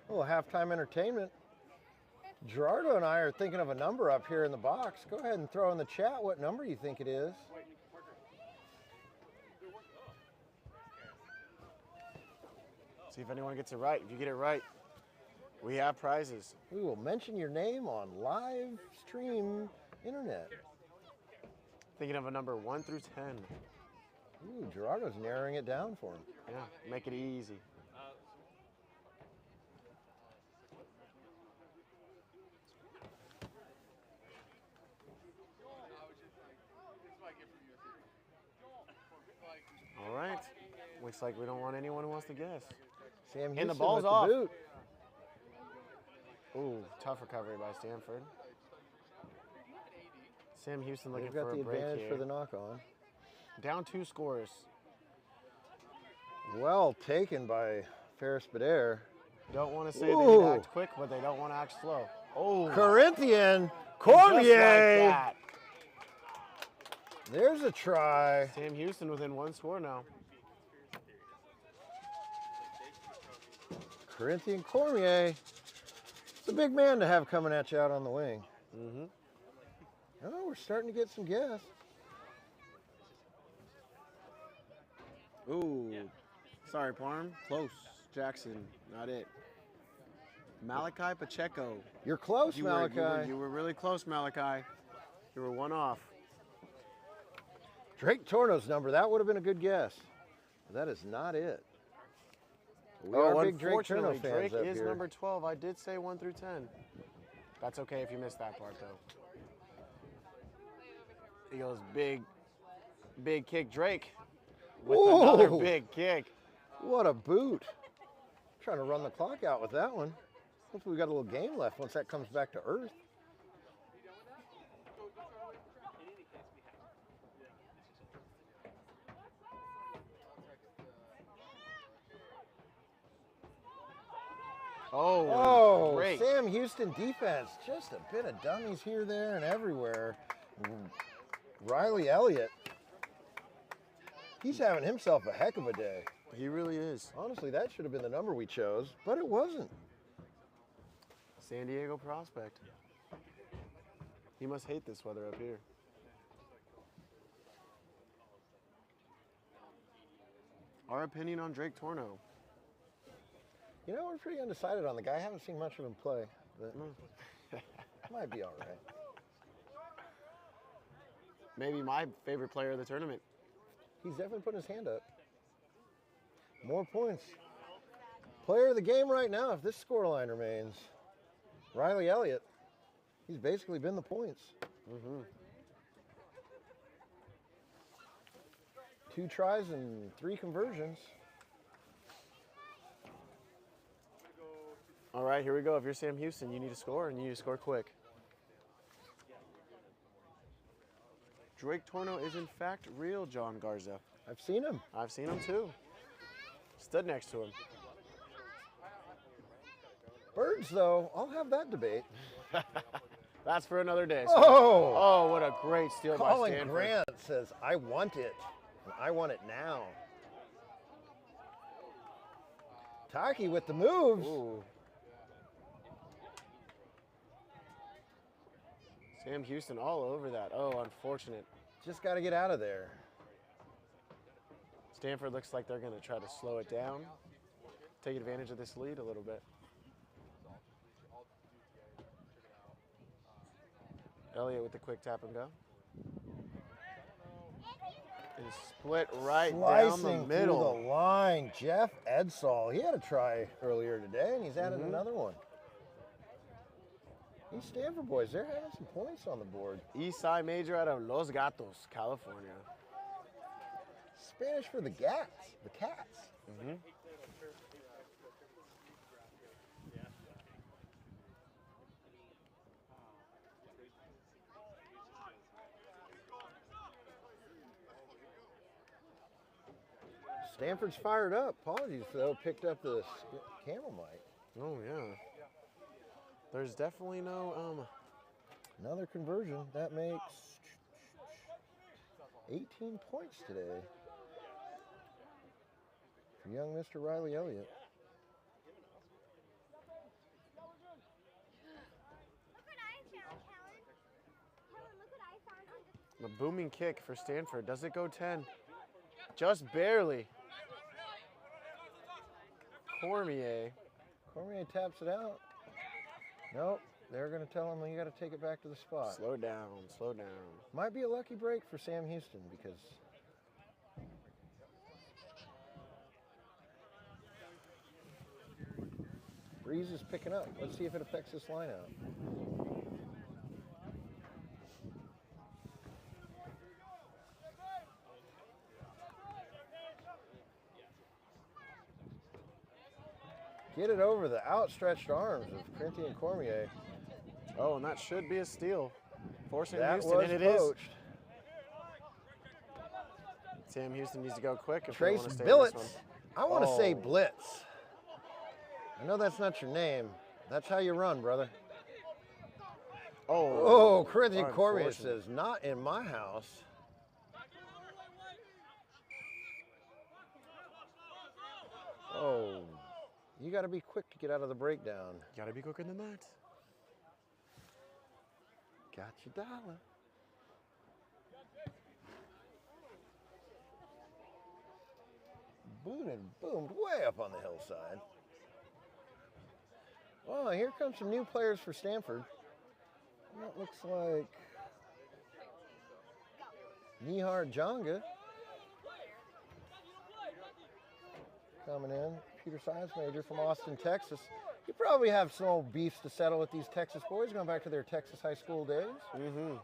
A little halftime entertainment. Gerardo and I are thinking of a number up here in the box. Go ahead and throw in the chat what number you think it is. See if anyone gets it right. If you get it right, we have prizes. We will mention your name on live stream internet. Thinking of a number 1 through 10. Ooh, Gerardo's narrowing it down for him. Yeah, make it easy. All right. Looks like we don't want anyone who wants to guess. Sam Houston And the ball's with off. the boot. Ooh, tough recovery by Stanford. Sam Houston looking They've got for the a break advantage here. for the knock-on. Down 2 scores. Well taken by Ferris Badair. Don't want to say they need to act quick, but they don't want to act slow. Oh, Corinthian just Cormier. like that. There's a try. Sam Houston within 1 score now. Corinthian Cormier. It's a big man to have coming at you out on the wing. Mm-hmm. Oh, we're starting to get some gas. Ooh. Sorry, Parm. Close. Jackson. Not it. Malachi Pacheco. You're close, You Malachi. were really close, Malachi. You were one off. Drake Torno's number, that would have been a good guess. But that is not it. We are big Drake Torno unfortunately, fans Drake up is here. number 12. I did say 1 through 10. That's okay if you missed that part, though. He goes big kick, Drake. With another Whoa. big kick. What a boot. Trying to run the clock out with that one. Hopefully we got a little game left once that comes back to earth. Oh, great. Sam Houston defense. Just a bit of dummies here, there, and everywhere. Riley Elliott. He's having himself a heck of a day. He really is. Honestly, that should have been the number we chose, but it wasn't. San Diego prospect. He must hate this weather up here. Our opinion on Drake Torno. You know, we're pretty undecided on the guy. I haven't seen much of him play, but might be all right. Maybe my favorite player of the tournament. He's definitely putting his hand up. More points. Player of the game right now, if this scoreline remains. Riley Elliott. He's basically been the points. Mm-hmm. 2 tries and 3 conversions. All right, here we go. If you're Sam Houston, you need to score, and you need to score quick. Drake Torno is in fact real, John Garza. I've seen him. I've seen him too. Stood next to him. Birds, though, I'll have that debate. That's for another day. So. Oh! Oh, what a great steal by Colin Stanford. Grant says, I want it. And I want it now. Taki with the moves. Ooh. Sam Houston all over that. Oh, unfortunate. Just got to get out of there. Stanford looks like they're going to try to slow it down, take advantage of this lead a little bit. Elliott with the quick tap and go. And split right down the middle. Through the line. Jeff Edsall. He had a try earlier today, and he's added another one. These Stanford boys, they're having some points on the board. Eastside Major out of Los Gatos, California. Spanish for the Gats, the Cats. Mm-hmm. Stanford's fired up. Apologies, though, picked up the camel mic. Oh, yeah. There's definitely no, Another conversion. That makes 18 points today for young Mr. Riley Elliott. a booming kick for Stanford. Does it go 10? Just barely. Cormier. Cormier taps it out. Nope, they're going to tell him you got to take it back to the spot. Slow down, slow down. Might be a lucky break for Sam Houston because breeze is picking up. Let's see if it affects this lineup. Get it over the outstretched arms of Corinthian Cormier. Oh, and that should be a steal for Sam That Houston, was and it poached. is. Sam Houston needs to go quick if they Trace want to stay Billets. in this I want to say Oh. Blitz. I know that's not your name. That's how you run, brother. one. Oh, Corinthian Cormier unfortunate. says, not in my house. Oh, You got to be quick to get out of the breakdown. Gotta be quicker than that. Got your dollar. Booted, boomed way up on the hillside. Oh, here comes some new players for Stanford. That looks like Nihar Jonga coming in. Computer science major from Austin, Texas. You probably have some old beefs to settle with these Texas boys going back to their Texas high school days. Mm-hmm.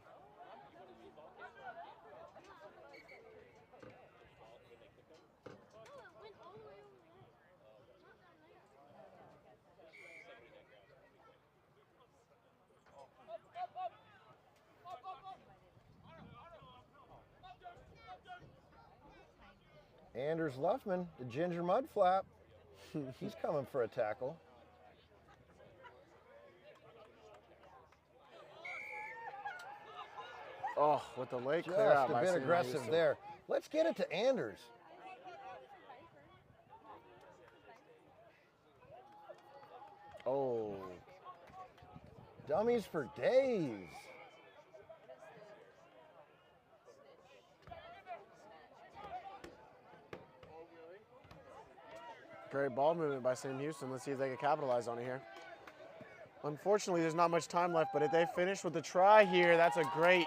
Anders Luffman, the ginger mud flap. He's coming for a tackle. Oh, with the leg Just clear out a by bit Sam aggressive Houston. there. Let's get it to Anders. Oh. Dummies for days. Great ball movement by Sam Houston. Let's see if they can capitalize on it here. Unfortunately, there's not much time left, but if they finish with the try here, that's a great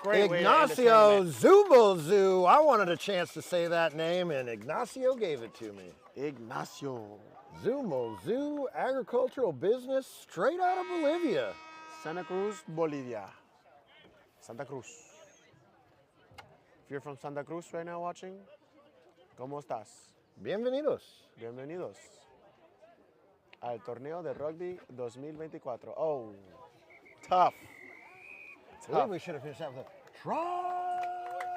way to end the Ignacio tournament. Zubozu. I wanted a chance to say that name, and Ignacio gave it to me. Ignacio. Zumozu agricultural business straight out of Bolivia. Santa Cruz, Bolivia. Santa Cruz. If you're from Santa Cruz right now watching, ¿cómo estás? Bienvenidos. Bienvenidos al torneo de rugby 2024. Oh, tough. I believe we should have finished that with a try.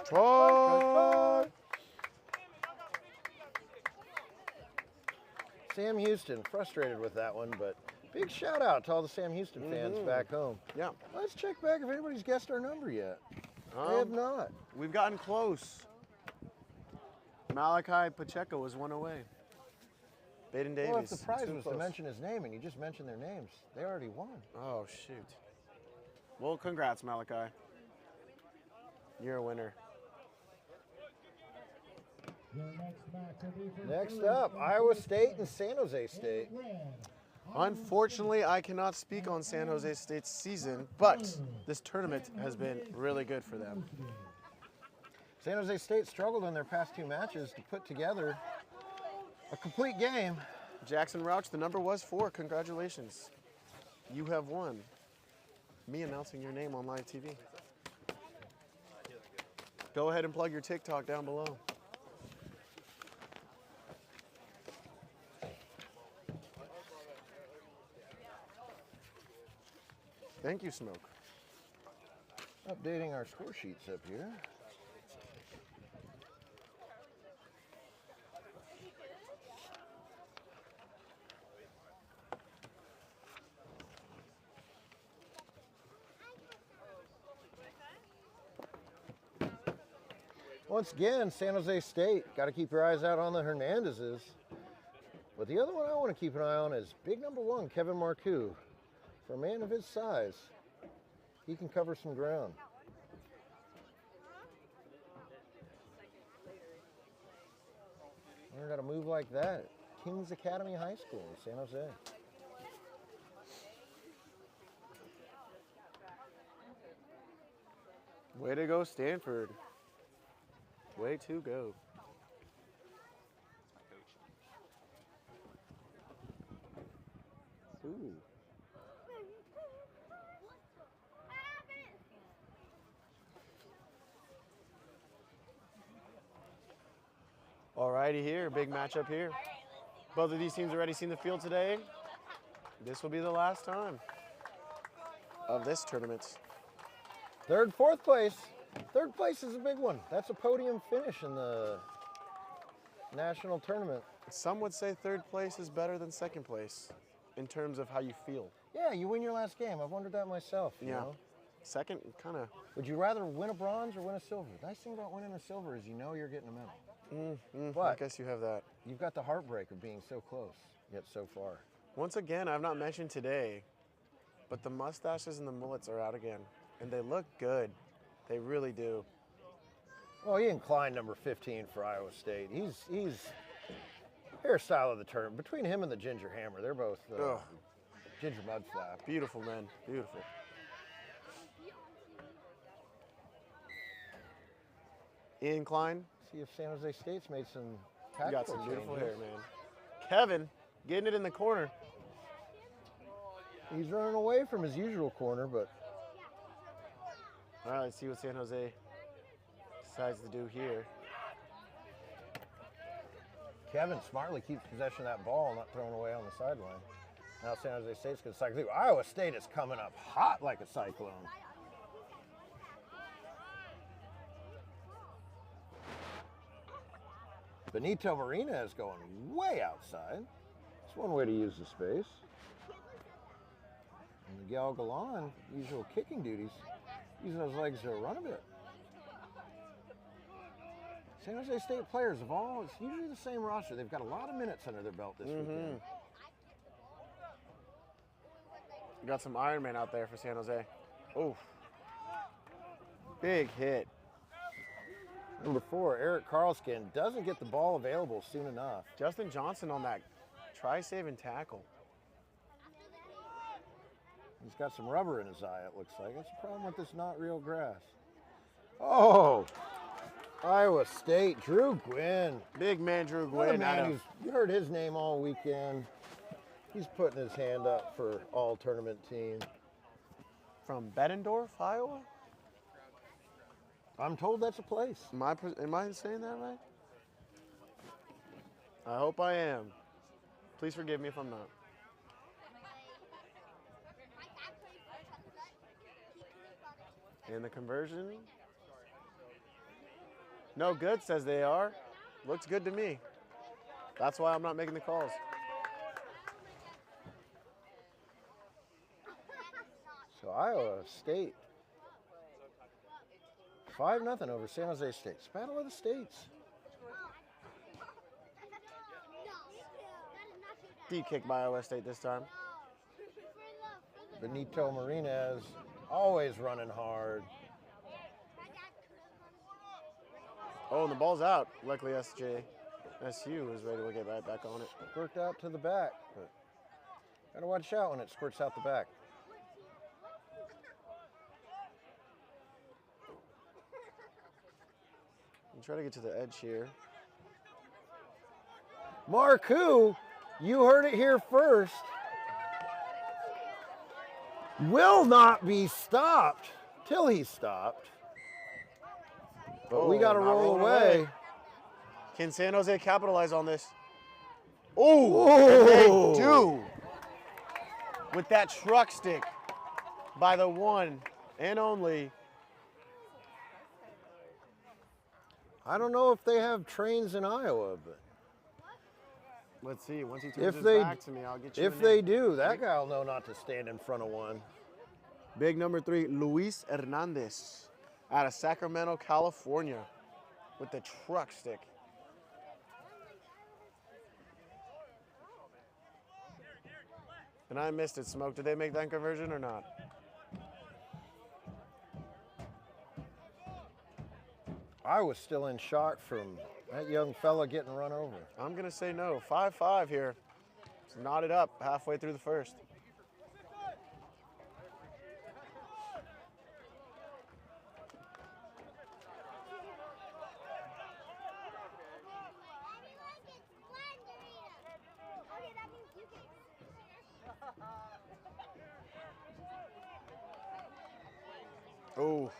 Try. Sam Houston, frustrated with that one, but big shout out to all the Sam Houston fans back home. Yeah. Let's check back if anybody's guessed our number yet. They have not. We've gotten close. Malachi Pacheco was one away. Baden Davies. Well, if the prize too was close. to mention his name and you just mentioned their names, they already won. Oh, shoot. Well, congrats, Malachi. You're a winner. Your next match will be for Next first up, and Iowa third State and place. San Jose State. Red. Unfortunately, I cannot speak on San Jose State's season, but this tournament has been really good for them. San Jose State struggled in their past two matches to put together a complete game. Jackson Rauch, the number was 4. Congratulations. You have won. Me announcing your name on live TV. Go ahead and plug your TikTok down below. Thank you, Smoke. Updating our score sheets up here. Once again, San Jose State, got to keep your eyes out on the Hernandezes. But the other one I want to keep an eye on is big number 1, Kevin Marcoux. For a man of his size, he can cover some ground. Learned how to move like that at Kings Academy High School in San Jose. Way to go, Stanford. Way to go. Ooh. Alrighty here, big matchup here. Both of these teams already seen the field today. This will be the last time of this tournament. Third, fourth place. Third place is a big one. That's a podium finish in the national tournament. Some would say third place is better than second place in terms of how you feel. Yeah, you win your last game. I've wondered that myself, you know? Second, kind of. Would you rather win a bronze or win a silver? The nice thing about winning a silver is you know you're getting a medal. I What? guess you have that. You've got the heartbreak of being so close, yet so far. Once again, I've not mentioned today, but the mustaches and the mullets are out again, and they look good. They really do. Well, Ian Klein, number 15 for Iowa State. He's hairstyle of the tournament. Between him and the Ginger Hammer, they're both Ugh. Ginger Mudflap. Beautiful, man. Beautiful. Ian Klein, See if San Jose State's made some you tactical got some beautiful changes. hair, man. Kevin, getting it in the corner. He's running away from his usual corner, but All right, let's see what San Jose decides to do here. Kevin smartly keeps possession of that ball, not thrown away on the sideline. Now San Jose State's going to cycle through. Iowa State is coming up hot like a cyclone. Benito Marina is going way outside. It's one way to use the space. And Miguel Galan, usual kicking duties, using those legs to run a bit. San Jose State players of all, it's usually the same roster. They've got a lot of minutes under their belt this weekend. We got some Iron Man out there for San Jose. Oof. Big hit. Number 4, Eric Carlskin doesn't get the ball available soon enough. Justin Johnson on that try-save and tackle. He's got some rubber in his eye, it looks like. That's the problem with this not real grass. Oh, Iowa State, Drew Gwynn. Big man Drew What a Gwynn. man who's, you heard his name all weekend. He's putting his hand up for all tournament team. From Bettendorf, Iowa? I'm told that's a place. Am I saying that right? I hope I am. Please forgive me if I'm not. And the conversion? No good, says they are. Looks good to me. That's why I'm not making the calls. So Iowa State, 5-0 over San Jose State. It's Battle of the States. Deep kick by Iowa State this time. Benito Martinez, always running hard. Oh, and the ball's out. Luckily, SU is ready to get right back on it. Worked out to the back, but gotta watch out when it squirts out the back. And try to get to the edge here. Marcoux, you heard it here first, will not be stopped till he's stopped. But we got to not roll rolling away. Can San Jose capitalize on this? Oh, they do. With that truck stick by the one and only. I don't know if they have trains in Iowa, but Let's see. Once he turns if his they back to me, I'll get you. if a they name. do, that guy will know not to stand in front of one. Big number 3, Luis Hernandez, out of Sacramento, California, with the truck stick. And I missed it, Smoke. Did they make that conversion or not? I was still in shock from that young fella getting run over. I'm going to say no. 5-5 here. It's knotted up halfway through the first. Oh.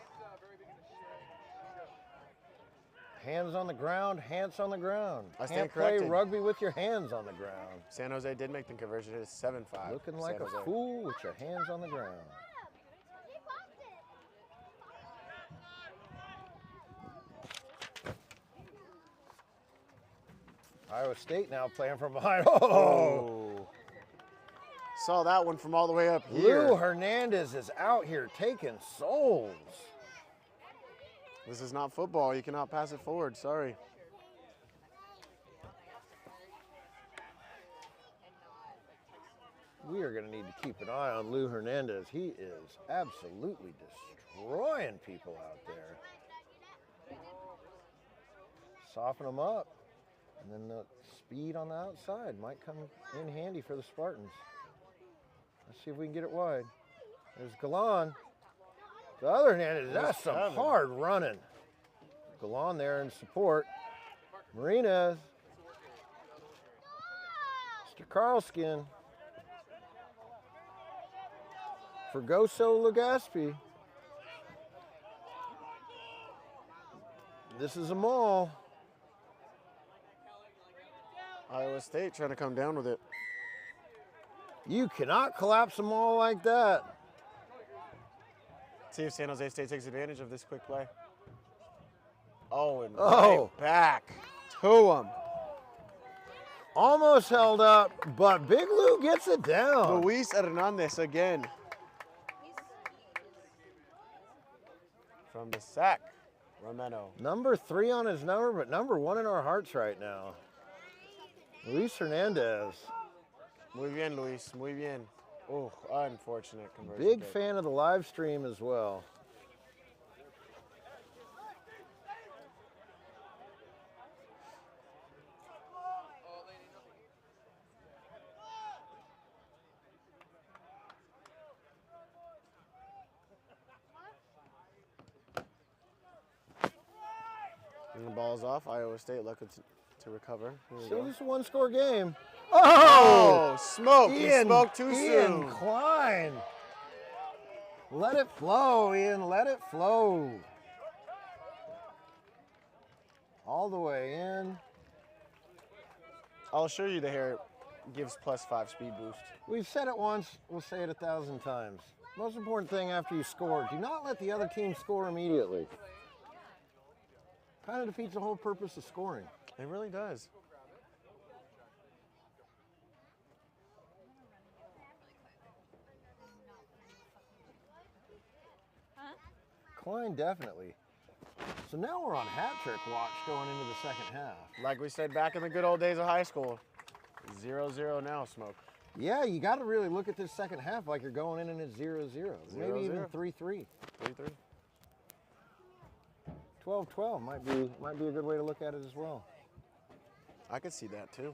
Hands on the ground, hands on the ground. I stand Can't play corrected. rugby with your hands on the ground. San Jose did make the conversion. It is 7-5. Looking like San a Jose. fool with your hands on the ground. Iowa State now playing from behind. Oh! Saw that one from all the way up here. Lou Hernandez is out here taking souls. This is not football. You cannot pass it forward. Sorry. We are going to need to keep an eye on Lou Hernandez. He is absolutely destroying people out there. Soften them up. And then the speed on the outside might come in handy for the Spartans. Let's see if we can get it wide. There's Galan. The other Hernandez, that's some hard running. Galan there in support. Marina's. Mr. Carlskin. Fergoso Legaspi. This is a maul. Iowa State trying to come down with it. You cannot collapse a maul like that. See if San Jose State takes advantage of this quick play. Oh, and Oh. right back to him. Almost held up, but Big Lou gets it down. Luis Hernandez again. From the sack, Romano. Number 3 on his number, but number 1 in our hearts right now. Luis Hernandez. Muy bien, Luis, muy bien. Oh, unfortunate conversion. Big kick. fan of the live stream as well. And the ball's off. Iowa State looking to recover. Here we So go. this is a 1-score game. Oh, smoke. He Ian, spoke too Ian soon. Klein. Let it flow, Ian. Let it flow. All the way in. I'll assure you the hair gives +5 speed boost. We've said it once. We'll say it 1,000 times. Most important thing after you score, do not let the other team score immediately. Kind of defeats the whole purpose of scoring. It really does. Klein definitely. So now we're on hat trick watch going into the second half. Like we said back in the good old days of high school, 0-0 now, Smoke. Yeah, you got to really look at this second half like you're going in and it's 0-0. Maybe even 3-3. 3-3. 12-12 might be a good way to look at it as well. I could see that too.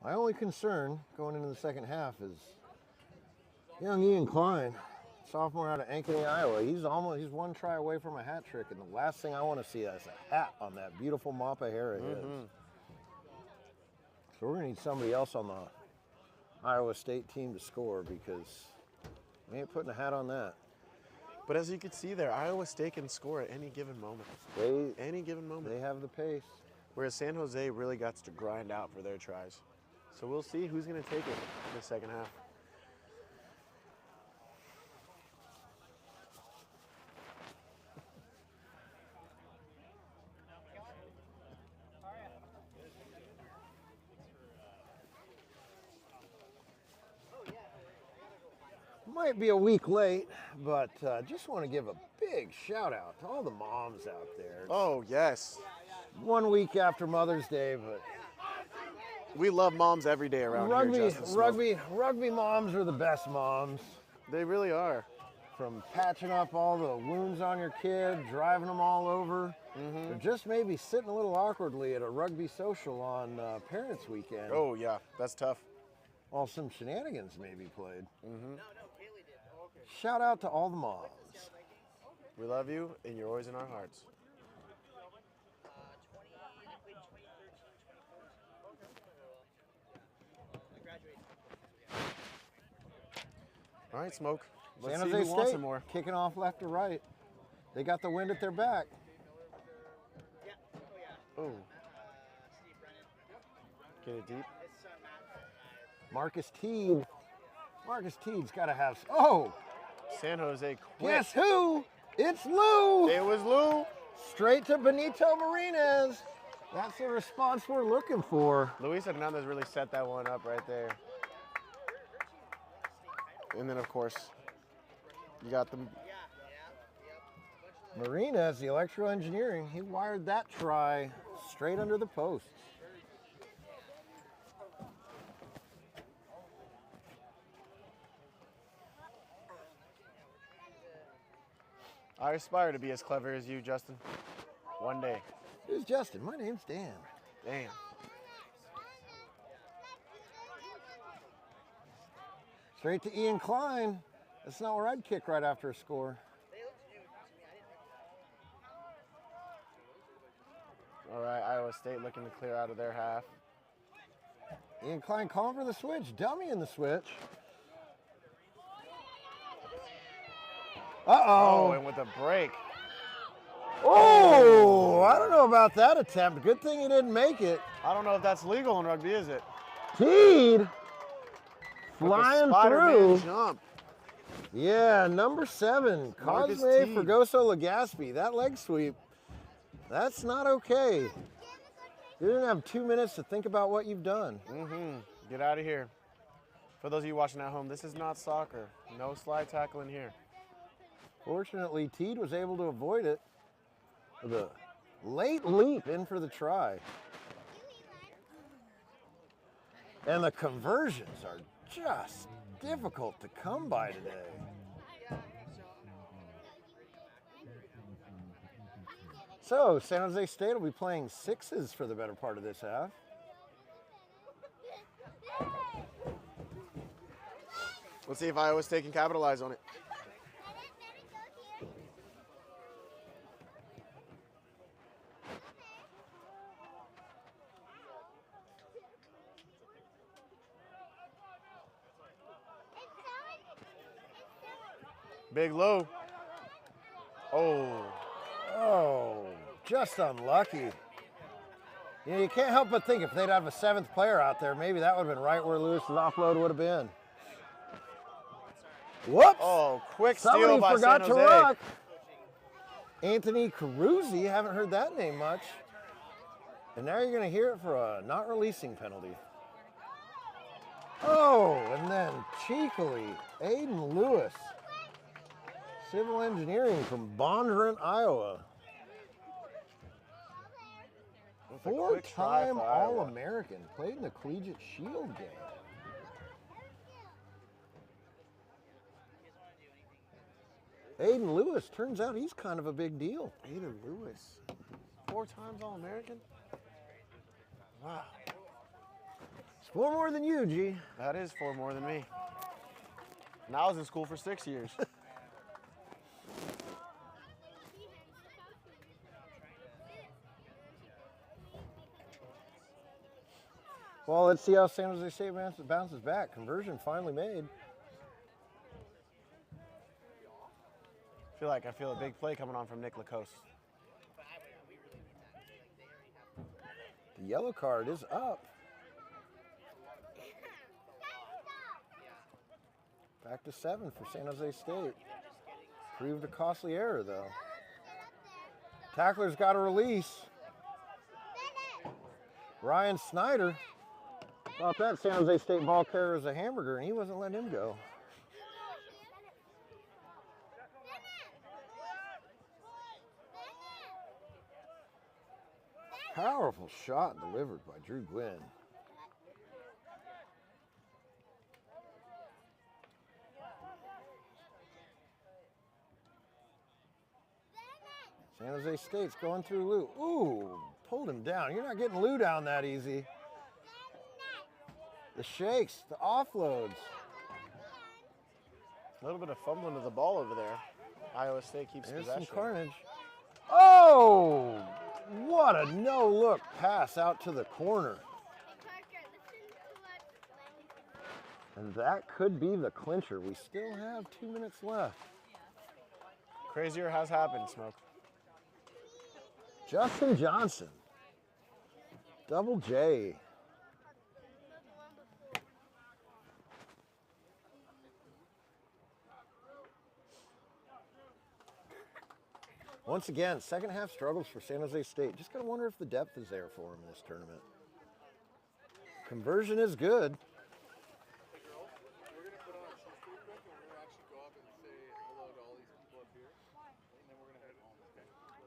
My only concern going into the second half is young Ian Klein, sophomore out of Ankeny, Iowa. He's one try away from a hat trick, and the last thing I want to see is a hat on that beautiful mop of hair of his. So we're gonna need somebody else on the Iowa State team to score because we ain't putting a hat on that. But as you can see there, Iowa State can score at any given moment. Any given moment. They have the pace. Whereas San Jose really got to grind out for their tries. So we'll see who's going to take it in the second half. Might be a week late, but just want to give a big shout out to all the moms out there. Oh, yes. 1 week after Mother's Day, but we love moms every day around here, Justin Smoke. rugby moms are the best moms. They really are. From patching up all the wounds on your kid, driving them all over, or just maybe sitting a little awkwardly at a rugby social on Parents' Weekend. Oh, yeah, that's tough. While some shenanigans may be played. Shout out to all the moms. We love you, and you're always in our hearts. All right, Smoke. Let's San see Jose who wants State it more. kicking off left to right. They got the wind at their back. Oh. Get it deep. Marcus Teed. Marcus Teed's got to have. Oh! San Jose quit. Guess who? It's Lou! It was Lou. Straight to Benito Martinez. That's the response we're looking for. Luis Hernandez really set that one up right there. And then, of course, you got them. Martinez, the electrical engineering, he wired that try straight under the posts. I aspire to be as clever as you, Justin. One day. Who's Justin? My name's Dan. Damn. Straight to Ian Klein. That's not where I'd kick right after a score. All right, Iowa State looking to clear out of their half. Ian Klein calling for the switch. Dummy in the switch. Oh, Uh-oh. and with a break. Oh, I don't know about that attempt. Good thing he didn't make it. I don't know if that's legal in rugby, is it? Teed. With the Flying Spider-Man through. jump. Yeah, number 7, Marcus Cosme Teed. Fergoso Legaspi. That leg sweep, that's not okay. You didn't have 2 minutes to think about what you've done. Get out of here. For those of you watching at home, this is not soccer. No slide tackle in here. Fortunately, Teed was able to avoid it with a late leap in for the try. And the conversions are just difficult to come by today. So, San Jose State will be playing 6s for the better part of this half. Let's see if Iowa State can capitalize on it. Big low. Oh. Oh, just unlucky. You know, you can't help but think if they'd have a 7th player out there, maybe that would have been right where Lewis's offload would have been. Whoops! Oh, quick Somebody steal by forgot San to Jose. ruck. Anthony Caruzzi, haven't heard that name much. And now you're going to hear it for a not releasing penalty. Oh, and then cheekily, Aiden Lewis. Civil engineering from Bondurant, Iowa. With a quick try 4-time for Iowa. All-American. Played in the Collegiate Shield game. Aiden Lewis, turns out he's kind of a big deal. Aiden Lewis. 4 times All-American? Wow. It's 4 more than you, G. That is 4 more than me. And I was in school for 6 years. Well, let's see how San Jose State bounces back. Conversion finally made. I feel a big play coming on from Nick Lacoste. The yellow card is up. Back to 7 for San Jose State. Proved a costly error, though. Tackler's got a release. Ryan Snyder thought that San Jose State ball carrier was a hamburger, and he wasn't letting him go. Powerful shot delivered by Drew Gwynn. San Jose State's going through Lou. Ooh, pulled him down. You're not getting Lou down that easy. The shakes, the offloads. A little bit of fumbling of the ball over there. Iowa State keeps There's possession. some carnage. Oh, what a no-look pass out to the corner. And that could be the clincher. We still have 2 minutes left. Crazier has happened, Smoke. Justin Johnson, Double J. Once again, second half struggles for San Jose State. Just gotta wonder if the depth is there for them in this tournament. Conversion is good.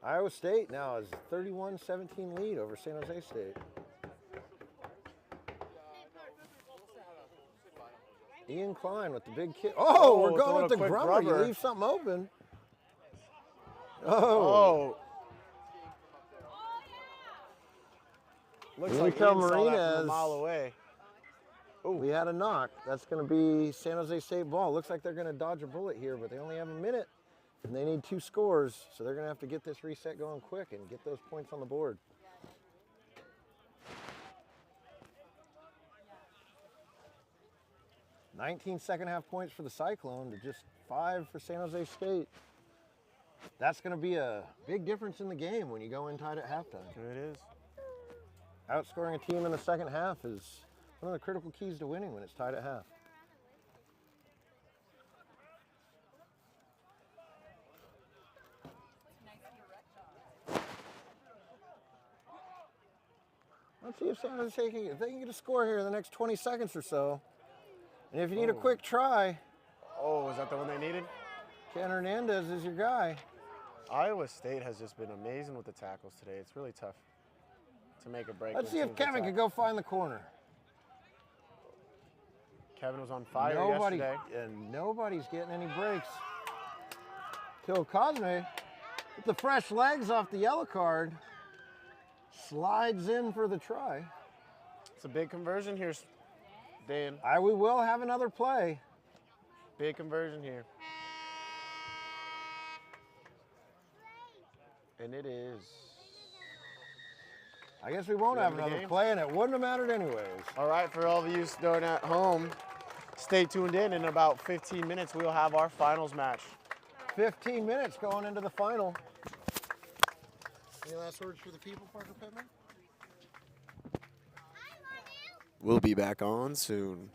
Iowa State now has a 31-17 lead over San Jose State. Ian Klein with the big kick. Oh, we're going with the grubber. You leave something open. Oh. Looks Here like come Ian saw that from a Marinas. mile away. We had a knock. That's going to be San Jose State ball. Looks like they're going to dodge a bullet here, but they only have a minute, and they need 2 scores, so they're going to have to get this reset going quick and get those points on the board. "19 second half points for the Cyclone to just 5 for San Jose State." That's going to be a big difference in the game when you go in tied at halftime. It is. Outscoring a team in the second half is one of the critical keys to winning when it's tied at half. Let's see if San Jose can, if they can get a score here in the next 20 seconds or so. And if you need a quick try, Oh, is that the one they needed? Ken Hernandez is your guy. Iowa State has just been amazing with the tackles today. It's really tough to make a break. Let's when see if teams Kevin attack. can go find the corner. Kevin was on fire Nobody, yesterday. and nobody's getting any breaks. Till Cosme, with the fresh legs off the yellow card, slides in for the try. It's a big conversion here, Dan. We will have another play. Big conversion here. And it is. I guess we won't have End of the another game. play, and it wouldn't have mattered anyways. All right, for all of you starting at home, stay tuned in. In about 15 minutes, we'll have our finals match. 15 minutes going into the final. Any last words for the people, Parker Pittman? We'll be back on soon.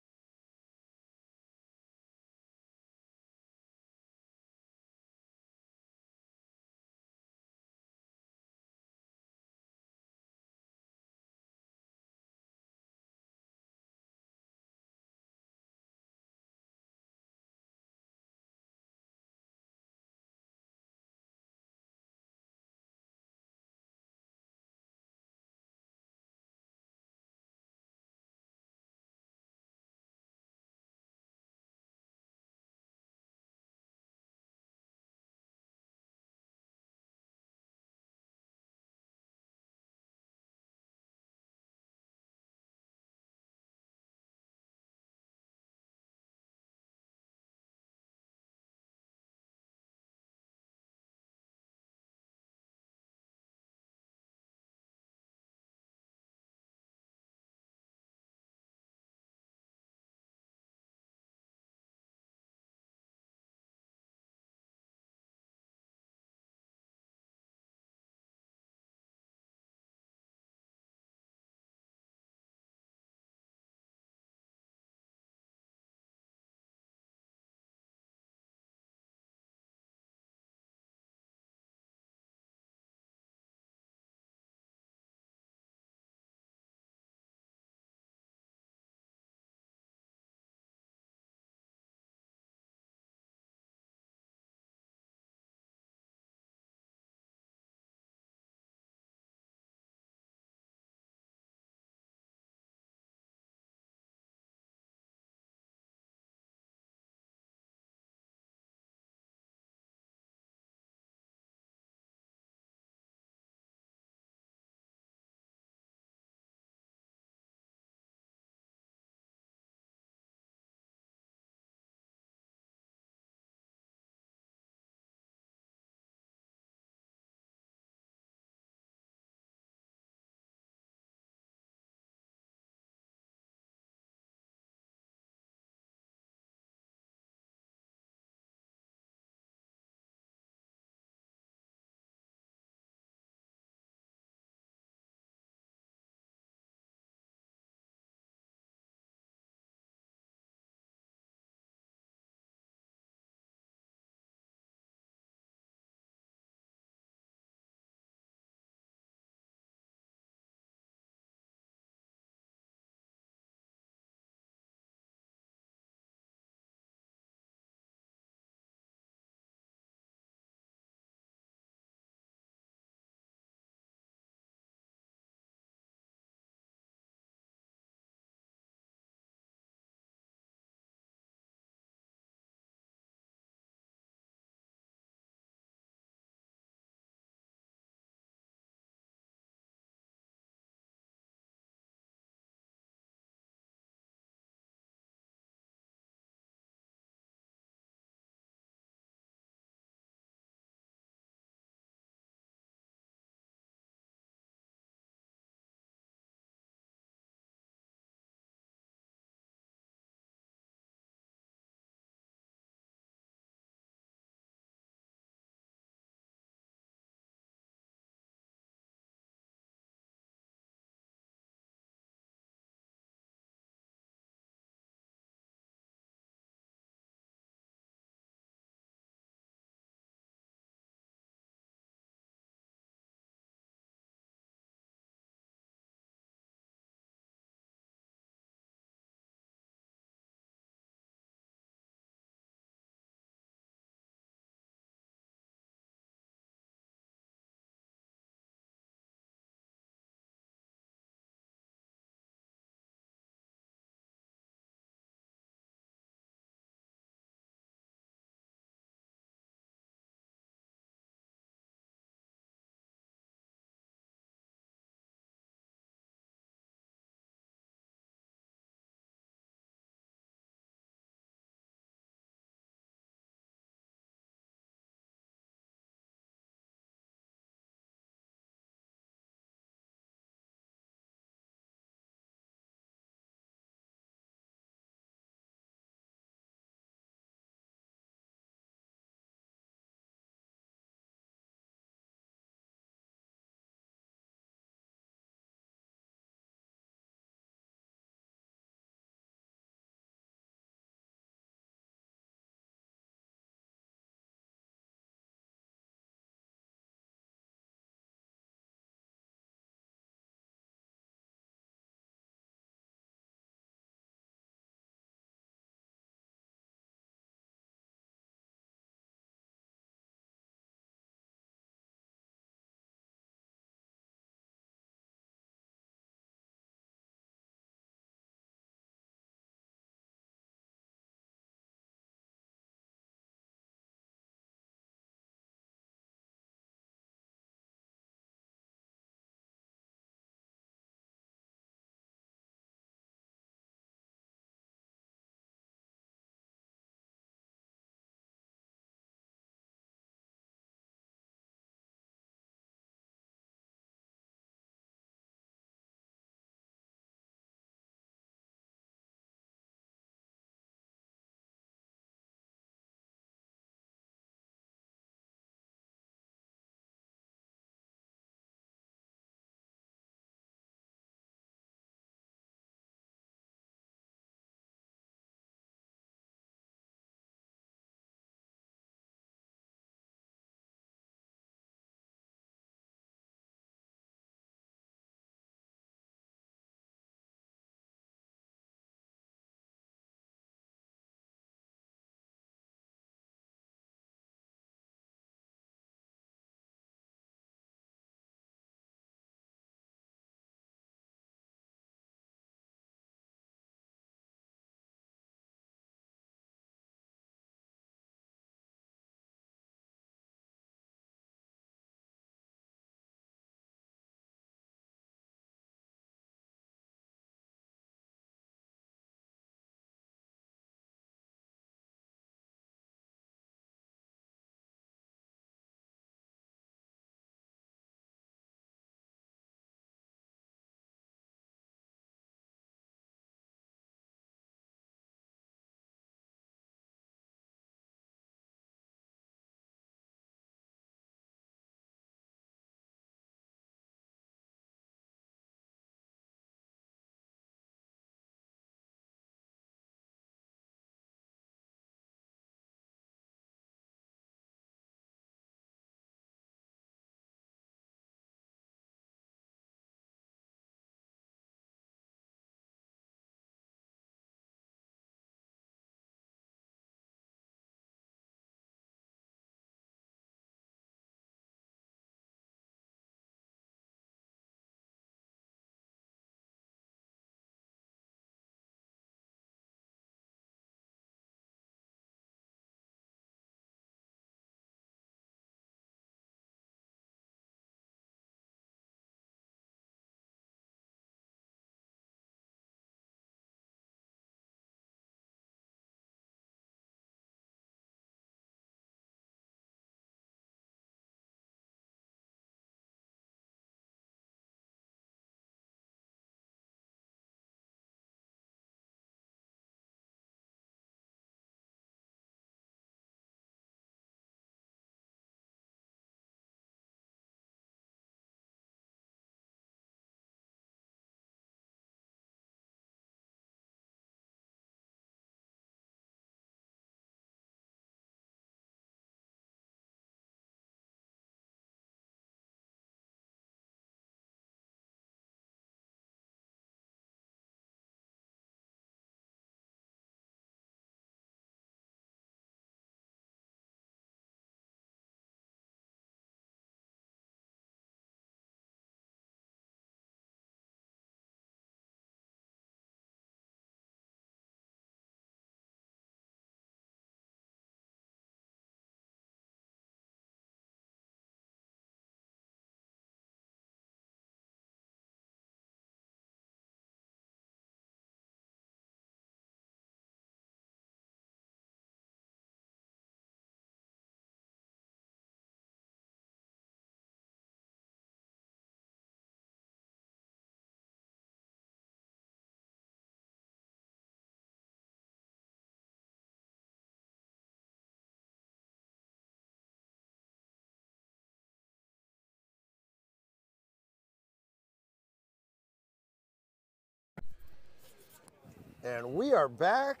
And we are back.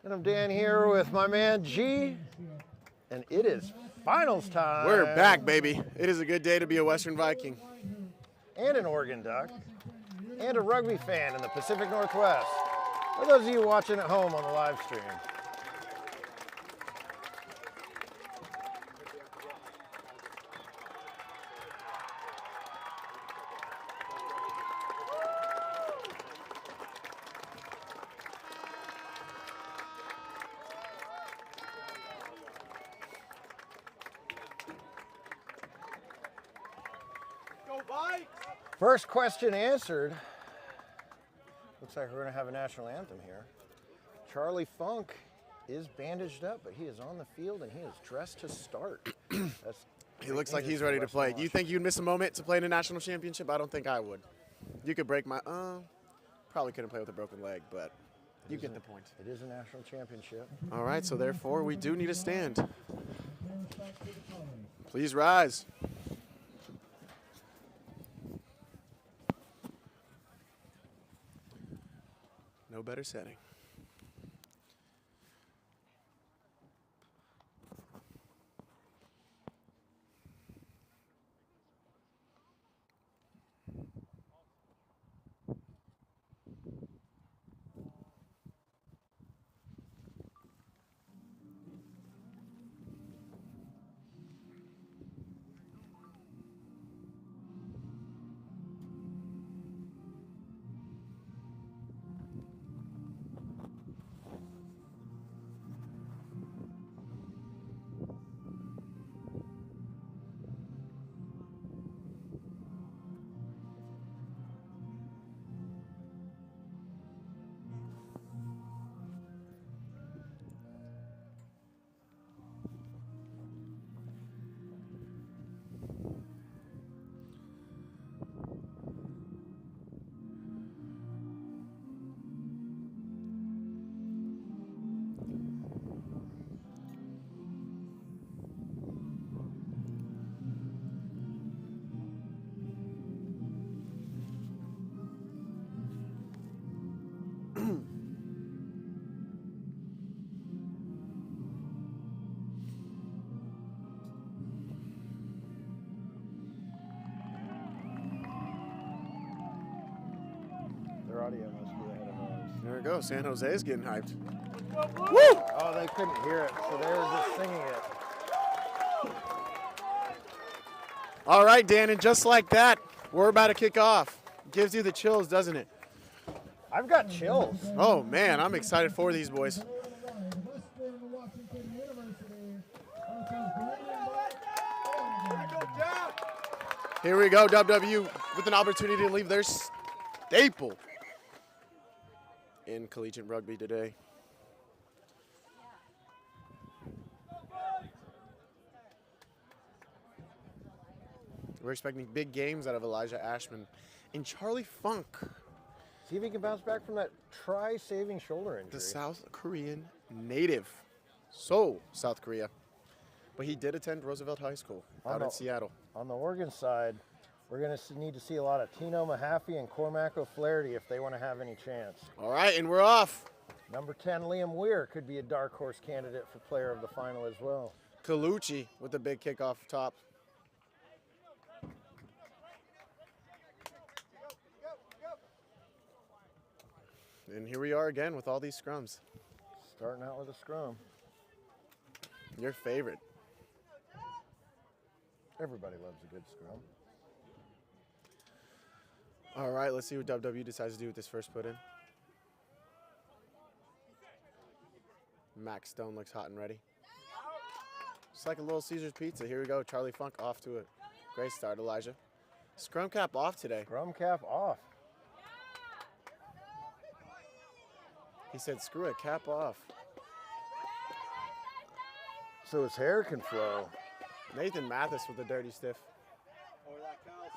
And I'm Dan here with my man G. And it is finals time. We're back, baby. It is a good day to be a Western Viking. And an Oregon Duck. And a rugby fan in the Pacific Northwest. For those of you watching at home on the live stream. First question answered. Looks like we're going to have a national anthem here. Charlie Funk is bandaged up, but he is on the field and he is dressed to start. He looks like he's ready to play. Do you think you'd miss a moment to play in a national championship? I don't think I would. You could break my, probably couldn't play with a broken leg, but you get the point. It is a national championship. All right, so therefore we do need a stand. Please rise. No better setting. Their audio must be ahead of ours. There we go. San Jose is getting hyped. Woo! Oh, they couldn't hear it, so they were just singing it. All right, Dan, and just like that, we're about to kick off. Gives you the chills, doesn't it? I've got chills. Oh, man, I'm excited for these boys. Here we go, WW with an opportunity to leave their staple in collegiate rugby today. We're expecting big games out of Elijah Ashman and Charlie Funk. See if he can bounce back from that try-saving shoulder injury. The South Korean native. Seoul, South Korea. But he did attend Roosevelt High School out in Seattle. On the Oregon side, we're going to need to see a lot of Tino Mahaffey and Cormac O'Flaherty if they want to have any chance. All right, and we're off. Number 10, Liam Weir, could be a dark horse candidate for player of the final as well. Colucci with the big kick off top. And here we are again with all these scrums. Starting out with a scrum. Your favorite. Everybody loves a good scrum. All right, let's see what WW decides to do with this first put in. Max Stone looks hot and ready. Just like a Little Caesar's pizza. Here we go. Charlie Funk off to a great start, Elijah. Scrum cap off today. Scrum cap off. He said, screw it, cap off. So his hair can flow. Nathan Mathis with the dirty stiff. Over that, Kels.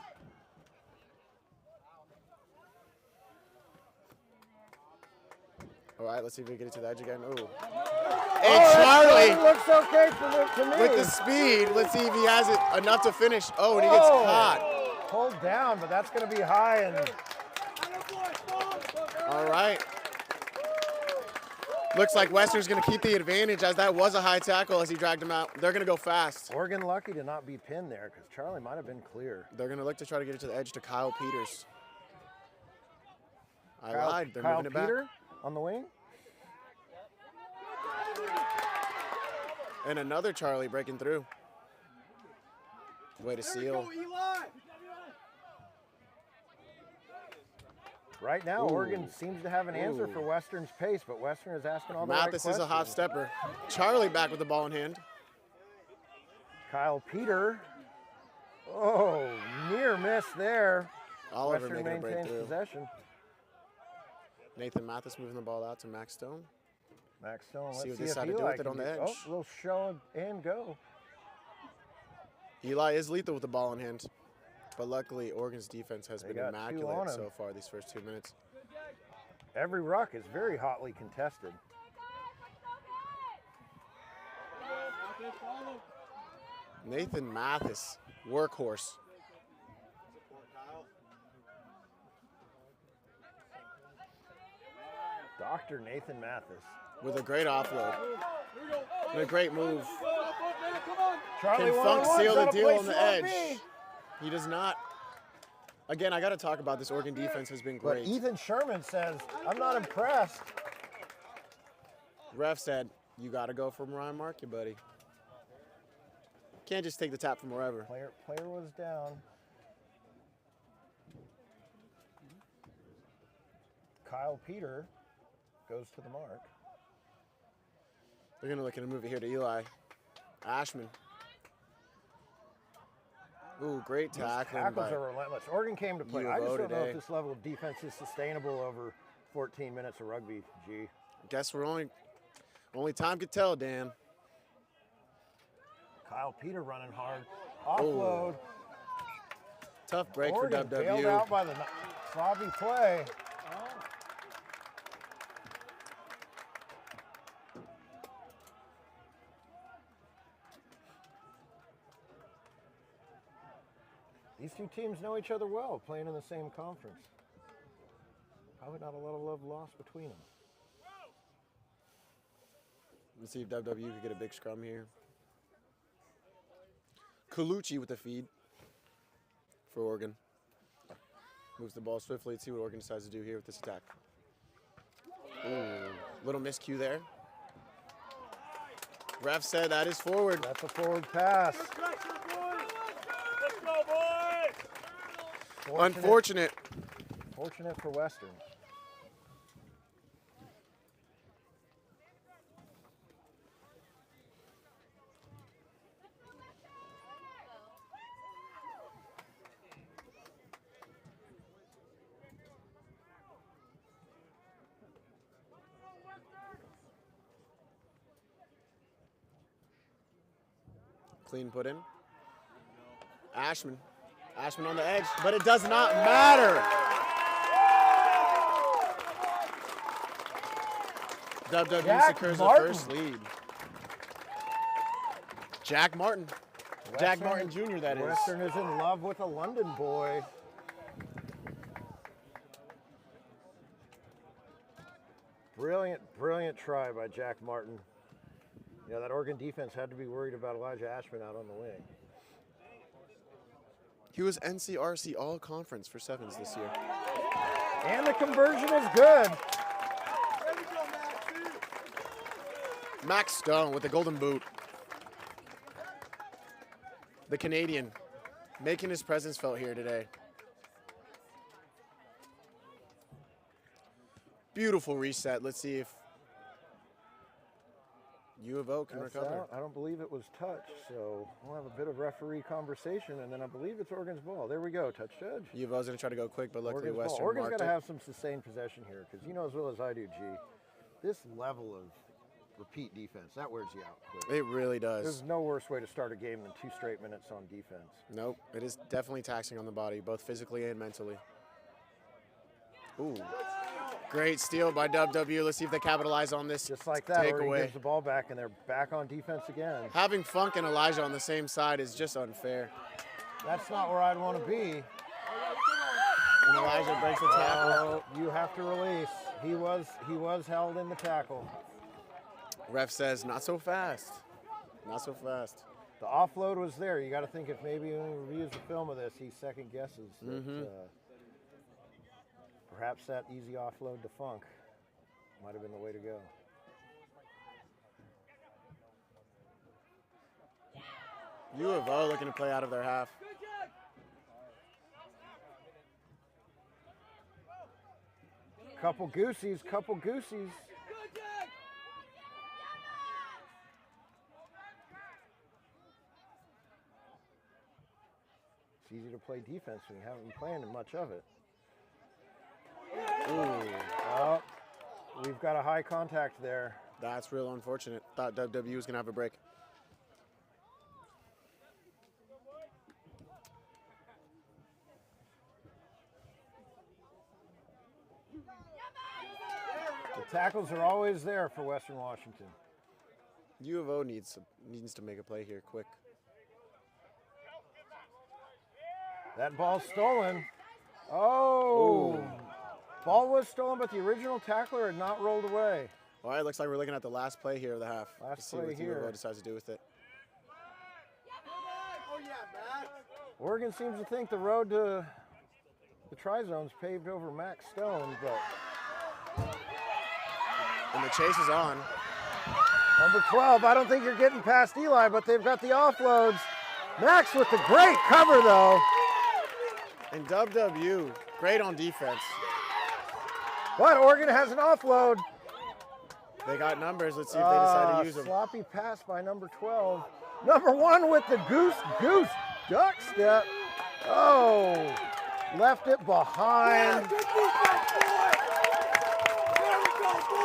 All right, let's see if we get it to the edge again. Ooh. Hey, Charlie. Looks okay to me. With the speed, let's see if he has it enough to finish. Oh, and he gets caught. Hold down, but that's going to be high. And all right. Looks like Western's going to keep the advantage, as that was a high tackle as he dragged him out. They're going to go fast. Oregon lucky to not be pinned there because Charlie might have been clear. They're going to look to try to get it to the edge to Kyle Peters. I Kyle, lied. They're Kyle moving it Peter back. on the wing. And another Charlie breaking through. Way to seal. Right now, Ooh. Oregon seems to have an answer for Western's pace, but Western is asking all the right Mathis questions. is a hot stepper. Charlie back with the ball in hand. Kyle Peter. Oh, near miss there. Oliver Western making a maintains breakthrough. possession. Nathan Mathis moving the ball out to Max Stone. Max Stone, let's See what see they if decide to do Eli with it can on the do- edge. Oh, a little show and go. Eli is lethal with the ball in hand. But luckily, Oregon's defense has They been got two on immaculate him. so far these first 2 minutes. Every ruck is very hotly contested. Nathan Mathis, workhorse. Dr. Nathan Mathis. With a great offload. And a great move. Charlie Can Funk one-on-one, seal the got a deal place on the to edge? be. He does not. Again, I got to talk about this. Oregon defense has been But great. Ethan Sherman says, I'm not impressed. Ref said, you got to go from Ryan Markey, buddy. Can't just take the tap from wherever. Player was down. Kyle Peter goes to the mark. They're going to look at a move it here to Eli. Ashman. Ooh, great These tackling tackles by are relentless. Oregon came to play. U I of just O don't know today. if this level of defense is sustainable over 14 minutes of rugby, G. Guess we're only time could tell, Dan. Kyle Peter running hard. Offload. Tough break Oregon for bailed WW. out by the sloppy play. These two teams know each other well, playing in the same conference. Probably not a lot of love lost between them. Let's see if WW could get a big scrum here. Colucci with the feed for Oregon. Moves the ball swiftly. Let's see what Oregon decides to do here with this attack. Ooh, little miscue there. Ref said that is forward. That's a forward pass. Unfortunate. Fortunate for Western. Clean put in. Ashman. Ashman on the edge, but it does not matter. WW Jack secures Martin. the first lead. Jack Martin. Jack Martin Jr., that is. Western is in love with a London boy. Brilliant, brilliant try by Jack Martin. Yeah, that Oregon defense had to be worried about Elijah Ashman out on the wing. He was NCRC All-Conference for sevens this year. And the conversion is good. Max Stone with the golden boot. The Canadian making his presence felt here today. Beautiful reset. Let's see if U of O can That's recover. out. I don't believe it was touched, so we'll have a bit of referee conversation, and then I believe it's Oregon's ball. There we go, touch judge. U of O's going to try to go quick, but luckily Oregon's ball. Western Oregon's marked got to it. have some sustained possession here, because you know as well as I do, G, this level of repeat defense, that wears you out quick. It really does. There's no worse way to start a game than 2 straight minutes on defense. Nope, it is definitely taxing on the body, both physically and mentally. Ooh, great steal by WW. Let's see if they capitalize on this. Just like that, Oregon takeaway. gives the ball back, and they're back on defense again. Having Funk and Elijah on the same side is just unfair. That's not where I'd want to be. And Elijah breaks the tackle. You have to release. He was held in the tackle. Ref says, not so fast. Not so fast. The offload was there. You got to think if maybe when he reviews the film of this, he second guesses that perhaps that easy offload to Funk might have been the way to go. U of O looking to play out of their half. Couple goosies, couple goosies. It's easy to play defense when you haven't been playing much of it. Ooh. Oh, we've got a high contact there. That's real unfortunate. Thought WW was going to have a break. The tackles are always there for Western Washington. U of O needs to make a play here quick. That ball's stolen. Oh! Ooh. Ball was stolen, but the original tackler had not rolled away. All right, looks like we're looking at the last play here of the half. Last to see play what here. U of O decides to do with it. Oregon seems to think the road to the tri-zone's paved over Max Stone, but And the chase is on. number 12, I don't think you're getting past Eli, but they've got the offloads. Max with the great cover, though. And WW, great on defense. But Oregon has an offload. They got numbers. Let's see if they decide to use them. Sloppy pass by number 12. Number 1 with the goose duck step. Oh, left it behind.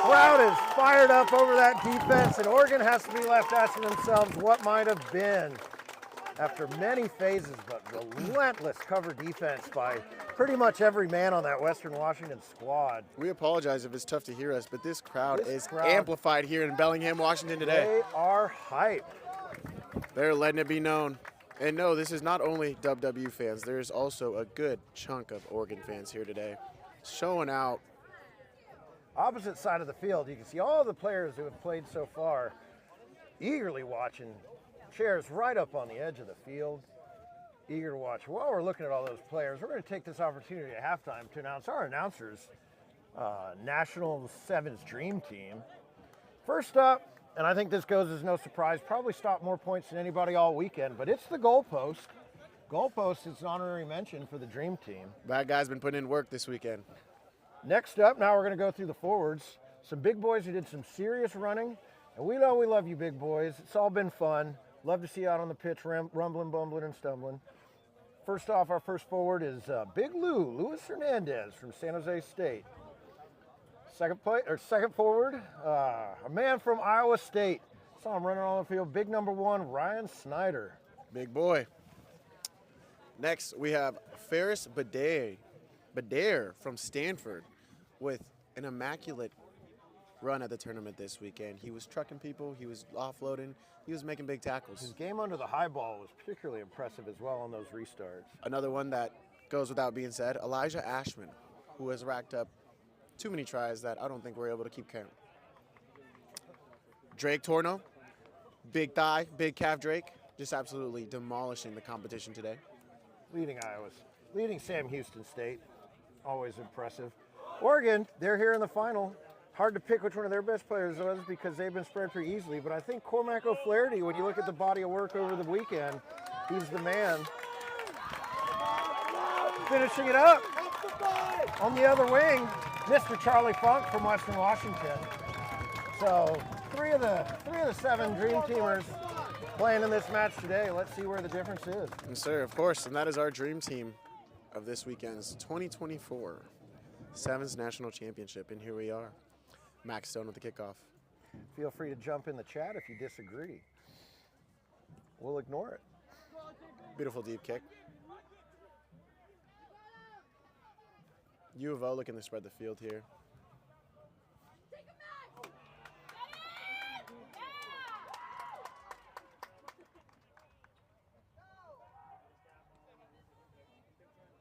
Crowd is fired up over that defense, and Oregon has to be left asking themselves what might have been after many phases, but relentless cover defense by pretty much every man on that Western Washington squad. We apologize if it's tough to hear us, but this crowd This is crowd- amplified here in Bellingham, Washington today. They are hyped. They're letting it be known. And no, this is not only WW fans. There's also a good chunk of Oregon fans here today. Showing out. Opposite side of the field, you can see all the players who have played so far eagerly watching, chairs right up on the edge of the field, eager to watch. While we're looking at all those players, we're going to take this opportunity at halftime to announce our announcers, National Sevens Dream Team. First up, and I think this goes as no surprise, probably stopped more points than anybody all weekend, but it's the goalpost. Goalpost is an honorary mention for the Dream Team. That guy's been putting in work this weekend. Next up, now we're going to go through the forwards. Some big boys who did some serious running, and we know we love you big boys. It's all been fun. Love to see you out on the pitch rumbling, bumbling, and stumbling. First off, our first forward is Big Lou, Luis Hernandez from San Jose State. Second forward, a man from Iowa State. Saw him running on the field. Big number 1, Ryan Snyder. Big boy. Next, we have Ferris Badair from Stanford with an immaculate run at the tournament this weekend. He was trucking people, he was offloading, he was making big tackles. His game under the high ball was particularly impressive as well on those restarts. Another one that goes without being said, Elijah Ashman, who has racked up too many tries that I don't think we're able to keep count. Drake Torno, big thigh, big calf Drake, just absolutely demolishing the competition today. Leading Sam Houston State, always impressive. Oregon, they're here in the final. Hard to pick which one of their best players was because they've been spread pretty easily, but I think Cormac O'Flaherty, when you look at the body of work over the weekend, he's the man. Finishing it up on the other wing, Mr. Charlie Funk from Western Washington. So three of the 7 Dream Teamers playing in this match today. Let's see where the difference is. Yes, sir, of course, and that is our dream team of this weekend's 2024 Sevens National Championship, and here we are. Max Stone with the kickoff. Feel free to jump in the chat if you disagree. We'll ignore it. Beautiful deep kick. U of O looking to spread the field here.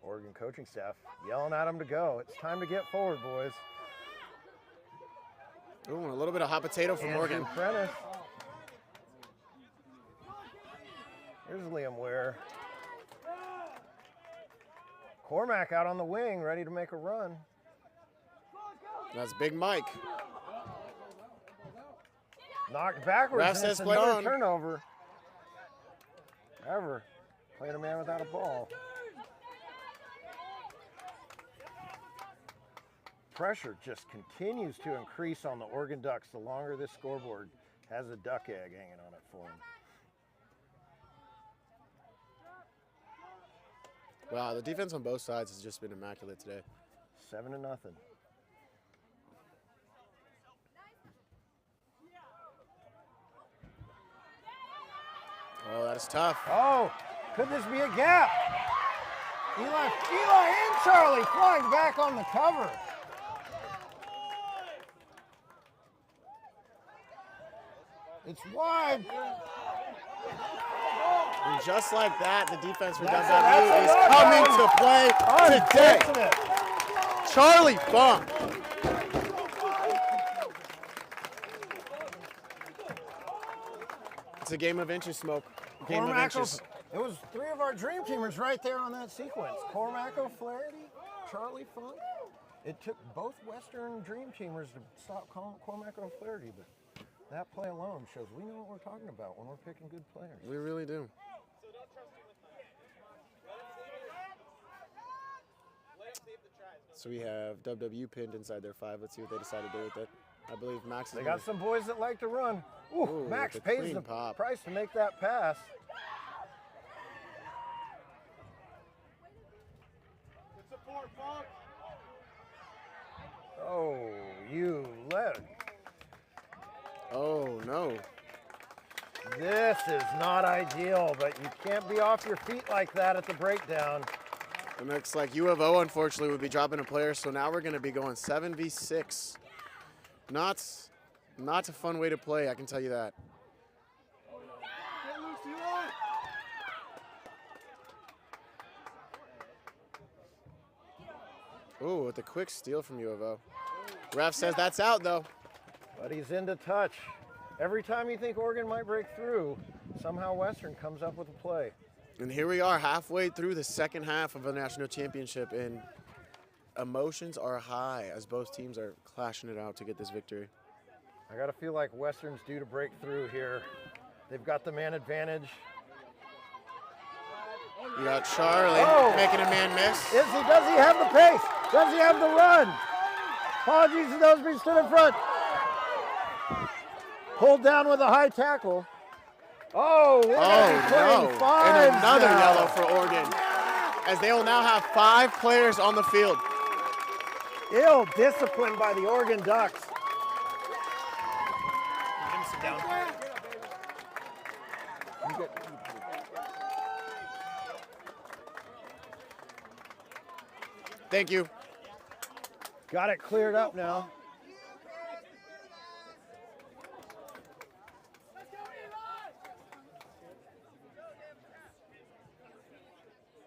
Oregon coaching staff yelling at them to go. It's time to get forward, boys. Ooh, and a little bit of hot potato from Andrew Morgan. Prentice. Here's Liam Ware. Cormack out on the wing, ready to make a run. That's Big Mike. Knocked backwards, Ref and says it's play another on. turnover. Ever playing a man without a ball. Pressure just continues to increase on the Oregon Ducks the longer this scoreboard has a duck egg hanging on it for them. Wow, the defense on both sides has just been immaculate today. 7-0. Oh, that is tough. Oh, could this be a gap? Eli and Charlie flying back on the cover. It's wide. And just like that, the defense for That's WW is a coming knockout. to play today. Charlie Funk. It's a game of inches, Smoke. Game of inches. It was 3 of our dream teamers right there on that sequence. Cormac O'Flaherty, Charlie Funk. It took both Western dream teamers to stop Cormac O'Flaherty, but that play alone shows we know what we're talking about when we're picking good players. We really do. So we have WW pinned inside their 5. Let's see what they decide to do with it. I believe Max is They got some boys that like to run. Ooh, Max with a pays clean the pop. price to make that pass. Oh, you let. Oh, no. This is not ideal, but you can't be off your feet like that at the breakdown. It looks like U of O, unfortunately, would be dropping a player, so now we're going to be going 7v6. Not a fun way to play, I can tell you that. Ooh, with a quick steal from U of O. Ref says that's out, though. But he's into touch. Every time you think Oregon might break through, somehow Western comes up with a play. And here we are halfway through the second half of a national championship, and emotions are high as both teams are clashing it out to get this victory. I got to feel like Western's due to break through here. They've got the man advantage. You got Charlie making a man miss. Does he have the pace? Does he have the run? Apologies to those who stood in front. Pulled down with a high tackle. Oh, we're no. Five and another now. yellow for Oregon, as they will now have 5 players on the field. Ill disciplined by the Oregon Ducks. Let him sit down. Thank you. Got it cleared up now.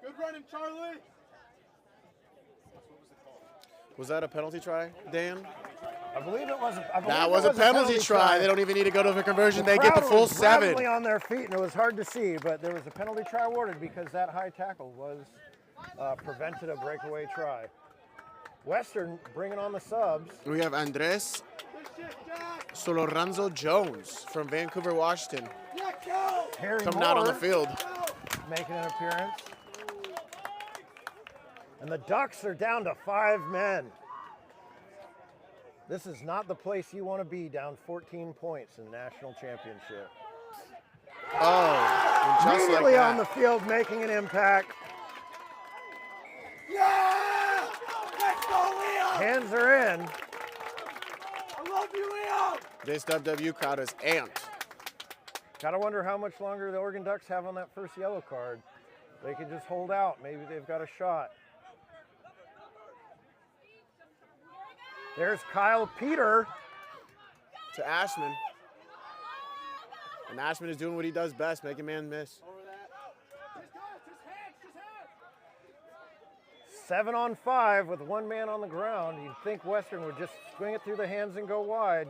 Good running, Charlie. Was that a penalty try, Dan? I believe it was. That was a penalty try. They don't even need to go to the conversion. They get the full 7. Probably on their feet, and it was hard to see, but there was a penalty try awarded because that high tackle was prevented a breakaway try. Western bringing on the subs. We have Andres Soloranzo Jones from Vancouver, Washington, Harry coming out on the Moore field. making an appearance. And the Ducks are down to 5 men. This is not the place you want to be, down 14 points in the national championship. Oh, and just Immediately like that. on the field, making an impact. Yeah! Let's go, Leon! Hands are in. I love you, Leon! This WW crowd is amped. Gotta wonder how much longer the Oregon Ducks have on that first yellow card. They can just hold out. Maybe they've got a shot. There's Kyle Peter. To Ashman. And Ashman is doing what he does best, make a man miss. 7 on 5 with 1 man on the ground. You'd think Western would just swing it through the hands and go wide.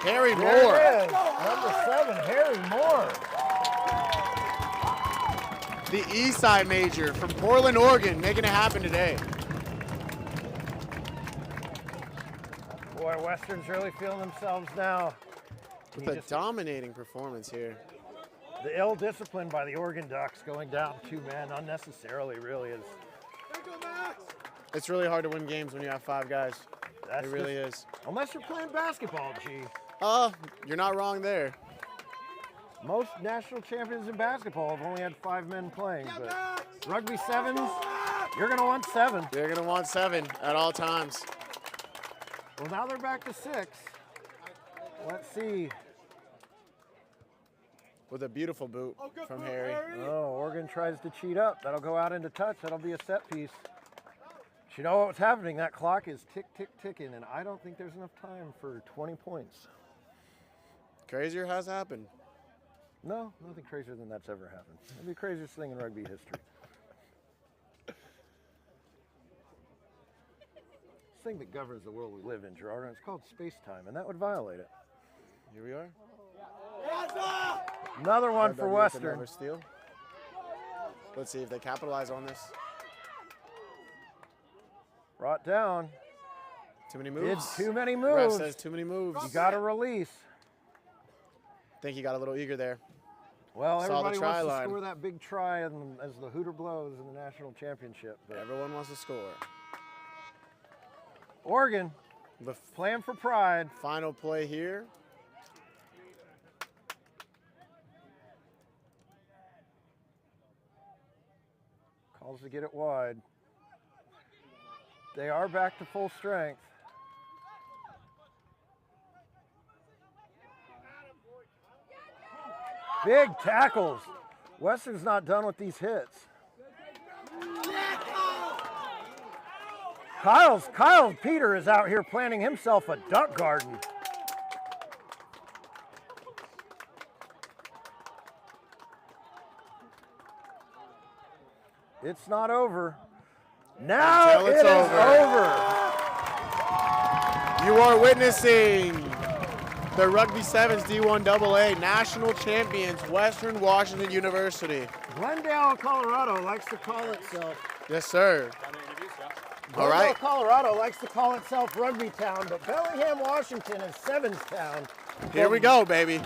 Harry There it Moore. is. Number 7, Harry Moore. The Eastside major from Portland, Oregon, making it happen today. Boy, Western's really feeling themselves now. With a dominating performance here. The ill discipline by the Oregon Ducks going down 2 men unnecessarily really is. It's really hard to win games when you have 5 guys. That's It really is. Unless you're playing basketball, G. You're not wrong there. Most national champions in basketball have only had 5 men playing, but rugby 7s, you're gonna want 7. You're gonna want 7 at all times. Well, now they're back to 6. Let's see. With a beautiful boot from Harry. Oh, Oregon tries to cheat up. That'll go out into touch. That'll be a set piece. But you know what's happening? That clock is tick, tick, ticking, and I don't think there's enough time for 20 points. Crazier has happened. No, nothing crazier than that's ever happened. It'll be the craziest thing in rugby history. This thing that governs the world we live in, Gerard, and it's called space-time, and that would violate it. Here we are. Another one for Western. Another steal. Let's see if they capitalize on this. Brought down. Too many moves. It's too many Ref moves. says too many moves. You got to release. I think he got a little eager there. Well, Saw the everybody try wants line. to score that big try as the hooter blows in the national championship. But Everyone wants to score. Oregon, The playing for pride. final play here. Calls to get it wide. They are back to full strength. Big tackles. Western's not done with these hits. Kyle Peter is out here planting himself a duck garden. It's not over. Now Until it it's is over. over. You are witnessing the Rugby Sevens D1AA National Champions, Western Washington University. Glendale, Colorado likes to call itself. Yes, sir. All Glendale, right. Colorado likes to call itself Rugby Town, but Bellingham, Washington is Sevens Town. Here we go, baby.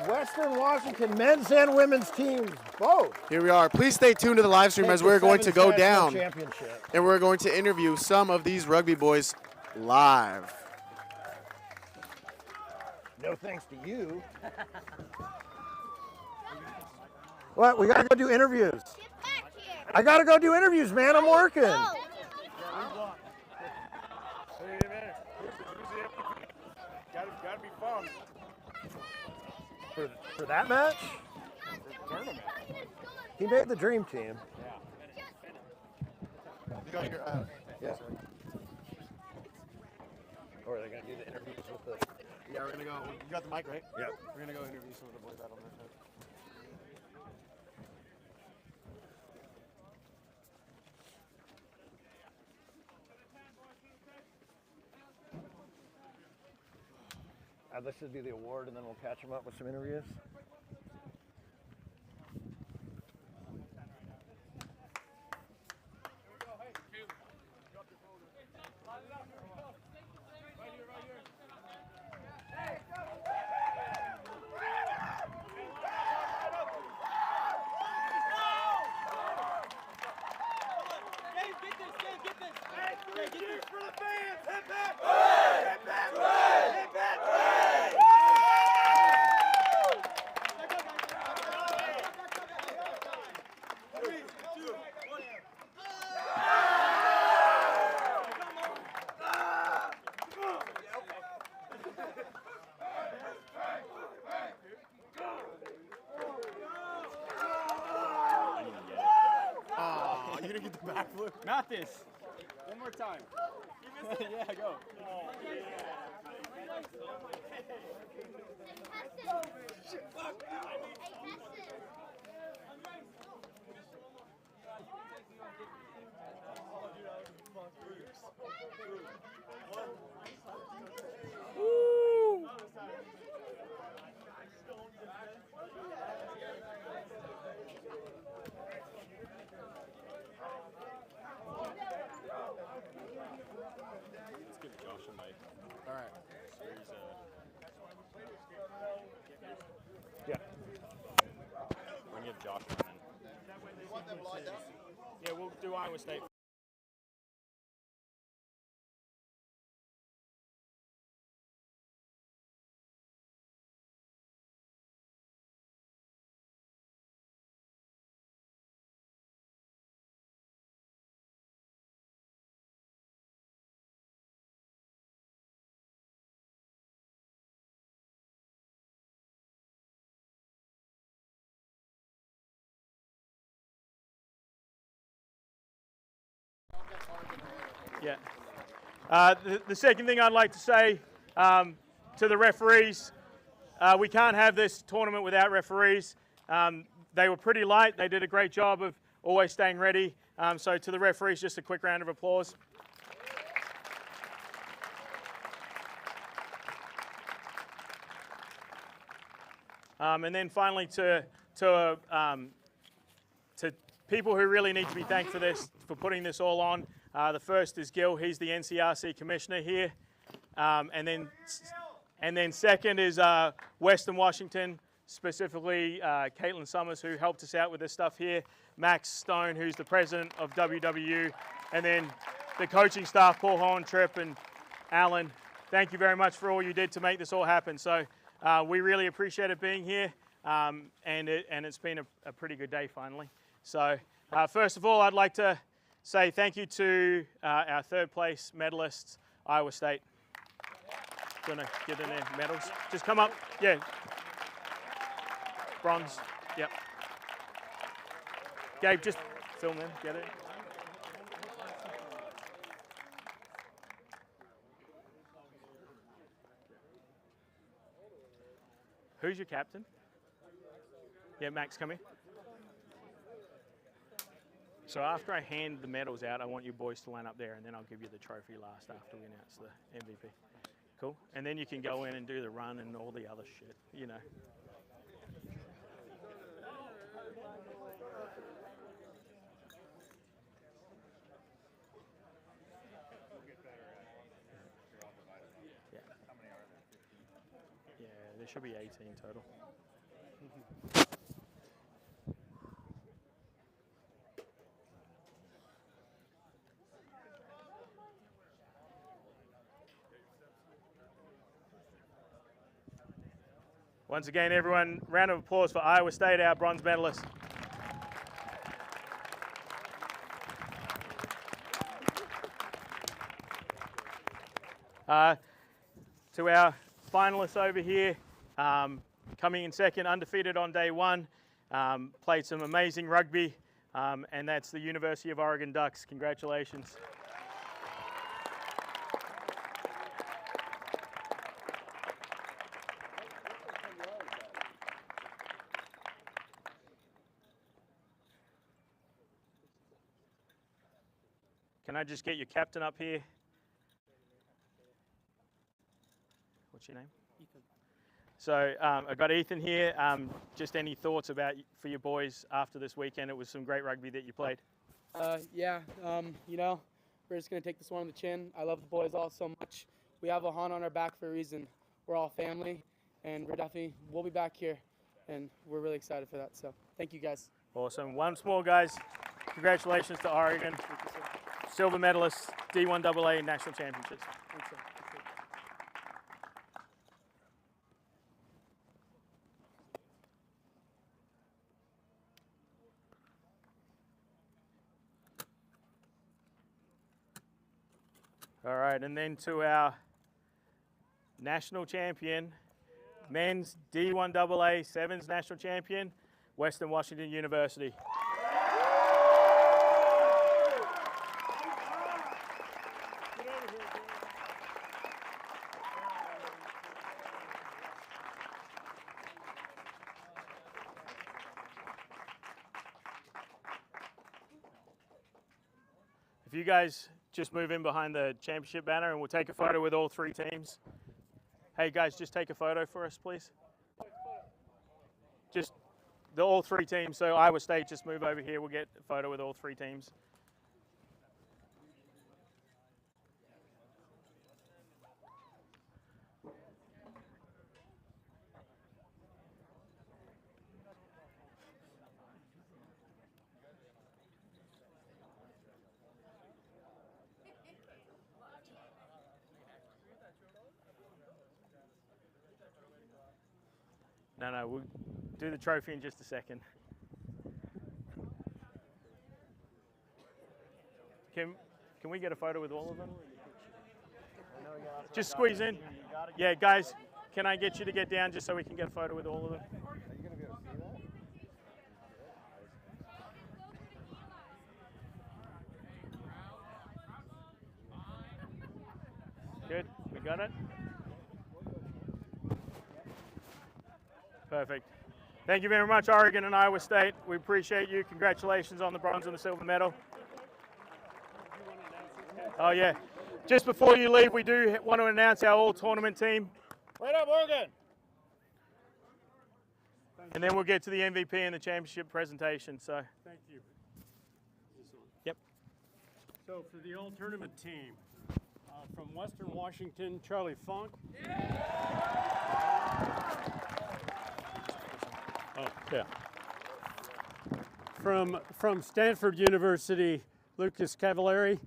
Western Washington men's and women's teams, both. Here we are. Please stay tuned to the live stream as we're going to go down Championship. and we're going to interview some of these rugby boys live. No thanks to you. What? We gotta go do interviews. I gotta go do interviews, man. I'm working. Gotta be fun. For that match? Tournament. He made the dream team. You got your Yeah. Or are they gonna do the interviews with the? Yeah, we're gonna go. You got the mic, right? Yeah. We're gonna go interview some of the boys out on their side. Let's just do the award and then we'll catch them up with some interviews. You gonna get the backflip? Not this. One more time. Yeah, go. Woo! Josh running. Yeah, we'll do Iowa State. Yeah. The second thing I'd like to say to the referees, we can't have this tournament without referees. They were pretty light. They did a great job of always staying ready. So to the referees, just a quick round of applause. And then finally to people who really need to be thanked for putting this all on. The first is Gil. He's the NCRC commissioner here. And then second is Western Washington, specifically Caitlin Summers, who helped us out with this stuff here. Max Stone, who's the president of WWU. And then the coaching staff, Paul Horn, Tripp, and Alan. Thank you very much for all you did to make this all happen. So we really appreciate it being here. And it's been a pretty good day finally. So first of all, I'd like to say thank you to our third place medalists, Iowa State. Gonna get in their medals. Just come up, yeah. Bronze, yep. Gabe, just film them, get it. Who's your captain? Yeah, Max, come here. So after I hand the medals out, I want you boys to line up there, and then I'll give you the trophy last after we announce the MVP. Cool? And then you can go in and do the run and all the other shit, you know. Yeah. Yeah, there should be 18 total. Once again, everyone, round of applause for Iowa State, our bronze medalists. To our finalists over here, coming in second, undefeated on day one, played some amazing rugby, and that's the University of Oregon Ducks. Congratulations. Can I just get your captain up here? What's your name? Ethan. So I've got Ethan here. Just any thoughts for your boys after this weekend? It was some great rugby that you played. Yeah, you know, we're just going to take this one on the chin. I love the boys all so much. We have a Han on our back for a reason. We're all family, and we'll be back here, and we're really excited for that. So thank you, guys. Awesome. Once more, guys, congratulations to Oregon. Thank you, sir. Silver medalists, D1AA national championships. Thanks, sir. All right, and then to our national champion, men's D1AA Sevens national champion, Western Washington University. If you guys just move in behind the championship banner and we'll take a photo with all three teams. Hey guys, just take a photo for us, please. Just all three teams. So Iowa State, just move over here. We'll get a photo with all three teams. No, we'll do the trophy in just a second. Can we get a photo with all of them? Just squeeze in. Yeah, guys, can I get you to get down just so we can get a photo with all of them? Good, we got it? Perfect. Thank you very much, Oregon and Iowa State. We appreciate you. Congratulations on the bronze and the silver medal. Oh yeah. Just before you leave, we do want to announce our all-tournament team. Right up, Oregon. And then we'll get to the MVP and the championship presentation. So. Thank you. Yep. So for the all-tournament team, from Western Washington, Charlie Funk. Oh, yeah. From Stanford University, Lucas Cavallari.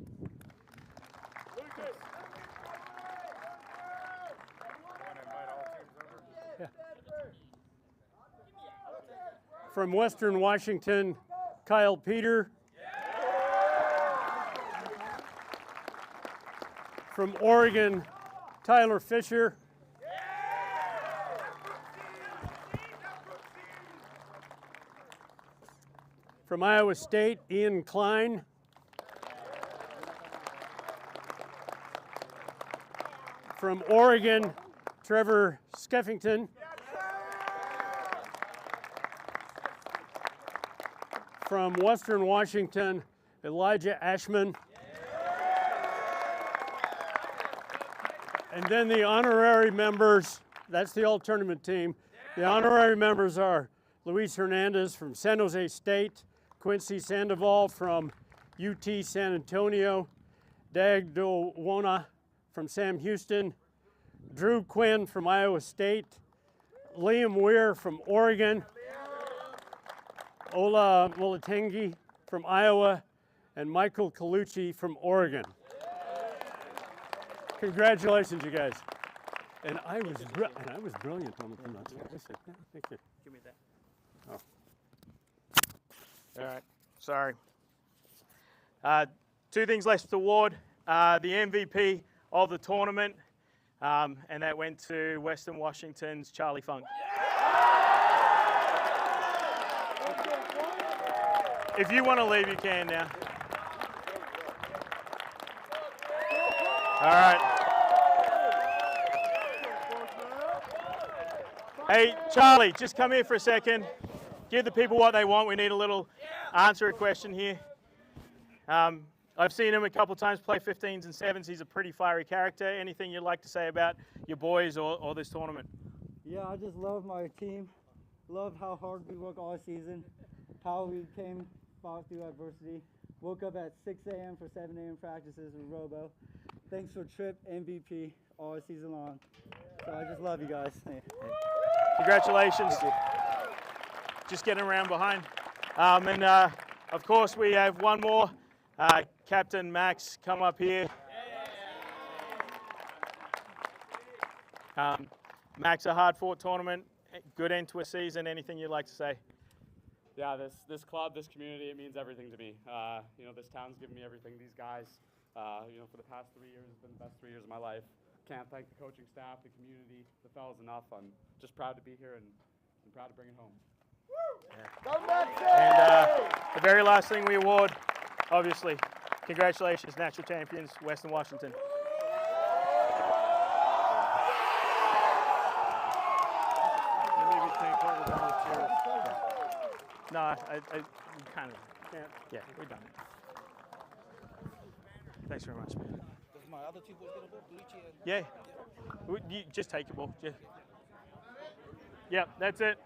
Yeah. From Western Washington, Kyle Peter. From Oregon, Tyler Fisher. From Iowa State, Ian Klein. From Oregon, Trevor Skeffington. From Western Washington, Elijah Ashman. And then the honorary members, that's the all-tournament team. The honorary members are Luis Hernandez from San Jose State, Quincy Sandoval from UT San Antonio, Dag D1AA from Sam Houston, Drew Quinn from Iowa State, Liam Weir from Oregon, Ola Molatengi from Iowa, and Michael Colucci from Oregon. Congratulations, you guys. And I was brilliant on the pronunciation. Thank you. Give me that. Oh. All right. Sorry. Two things left to award. The MVP of the tournament, and that went to Western Washington's Charlie Funk. If you want to leave, you can now. All right. Hey, Charlie, just come here for a second. Give the people what they want. We need a little answer a question here. I've seen him a couple times play 15s and 7s. He's a pretty fiery character. Anything you'd like to say about your boys or this tournament? Yeah, I just love my team. Love how hard we work all season. How we fought through adversity. Woke up at 6 a.m. for 7 a.m. practices with Robo. Thanks for Trip MVP all season long. So I just love you guys. Congratulations. Just getting around behind. And of course we have one more. Captain Max, come up here. Max, a hard-fought tournament, good end to a season. Anything you'd like to say? Yeah, this club, this community, it means everything to me. This town's given me everything. These guys, for the past 3 years, it's been the best 3 years of my life. Can't thank the coaching staff, the community, the fellas enough. I'm just proud to be here and I'm proud to bring it home. And the very last thing we award, obviously, congratulations, national champions, Western Washington. Maybe thank all the volunteers. No, I kind of can't. Yeah, we're done. Thanks very much, man. Does my other two boys get a ball? Colucci and... Yeah. You just take your ball. Yeah. Yep, that's it.